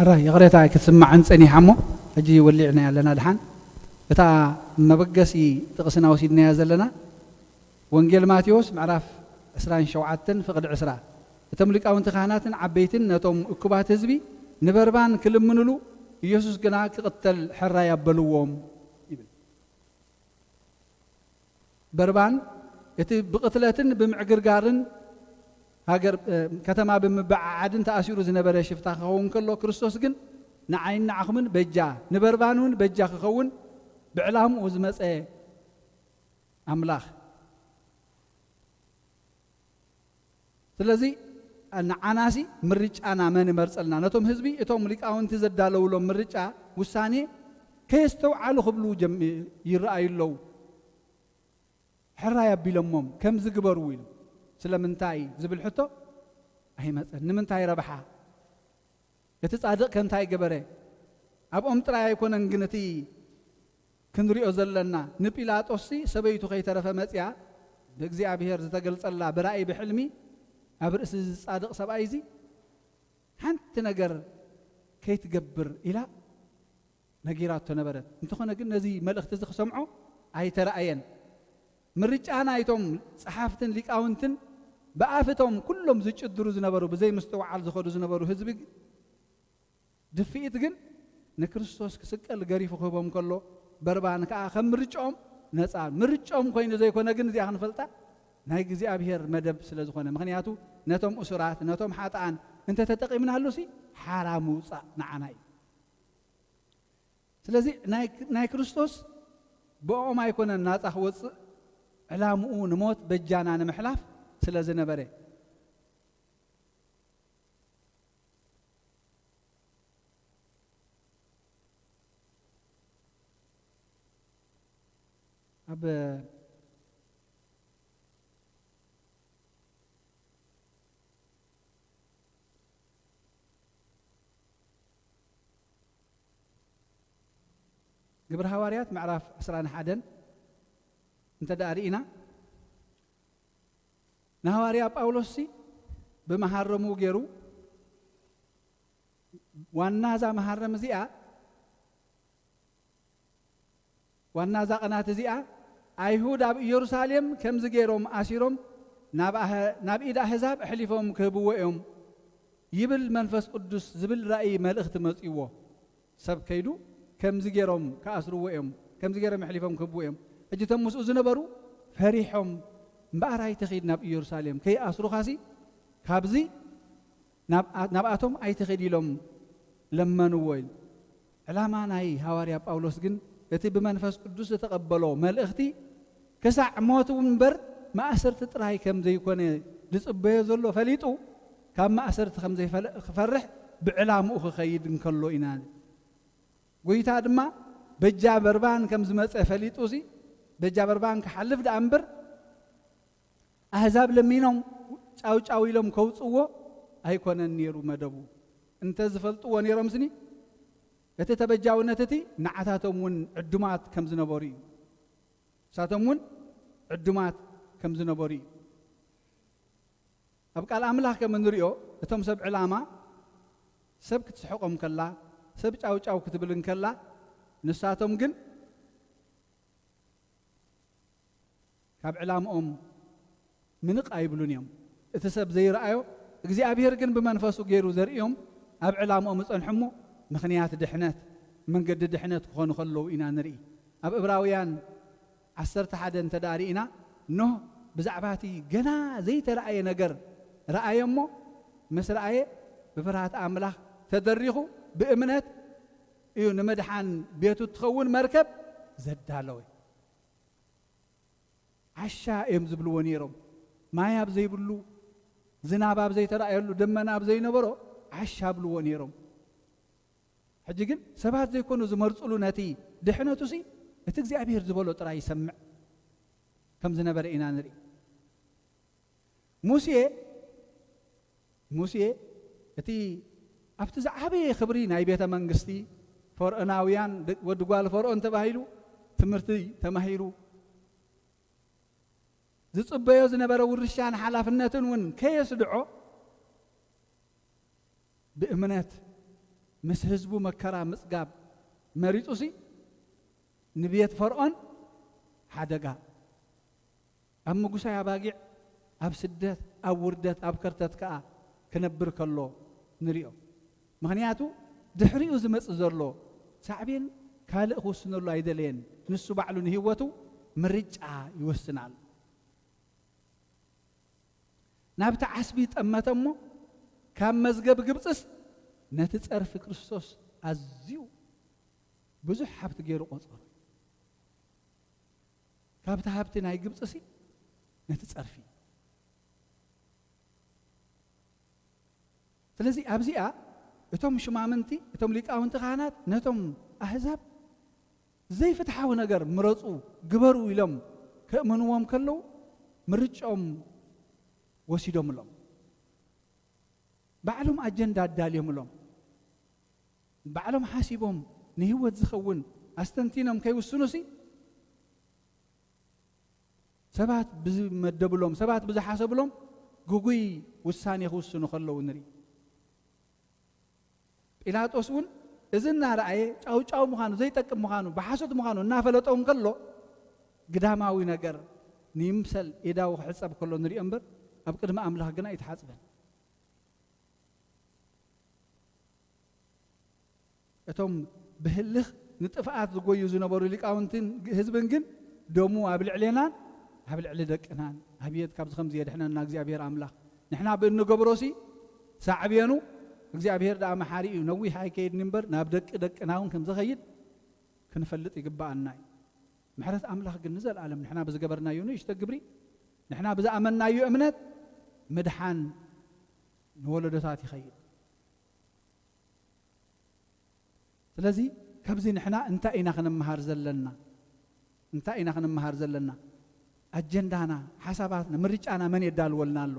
راي غريتا كتسمع عنصني حمو اجي ولعنا يالنا دحان اتا مبغسي تقسنا وسيدنا يازلنا وانجيل ماتيوس معراف 27 فقد 10 እቶም ሊቃውንቲ ካህናትን ዓበይትን ነቶም እኩባት ህዝቢ ንበርባን ክልምንሉ ኢየሱስ ግና ክቅተል ሕራ ያበልዎም ይብል በርባን እቲ ብቅትለትን ብምዕግርጋርን هاجر كتما بمبعادن تأثير زنبرة شفتها خون كله كريستوس جن نعين نعخمن بجا نبربانون بجا خون بعلام وزمس أملاخ سلزي أن عناسي مريج أنا من مرسلنا نتوم حزبي إتوم لك أون تزدالو لو مريج وساني كيستو على خبلو جم يرأي لو حرايا بيلمم كم زجبرويل سلمنتاي زبل حتو هي مثلا نمنتاي ربحها يتصادق كنتاي جبره اب امطرا يكون انغنتي كنريو زلنا نبيلاطوسي سبيتو كيترف مصيا بእግዚአብሔር ዝተገልጸላ በራእይ በሕልሚ አብርስ ጻድቅ ሰብአይዚ ሓንቲ ነገር ከይትገብር ኢላ ነጊራቶ ነበረት እንተኾነ ግን ነዚ መልእክት ዝኽሰምዖ አይተራአየን مرجعنا ايتم صحافتن ليقاونتن بآفتهم كلهم زيقدروا زنبروا بزي مستوعال زخدوا زنبروا حزب دفيت ግን نكريستوس كسقل غريف خوبم كله بربان كا خمرچوم نصا مرچوم ኮይነ ዘይኮነ ግን እዚያ ክንፈልጣ ናይ እግዚአብሔር መደብ ስለዝኾነ ምክንያቱ ነቶም እስራት ነቶም ሓጣን እንተ ተጠቂምናሉሲ حرام ውፃ ንዓናይ ስለዚህ ናይ ክርስቶስ በኦም አይኮነ ናጻ ወጽ علامو نموت بجانا نمحلاف سلازي نبري أب قبر هواريات معرف أسران حدن انت دارينا نهاريا باولوسي بمحرمو غيرو ዋናዛ محرم زيا ዋናዛ ቀናት زيا አይሁድ ኣብ ኢየሩሳሌም ከምዝ ገይሮም አሲሮም ናብ ኢዳ ህዛብ ሕሊፎም ከብወዮም ይብል መንፈስ ቅዱስ ዝብል ራእይ መልእክት መጽይዎ ሰብ ከይዱ ከምዝ ገይሮም ከአስሩወዮም ከምዝ ገይሮም ሕሊፎም ከብወዮም እጅተም ሙስኡ ዝነበሩ ፈሪሖም እምበኣራይ ተኺድ ናብ ኢየሩሳሌም ከይ አስሩ ኻሲ ካብዚ ናብኣቶም ኣይተኺድ ኢሎም ለመንዎ ዕላማ ናይ ሐዋርያ ጳውሎስ ግን እቲ ብመንፈስ ቅዱስ ተቀበሎ መልእክቲ ከሳዕ ሞት ወንበር ማእሰርት ጥራይ ከም ዘይኮነ ዝጽበየ ዘሎ ፈሊጡ ካብ ማእሰርት ከም ዘይፈርሕ ብዕላምኡ ክኸይድ እንከሎ ኢና ጎይታ ድማ በጃ በርባን ከም ዝመጸ ፈሊጡሲ በጃ በርባን ከሐልፍ ዳምበር አህዛብ ለሚኖም ጫው ኢሎም ከውጽዎ አይኮነን ነሩ መደቡ እንተ ዝፈልጥዎ ነሮም ስኒ እቲ ተበጃውነትቲ ንዓታቶምን ዕዱማት ከም ዝነበሩ ሳቶምን ዕዱማት ከም ዝነበሩ ኣብ ቃል አምላኽ ከም እንሪኦ እቶም ሰብ ዕላማ ሰብ ክትስሕቆም ከላ ሰብ ጫው ክትብልን ከላ ንሳቶም ግን ካብ ዕላምኦም ምንቕ ኣይብሉን እዮም እቲ ሰብ ዘይረኣዮ እግዚኣብሔር ግን ብመንፈሱ ገይሩ ዘርእዮም ኣብ ዕላምኦም ዝጸንሑ ምኽንያት ድሕነት መንገዲ ድሕነት ክኾኑ ከለዉ ኢና ንርኢ ኣብ ዕብራውያን 11 ተዳሪእና ኖህ ብዛዕባ እቲ ገና ዘይተረኣየ ነገር ረኣየ እሞ ምስ ረኣየ ብፍርሃት ኣምላኽ ተደሪኹ ብእምነት እዩ ንመድሓን ቤቱ ትኸውን መርከብ ዘዳለወ ዓሻ እዮም ዝብልዎ ነይሮም ማይ ኣብ ዘይብሉ ዝናብ ኣብ ዘይተረኣየሉ ደመና ኣብ ዘይነበሮ ዓሻ ብልዎ ነይሮም ሕጂ ግን ሰባት ዘይኮኑ ዝመርፅሉ ነቲ ድሕነቱ ሲ እቲ እግዚኣብሔር ዝበሎ ጥራይ ይሰምዕ ከም ዝነበረ ኢና ንርኢ ሙሴ እቲ ኣብቲ ዝዓበየ ክብሪ ናይ ቤተ መንግስቲ ፈርዖናውያን ወዲ ጓል ፈርዖን ተባሂሉ ትምህርቲ ተማሂሩ ዝጽበዮ ዝነበረ ውርሻን ሓላፍነትን እውን ከየስድዖ ብእምነት ምስ ህዝቡ መከራ ምጽጋብ መሪጡሲ ንቤት ፈርዖን ሓደጋ ኣብ ምጉሳይ ኣባጊዕ ኣብ ስደት ኣብ ውርደት ኣብ ከርተት ከዓ ክነብር ከሎ ንሪኦ ምክንያቱ ድሕሪኡ ዝመጽእ ዘሎ ሳዕቤን ካልእ ክውስነሉ ኣይደለየን ንሱ ባዕሉ ንህይወቱ ምርጫ ይወስናል ናብቲ ዓስቢ ጠመተ እሞ ካብ መዝገብ ግብፅስ ነቲ ጸርፊ ክርስቶስ ኣዝዩ ብዙሕ ሃብቲ ገይሩ ቆጸሮ ካብቲ ሃብቲ ናይ ግብፅሲ ነቲ ጸርፊ ስለዚ ኣብዚኣ እቶም ሽማምንቲ እቶም ሊቃውንቲ ካህናት ነቶም ኣሕዛብ ዘይፍትሓዊ ነገር ምረፁ ግበሩ ኢሎም ከእምንዎም ከለዉ ምርጮም ወሲዶምሎም ባዕሎም ኣጀንዳ ኣዳልዮምሎም ባዕሎም ሓሲቦም ንህይወት ዝኸውን ኣስተንቲኖም ከይውስኑሲ ሰባት ብዝመደብሎም ሰባት ብዝሓሰብሎም ጉጉይ ውሳኔ ክውስኑ ከለዉ ንርኢ ጲላጦስ እውን እዚ እናረኣየ ጫውጫው ምዃኑ ዘይጠቅም ምዃኑ ብሓሶት ምዃኑ እናፈለጦም ከሎ ግዳማዊ ነገር ንይምሰል ኤዳው ክሕፀብ ከሎ ንሪኦ እምበር ኣብ ቅድሚ ኣምላኽ ግና ይትሓጽበን እቶም ብህልኽ ንጥፍኣት ዝጎዩ ዝነበሩ ሊቃውንትን ህዝብን ግን ደሙ ኣብ ልዕሌናን ኣብ ልዕሊ ደቅናን ኣብየት ካብዚ ከምዚ የድሕነና እግዚኣብሔር ኣምላኽ ንሕና ብእንገብሮሲ ሳዕብየኑ እግዚአብሔር ዳ መሐሪ እዩ ነዊሕ ኣይከይድኒ እምበር ናብ ደቅና እውን ከም ዝኸይድ ክንፈልጥ ይግባአና ምሕረት ኣምላኽ ግን ንዘለዓለም ንሕና ብዝገበርናዮ ንእሽተ ግብሪ ንሕና ብዝኣመናዮ እምነት ምድሓን ንወለዶታት ይኸይድ ስለዚ ካብዚ ንሕና እንታይ ኢና ክንመሃር ዘለና ኣጀንዳና ሓሳባትና ምርጫና መን የዳልወልና ኣሎ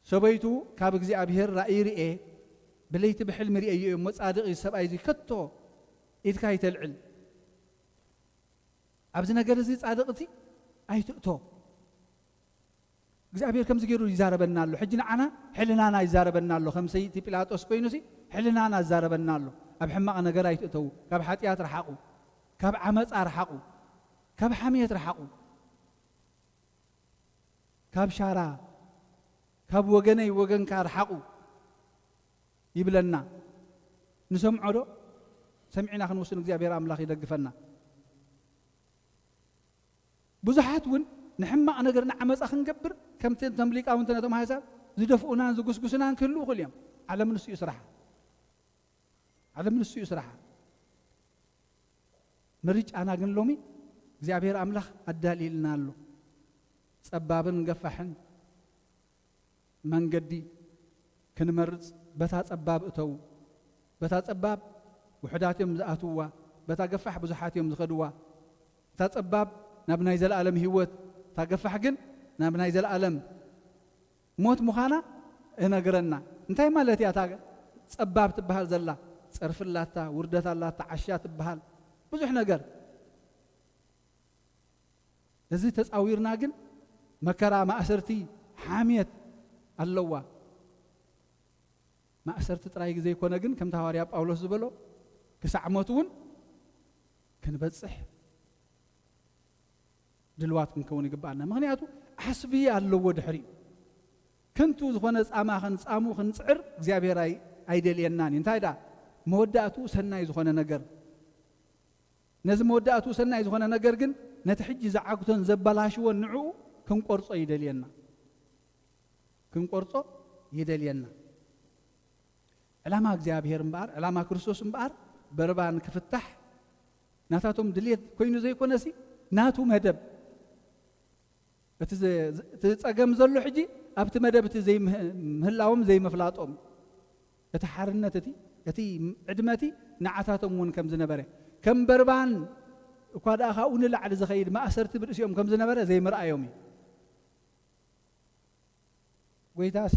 ሰበይቱ ካብ እግዚአብሔር ራእይ ርኤ ብለይቲ ብሕልሚ ርኤ እዩ መጻድቕ ሰብኣይ እዚ ከቶ ኢድካ ይተልዕል ኣብዚ ነገር እዚ ጻድቕ እቲ ኣይትእቶ እግዚአብሔር ከምዚ ገይሩ ይዛረበና ኣሎ ሕጂ ንዓና ሕልናና ይዛረበና ኣሎ ከም ሰይቲ ጲላጦስ ኮይኑሲ ሕልናና ይዛረበና ኣሎ ኣብ ሕማቕ ነገር ኣይትእተው ካብ ሓጢያት ረሓቁ ካብ ዓመፃ ረሓቁ ካብ ሓምየት ረሓቁ ካብ ሻራ ካብ ወገነይ ወገንካ ረሓቁ ይብለና ንሰምዖ ዶ ሰምዒና ክንውስን እግዚአብሔር ኣምላኽ ይደግፈና ብዙሓት እውን ንሕማቕ ነገር ንዓመፃ ክንገብር ከምቲ ተምሊቃውንቲ ነቶም ሃሳብ ዝደፍኡናን ዝጉስጉስናን ክህልው ይኽእሉ እዮም ዓለም ንሱ እዩ ስራሓ ምርጫና ግን ሎሚ እግዚአብሔር ኣምላኽ ኣዳሊልና ኣሎ ፀባብን ገፋሕን መንገዲ ክንመርፅ በታ ፀባብ እተው በታ ፀባብ ውሕዳት እዮም ዝኣትውዋ በታ ገፋሕ ብዙሓት እዮም ዝኸድዋ እታ ፀባብ ናብ ናይ ዘለዓለም ህይወት እታ ገፋሕ ግን ናብ ናይ ዘለዓለም ሞት ምዃና እነግረና እንታይ ማለት እያ እታ ፀባብ ትበሃል ዘላ ፀርፍላታ ውርደት ኣላታ ዓሻ ትበሃል ብዙሕ ነገር እዚ ተፃዊርና ግን መከራ ማእሰርቲ ሓምየት ኣለዋ ማእሰርቲ ጥራይ ግዜ ይኮነ ግን ከም ሐዋርያ ጳውሎስ ዝበሎ كسعمتون كنبصح دلوات كنكون يقبعنا مغنياتو حسبي الله دحري كنتو زخونه صاما خنصامو خنصعر እግዚአብሔር አይደልየናን እንታይዳ መወዳቱ ሰናይ ዝሆነ ነገር ነዚ መወዳቱ ሰናይ ዝሆነ ነገር ግን ነትሕጂ ዝዓግቶን ዘበላሽዎ ንዑ ክንቆርጾ ይደልየና ዕላማ እግዚአብሔር እምባር ዕላማ ክርስቶስ እምባር በርባን ክፍታሕ ናታቶም ድልየት ኮይኑ ዘይኮነሲ ናቱ መደብ እቲ ፀገም ዘሎ ሕጂ ኣብቲ መደብ እቲ ዘይምህላዎም ዘይምፍላጦም እቲ ሓርነት እቲ ዕድመቲ ንዓታቶም እውን ከም ዝነበረ ከም በርባን እኳ ደኣ ካብኡ ንላዕሊ ዝኸይድ ማእሰርቲ ብርእሲኦም ከም ዝነበረ ዘይምርኣዮም እዩ ጎይታሲ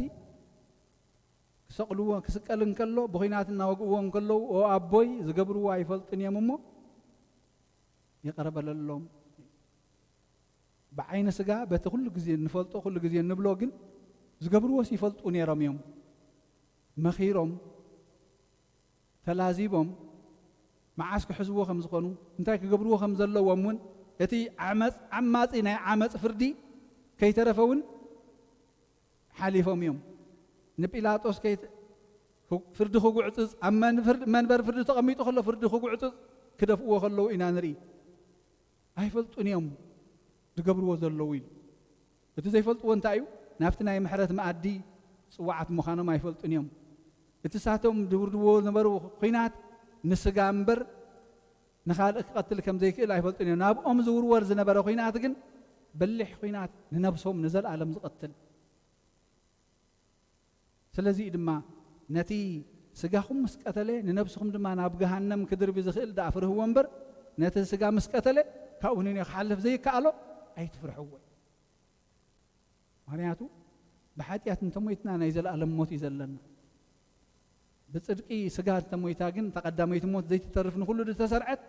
ክሰቕልዎ ክስቀል እንከሎ ብኹናት እናወግእዎ እንከለዉ ኦ ኣቦይ ዝገብርዎ ኣይፈልጡን እዮም እሞ ይቐረበለሎም بعين سجا بتخل جزين نفلتو خل جزين نبلوجن زجبروا سيفلتو نيرام يوم مخيرهم ثلاثيبهم معاسك حزبوا خمس قانون انتاك جبروا خمس الله ومن يتي عمات إنها عمات فردي كي ترفون حالفهم يوم نبيلاتوس كي فرد خوجو عطز أما من بر فرد تقميتو خلا فرد خوجو عطز كده فوق خلو إنا نري هاي فلتو نيوم تقبروا ذلويل إذا فلت وانتايو نفتنا يمحرت معدي صوعت مخانو ما يفلت نيوم إتساتهم دوردو نبرو خينات نسجامبر نخالق قتل كم زي كلا يفلت نيوم ناب زور ورز نبرو خينات جن بلح خينات ننبسهم نزل عالم قتل سلزي دما نتي سجاهم مسكتله ننبسهم دما ناب جهنم كدر بزخيل دافره وانبر نتي سجا مسكتله كونين يخالف زي كالو أي تفرحوا معناته بحاتيات نتمويتنا نيزل ألم موت يزلنا بتصدقي سجاد تمويتاجن تقدميت موت زي تترف نقوله ده تسرعت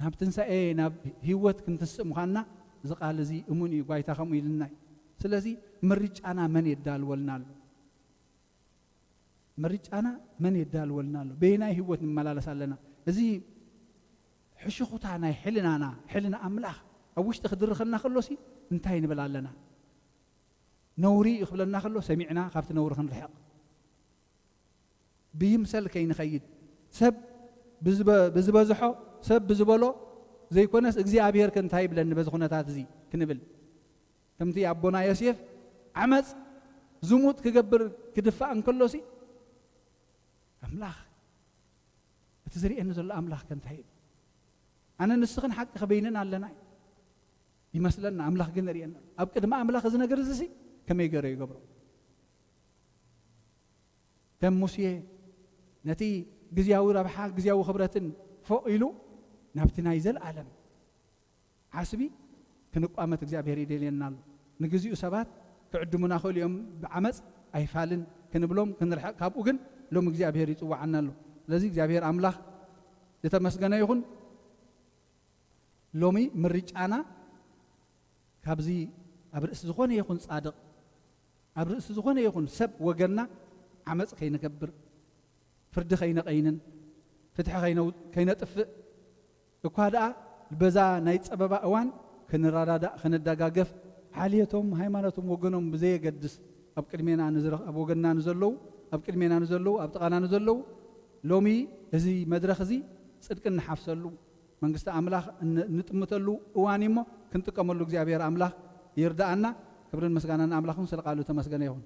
ناب تنسى إيه ناب هيوت كنت سمخنا زقال زي أموني قايتا خمي للناي سلزي مريج أنا من يدال والنال مريج أنا من يدال والنال بينا هيوت ملالة سالنا زي حشوختنا حلنا أملاخ أوش تخدر خلنا خلوسي انتهي نبلا لنا نوري يخبلنا خلو سمعنا خافت نور خن الحق بيمسل كين خيد سب بزبزحو سب بزبلو زي كونس እግዚአብሔር ከንታይ ብለን በዝኹነታት እዚ ክንብል ከምቲ አቦና ዮሴፍ ዓመፅ ዝሙት ክገብር ክድፋእ እንከሎሲ አምላኽ እቲ ዝሪአኒ ዘሎ አምላኽ ከንታይ أنا نسخن حق خبيننا لنا يمثلنا أملاخ جنرينا أبكر ما أملاخ زنا جرزسي كم يجري قبره كم مسيه نتي جزياو ربحا جزياو خبرة فوقيلو نبتنا يزل عالم حسبي كنق قامت جزيابير يدلينا نجزيو سبات تعد مناخو اليوم بعمس أي فالن كنبلوم كنرحق كابوجن لوم جزيابير يتوع عنا له لذي جزيابير أملاخ يتمسكنا يخون لومي مريج أنا كابزي أبرئس زخونة يكون صادق أبرئس زخونة يكون سب وجنا عمس خينا كبر فرد خينا قينن فتح خينا تف وكهذا البزا نايت أبابا أوان كنرادا كندقاقف حاليتهم هيمانتهم وجنهم بزي قدس أبكر مينا نزل أبو جنا نزلوا أبكر مينا نزلوا أبتقانا نزلوا لومي زي مدرخزي صدق نحفظلوا منقست أملاخ نتمتلو وانيمو كنت كملو እግዚአብሔር أملاخ يردأنا كبرن مسجانا أملاخهم سلقالو تمسجنا يهون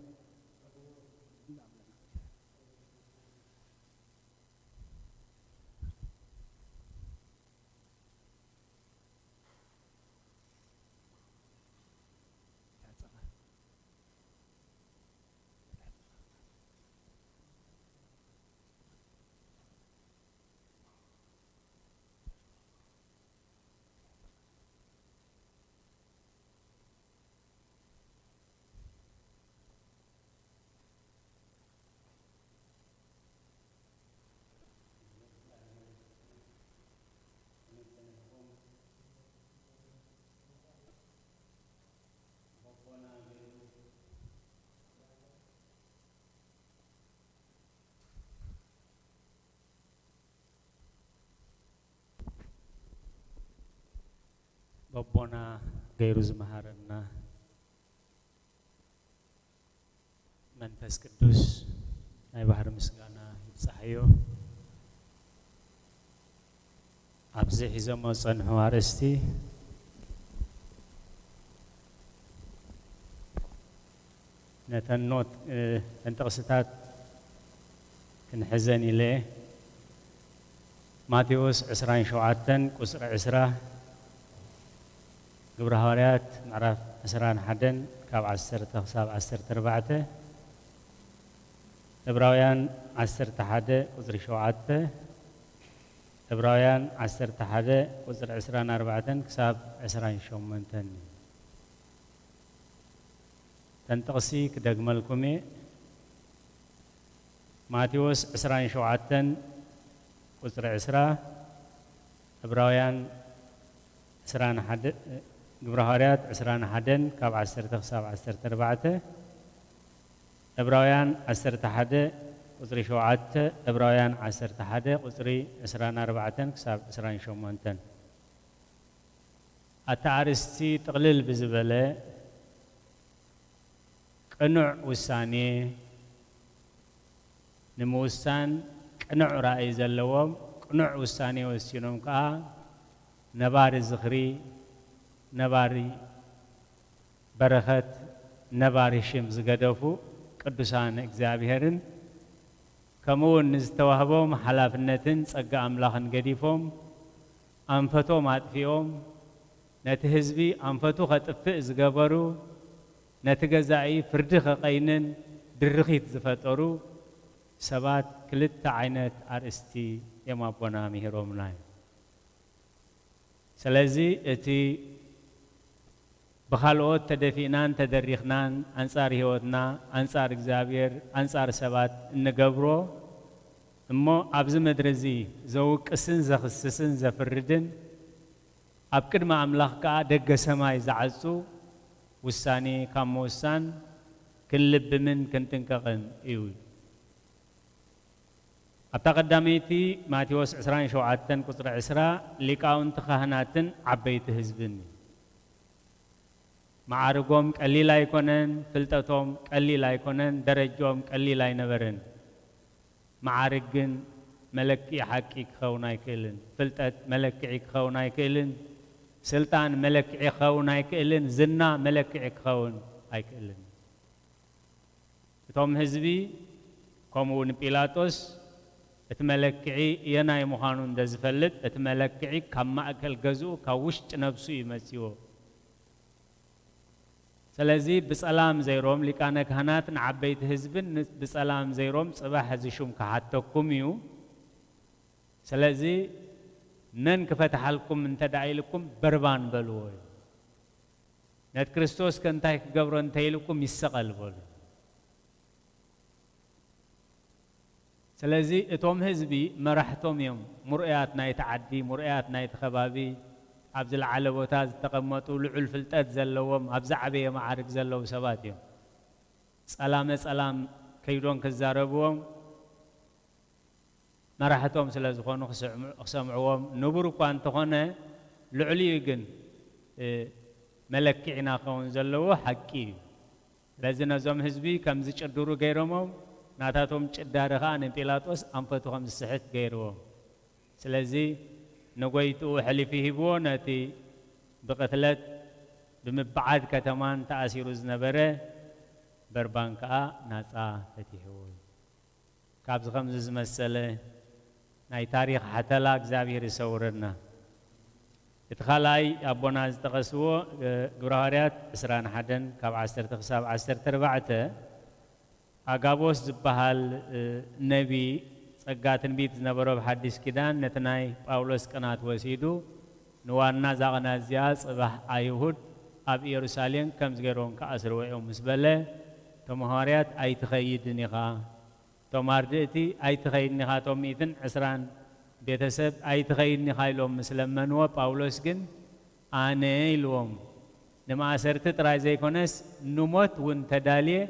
بابونا غيروز مهارنا منفس قدوس ناي بحر مسغانا يبصحيو ابزي حزمو صنحو ارستي نتنوت انتقصتات كنحزن إليه ماتيوس 27 قصر 10 قبر هواريات معرف 11 كاب 10 تخصاب 10 4 إبراويان 10 1 قصر 7 إبراويان 10 1 قصر 24 كساب 28 تنتقصي كدقملكمي ماتيوس 27 قصر 10 إبراويان 21 قبر هواريات 21 كاب 10 تخصاب 10 4 إبراويان 10 1 قصر 7 إبراويان 10 1 قصر 24 كساب 28 أتعرستي تقلل بزبلة قنوع وساني نموسان قنوع رأي زلوهم قنوع وساني وسينهم كا نبار الزخري نباري بركة نباري شمس قدفو قدسان اكزابيهرن كمون نزتوهبهم حلافنتن صقا املاخن قديفهم انفتو ماتفيهم نتهزبي انفتو خطفئ زقبرو نتجزعي فردخ قينن درخيت زفترو سبات كلت عينت ارستي يما بونا مهروم ناي سلازي اتي بخالوت تدفينان تدريخنان انصار هيوتنا انصار اغزابير انصار سبات نغبرو امو ابز مدرزي زوقسن زخسسن زفردن ابقد ما املاح كا دغ سماي زعصو وساني كموسان كلب من كنتنكقن ايو أتقدميتي ماتيوس 27 قصر 10 لقاون تخهناتن عبيت حزبني معارقهم قليل يكونن فلتتهم قليل يكونن درجهم قليل ينبرن معارقن ملكي حقي كخونا يكلن فلتت ملكي كخونا يكلن سلطان ملكي كخونا يكلن زنا ملكي كخون يكلن توم حزبي كومون بيلاطس اتملكعي يناي مخانون دزفلت اتملكعي كما اكل غزو كوشت نفسو يمسيو سلازي بسلام زيروم لكان كهنات عبيت حزبن بسلام زيروم صباح زشوم كحتكم يو سلازي نن كفتح لكم من تدعي لكم بربان بلوي نت كريستوس كنتاي قبرو انتي لكم يسقل بلو سلازي اتوم حزبي مرحتهم يوم مرئيات نايت عدي مرئيات نايت خبابي ابز العلبوتات تقمطوا لعل فلطات زلوهم ابز عبيه معارك زلو سبات يوم سلام كيدون كزاربوهم مرحتهم سلازخونو خسمعوهم نبرو كان تخونه لعلي يقن ملكعنا خون زلو حقي لازم زوم حزبي كم زيقدرو غيرهم ناتاتهم چدارخان بيلاطس انفتهم الصحت غيرو سلازي نقويتو حلفيه بونتي بقتلت بمبعد كتمان تأثير زنبره بربانكا ناصا فتيحوي كابز خمز مسألة ناي تاريخ حتى لا اغزابير يصورنا اتخالاي ابونا استقسو غراهريات اسران حدن كاب 10 تخساب 10 4 أجابوس زبال نبي سجاتن بيت نبرو بحديث كدان نتناي باولوس كنات وسيدو نوانا زغنا زياز صباح أيهود أب يروشاليم كم زغيرون كأسر ويوم مسبلة تمهاريات أي تخيد نخا تماردتي أي تخيد نخا توميتن عسران بيتسب أي تخيد نخا لهم مسلم منو باولوس جن أنا لهم نما أسرت تراجع كونس نموت ونتداليه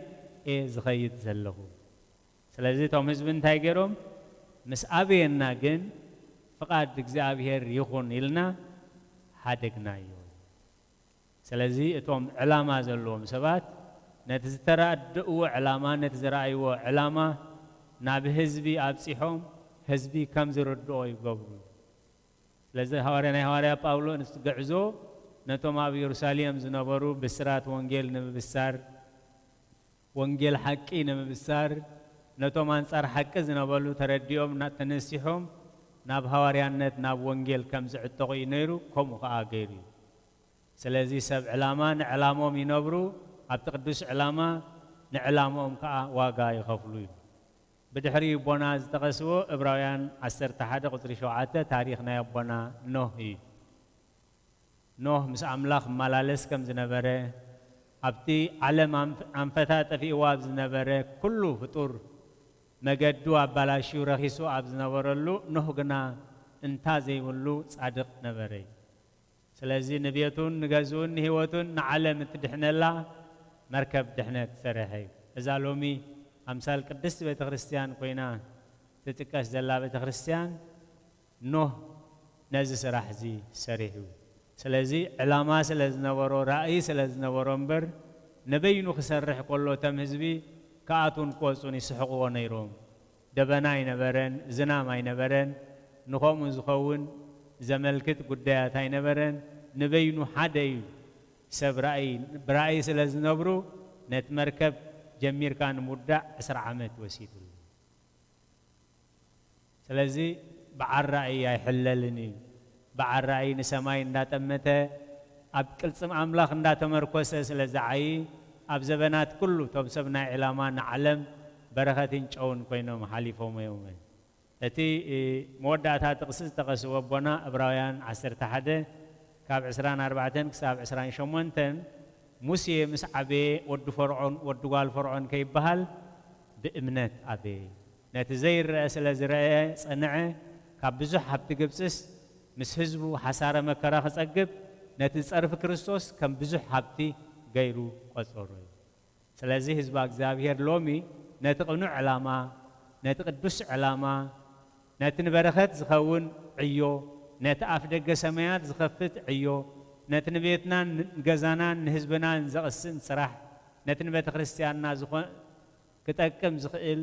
زخيت زلهو سلازي توم حزبن تايغيروم مس ابينا جن فقاد እግዚአብሔር ይሁን ይልና ሀደግናዮ ስለዚህ እቶም ዕላማ ዘለዎም ሰባት ነቲ ዝተራድእዎ ዕላማ ነቲ ዝረኣይዎ ዕላማ ናብ ህዝቢ ኣብፂሖም ህዝቢ ከም ዝርድኦ ይገብሩ ስለዚህ ናይ ሐዋርያ ጳውሎስ ገዕዞ ነቶም ኣብ ኢየሩሳሌም ዝነበሩ ብስራት ወንጌል ንምብሳር ወንጌል ሓቂ ንምብሳር ነቶም አንጻር ሓቂ ዝነበሉ ተረዲኦም ተነሲሖም ናብ ሐዋርያነት ናብ ወንጌል ከም ዝዕተቑ ነይሩ ከምኡ ከዓ ገይሩ ስለዚህ ሰብ ዕላማ ንዕላሞም ይነብሩ ኣብቲ ቅዱስ ዕላማ ንዕላሞም ከዓ ዋጋ ይኸፍሉ እዩ بدحري بونا زتقسو إبراهيم 11 قصر 7 تاريخنا يبونا نوح نوح مس أملاخ ملالس كم زنبره أبتي علم أنفتات في واب زنبره كله فطور مجدو أبلاشي ورخيسو أب زنبرلو نوح جنا انتازي ولو صادق نبره سلازي نبيتون نجازون هوتون نعلم تدحنا الله مركب دحنا تسرحي إذا لومي أمثال قدس بيت خريستيان كوينا تتكاش زلا بيت خريستيان نوح نزي سراحزي سريحو سلازي علامة سلازنا ورو رأي سلازنا ورمبر نبينو خسرح كله تم حزبي كاتون كوسوني سحقو ونيروم دبناي نبرن زناماي نبرن نخوم زخون زملكت قديات هاي نبرن نبينو حدي سب رأي برأي سلازنا برو نتمركب جمير كان مدة 10 عامات وسيد سلازي بعر رأي يحللني بعر رأي نسماي ندات أمته أبكل سم أملاخ ندات مركوسة سلازعي أبزبنات كله تبسبنا علمان علم بركاتين شون كوينهم حليفهم يومين تي موداتها تقص وبنا إبراهيم 11 كاب 24 كساب 28 موسى مسعبي ود فرعون ود قال فرعون كي بهال بإمنات أبي نتزير رأسل زراعة صنعة كابزح حبت جبسس مس حزبه حسارة مكره خسقب نتزعرف كريستوس كم بزح حبتي غيرو قصوره سلازي حزب أجزابير لومي نتقنع علامة نتقدس علامة نتنبرخت زخون عيو نتأفدق سمايات زخفت عيو نتن بيتنا جزانا نهزبنا نزقسن صراح نتن بيت خريستياننا زخون كتأكم زخيل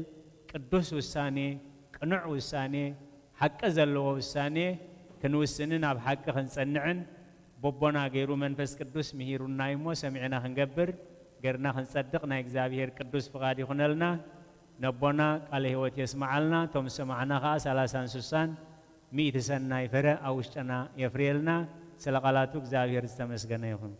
قدوس وساني قنوع وساني حق زلو وساني كنوسنن أب حق خنصنعن بوبنا غيرو منفس قدوس مهيرنا يمو سمعنا خنقبر غيرنا خنصدقنا إجزابير قدوس فقادي خنلنا نبونا قال هوت يسمع لنا توم سمعنا خاص على سانسوسان 100 سنة يفرق أوشتنا يفريلنا سلقالاتك زاوير استمسكنا يخون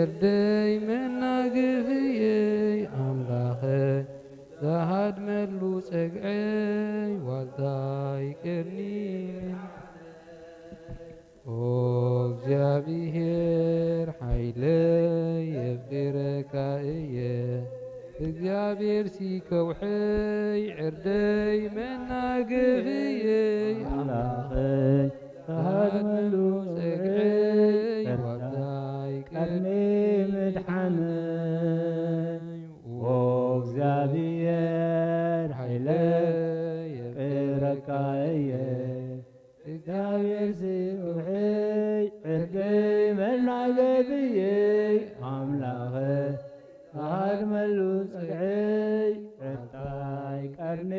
እርደይ መናግፍየ ኣምላኸ ዛሃድ መሉ ፀግዐይ ዋልታይ ቅርኒ ኦ እግዚአብሔር ሓይለይ የፍቅረካ እየ እግዚአብሔር ሲከውሐይ ዕርደይ መናግፍየ ኣምላኸይ ዛሃድ መሉ ፀግዐይ ዋልታይ ቅርኒ مدحني وغزابير حيلي يفركاية እግዚአብሔር ሲውሕይ ዕርገይ መናገፍየ ኣምላኸ ኣድመሉ ፀግዐይ ዕርታይ ቀርኒ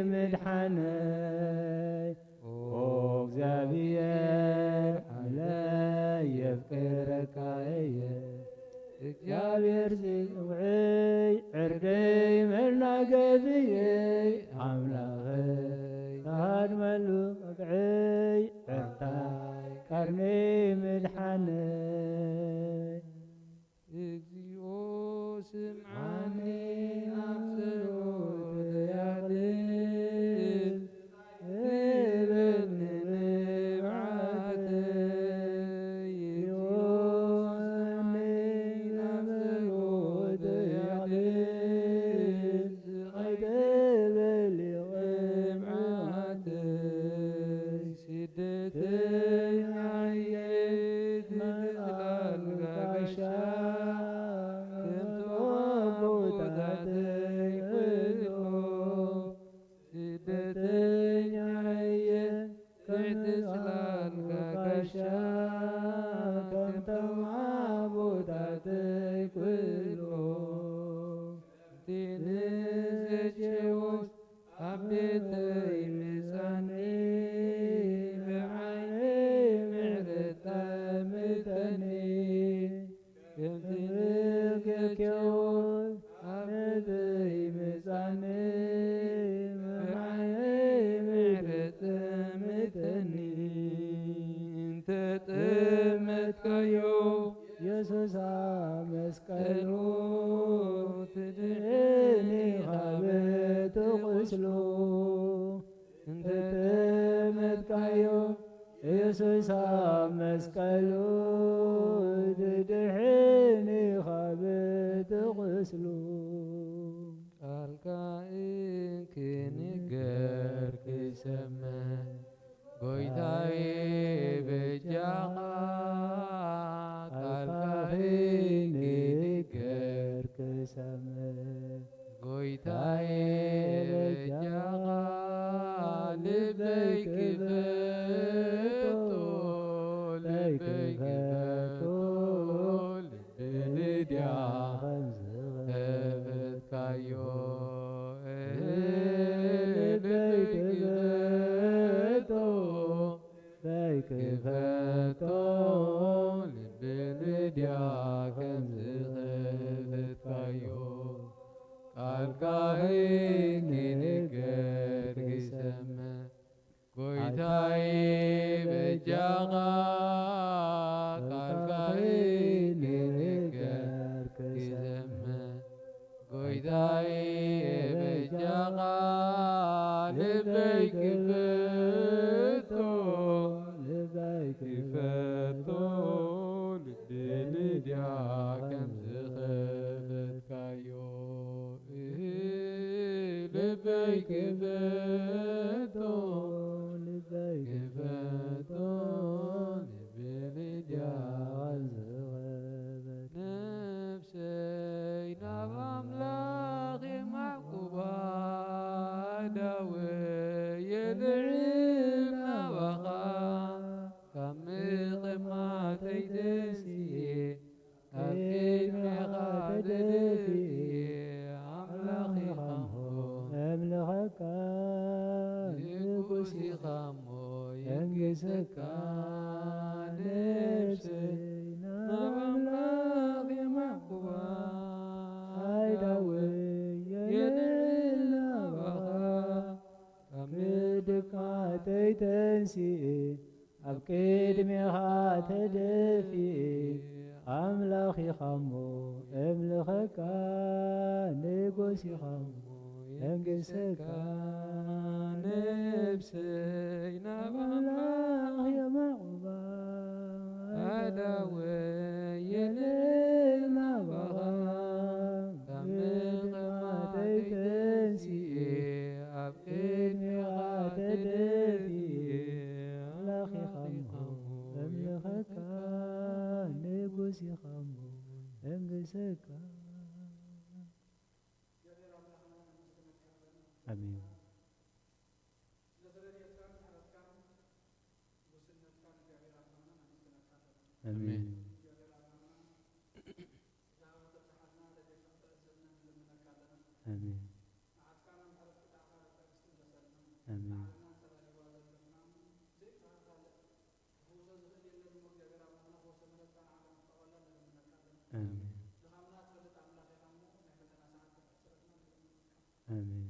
ምድሓነይ እግዚአብሔር ሓይለይ የፍቅረካየ እግዚአብሔር ሲውሕይ ዕርገይ መናገፍየ ኣምላኸይ ኣድመሉ ፀግዐይ ዕርታይ ቀርኒ ምድሓነይ እግዚኦ ስምዓኒ ናብ ጸሎተያድል እበኒ ንብዓተይ ንገርኬዎ ኣበይ መጻኔ መማይ ምሕረት ጥምተኒ እንተጥመትካዮ ኢየሱስ መስቀሉ ትድህኒ ኻበት ቁስሉ እንተጥመትካዮ ኢየሱስ መስቀሉ ትድህኒ ኻበት ቁስሉ ቃልካ ክንገር ክሰመ ጎይታዬ በጃኻ ቃልካ ንገር ክሰመ ጎይታዬ በጃኻ ልበይ ክፈቶ ልበይ ክፈቶ ልብልድያ ከፈትካዮ ልበይ ክፈቶ ክፈቶ ልብልድያ ከምዝኸፈትካዮ ቃልካ ንገር ክሰመ ጎይታዬ በጃኻ ቃልካ ንገር ክሰመ ጎይታዬ በጃኻ ልበይ ክፈቶ ክፈቶ ልብልድያ ከምዝኸፈትካዮ ልበይ ክፈቶ ክፈቶ ልብልድያ ነፍሰይ ናብ ኣምላኽ የማዕቁባ ዳወየ ልዕል ናባኻ ካብ ምቕማተይ ደስየ ኣብ ቅድሜኻ ተደፊየ ኣምላኽ ኢኻ ኣምልኸካ ንጉስ ኢኻ እሞ የንግሰካ ነፍሰይ ናብ ኣምላኽ የማዕቁባ ኣይዳወየ የልዕል ናባኻ ካብ ምድካተይ ተንሲእ ኣብ ቅድሜኻ ተደፊእ ኣምላኽ ኢኻ እሞ ኣምልኸካ ንጉስ ኢኻ እሞ የንግሰካ ነፍሰይ ናብ ኣምላኽ የማዕቁባ ኣዳወየ ልዕል ናባኻ ካብ ምቕማተይ ተንሲእ ኣብ ቅድሜኻ ተደፊእ ኣምላኽ ኢኻ እሞ ኣምልኸካ ንጉስ ኢኻ እሞ የንግሰካ አሜን። አሜን። አሜን። አሜን። አሜን። آمين.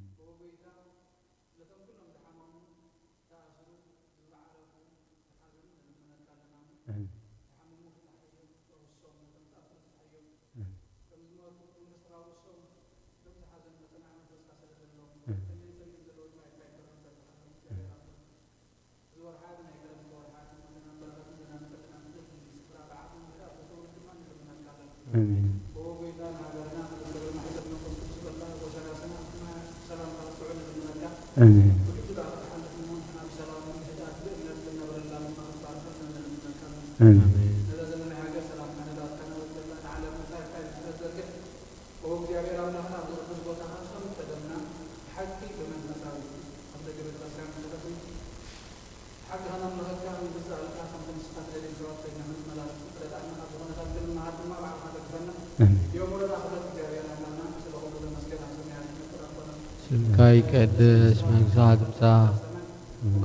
آمين. آمين. كاي قدس منزات بصا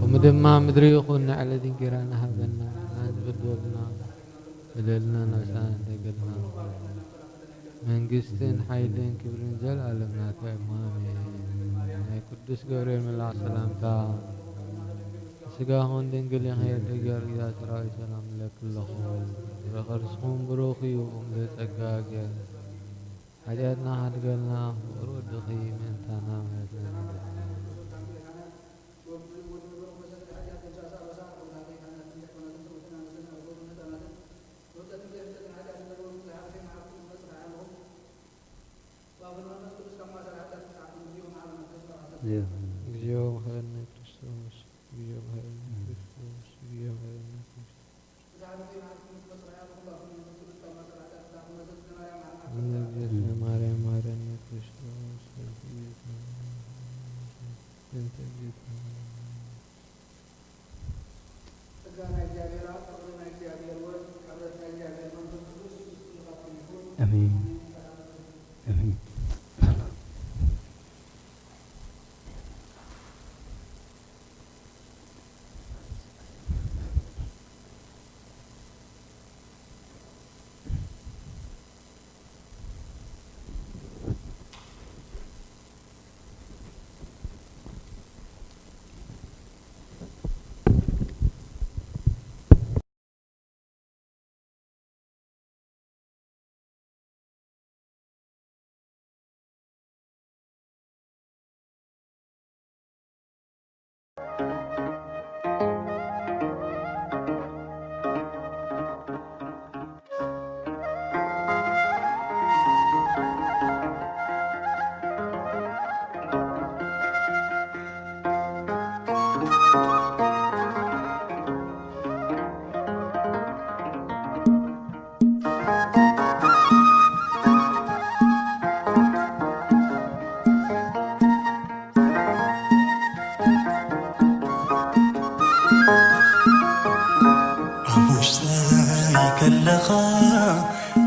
كم دما مدري يخون على ذكرنا هبنا نزبد وبنا بدلنا نسان دقلنا መንግስትን ሓይልን ክብርን ዘለዓለም ናቱ ኣማን ናይ ቅዱስ ገብርኤል መልአክ ሰላምታ ስጋኹን ድንግል የኸየደገር ኢዛ ሰራዊት ሰላም ለክለኹ ረኸርስኹም ብሩኽ እዩ ዘጸጋ ገር ሓጢአትና ሓድገልና ፍቅሪ ወድኺ ምእንታና ምሕረትና እግዚኦ መሐረነ ክርስቶስ እግዚኦ መሐረነ ክርስቶስ እግዚኦ መሐረነ ክርስቶስ ማርያም መሐረነ ክርስቶስ አሜን አሜን።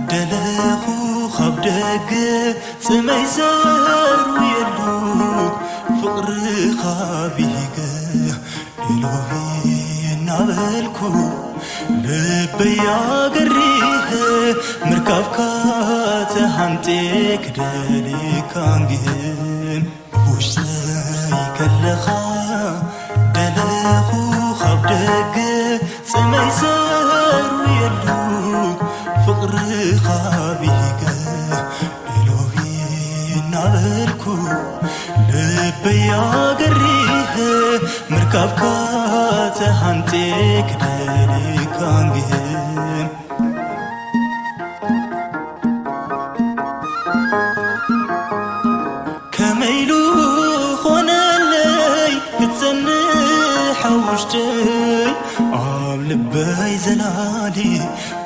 ደለኹ ካብ ደገ ጽመይ ዘሩ የሉ ፍቕርኻ ቢገ ኢሎሂ እናበልኩ ልበያ ገሪኸ ምርካብካ ተሃንጤ ክደሊካ እንግህን ውሽጠይ ከለኻ ደለኹ ካብ ደገ ጽመይ ዘሩ የሉ ፍቕርኻ ቢገ ኢሎሂ እናበልኩ ልበያ ገሪኸ ምርካብካ ተሃንጤ ክደሊካ እንግህን ከመይሉ ኾነለይ ክትጸንሕ ውሽጠይ ኣብ ልበይ ዘላሊ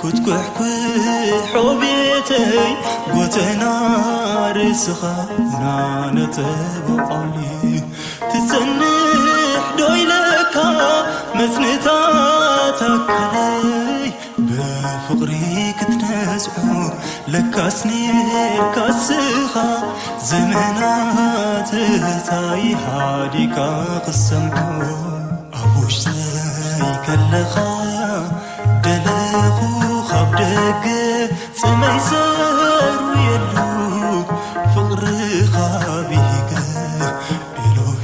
ኩትኩሕኩሖ ቤተይ ጎተና ርእስኻ ናነጠበ ቃውሊ ትጸንሕ ዶይለካ መጽንታት ኣካለይ ብፍቕሪ ክትነጽዑ ለካስኒ ካስኻ ዘመናት እታይ ሃዲካ ክሰምዑ ኣብ ውሽጠይ ከለኻ ደለኹ ካብ ደገ ጽመይ ዘሩ የሉ ፍቕርኻ ቢገ ኢሎሂ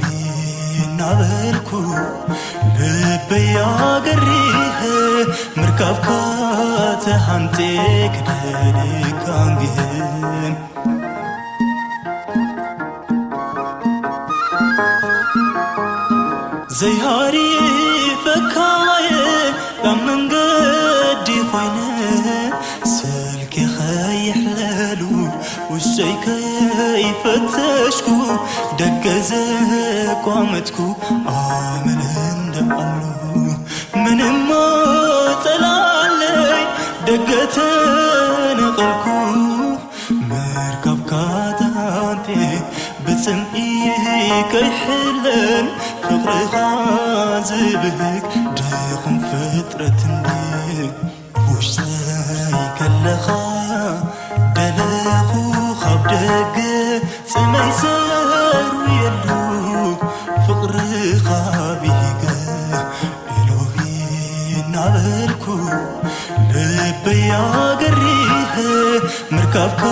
እናበልኩ ልበያ ገሪኸ ምርካብካ ተሃንጤ ክደሊካ እንግህን ዘይሃሪፈካየ ካብ መንገዲ ኾይነ ስልኪ ኸይሕለሉ ውሽጠይ ከይፈተሽኩ ደገ ዘቋመጥኩ ኣመል እንደኣሉ ምንሞ ጸላለይ ደገ ተነቐልኩ ምርካብካ ተሃንጤ ብጽምኢ ከይሕለን ፍቕርኻ ዝብህግ ድኹም ፍጥረትኒ ውሽጠይ ከለኻ ደለኹ ካብ ደገ ጽመይ ዘሩ የሉ ፍቕርኻ ቢገ ኢሎሂ እናበልኩ ልበያ ገሪኸ ምርካብካ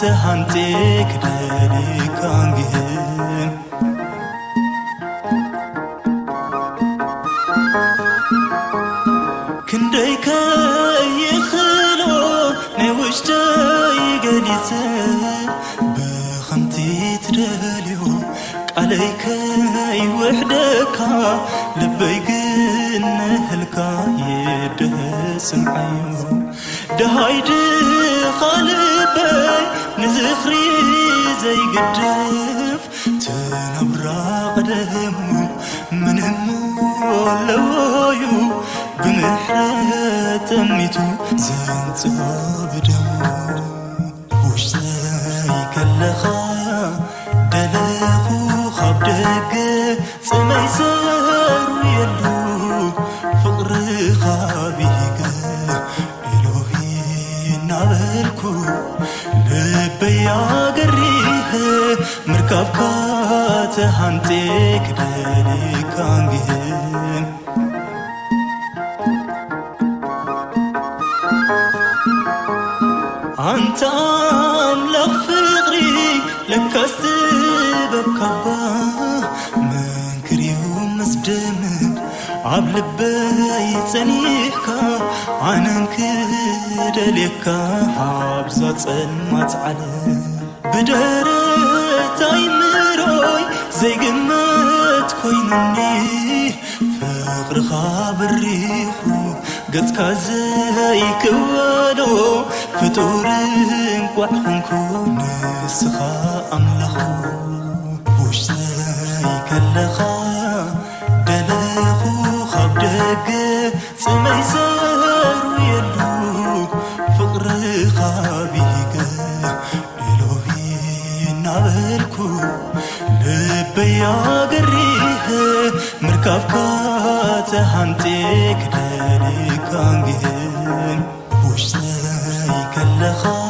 تهانتك دلك عنجهن كنديك يخلو نوشتي قليسة بخمتي تدليو عليك وحدك لبيك نهلك يدس معيو دهايد خالبي نزخري زي قدف تنبرا قدمو من همو لوايو بمحرة ميتو زنتو بدمو وشتاي كاللخا دلخو خبدك سمي سار ويلو فقر خابيك إلهي نابلكو لبيا قريه مركبك تهانتك دلك عنجهن أنت أملك فقري لك السبب كبا من كريوم مسدم عبل بيت سنيحك عنك دليك حابزات المات على بدرت عمروي زي قمت كوينني فقر خابر ريخو قد كازي كوالو فتورن قوحنكو نسخا أملخو وشتاي كاللخا دلخو خبدك سمي سار ويلو فقر خابيك إلهي نابلكو لبيا قريه مركبك تهانتك دلك عنجهن وشتاي كاللخا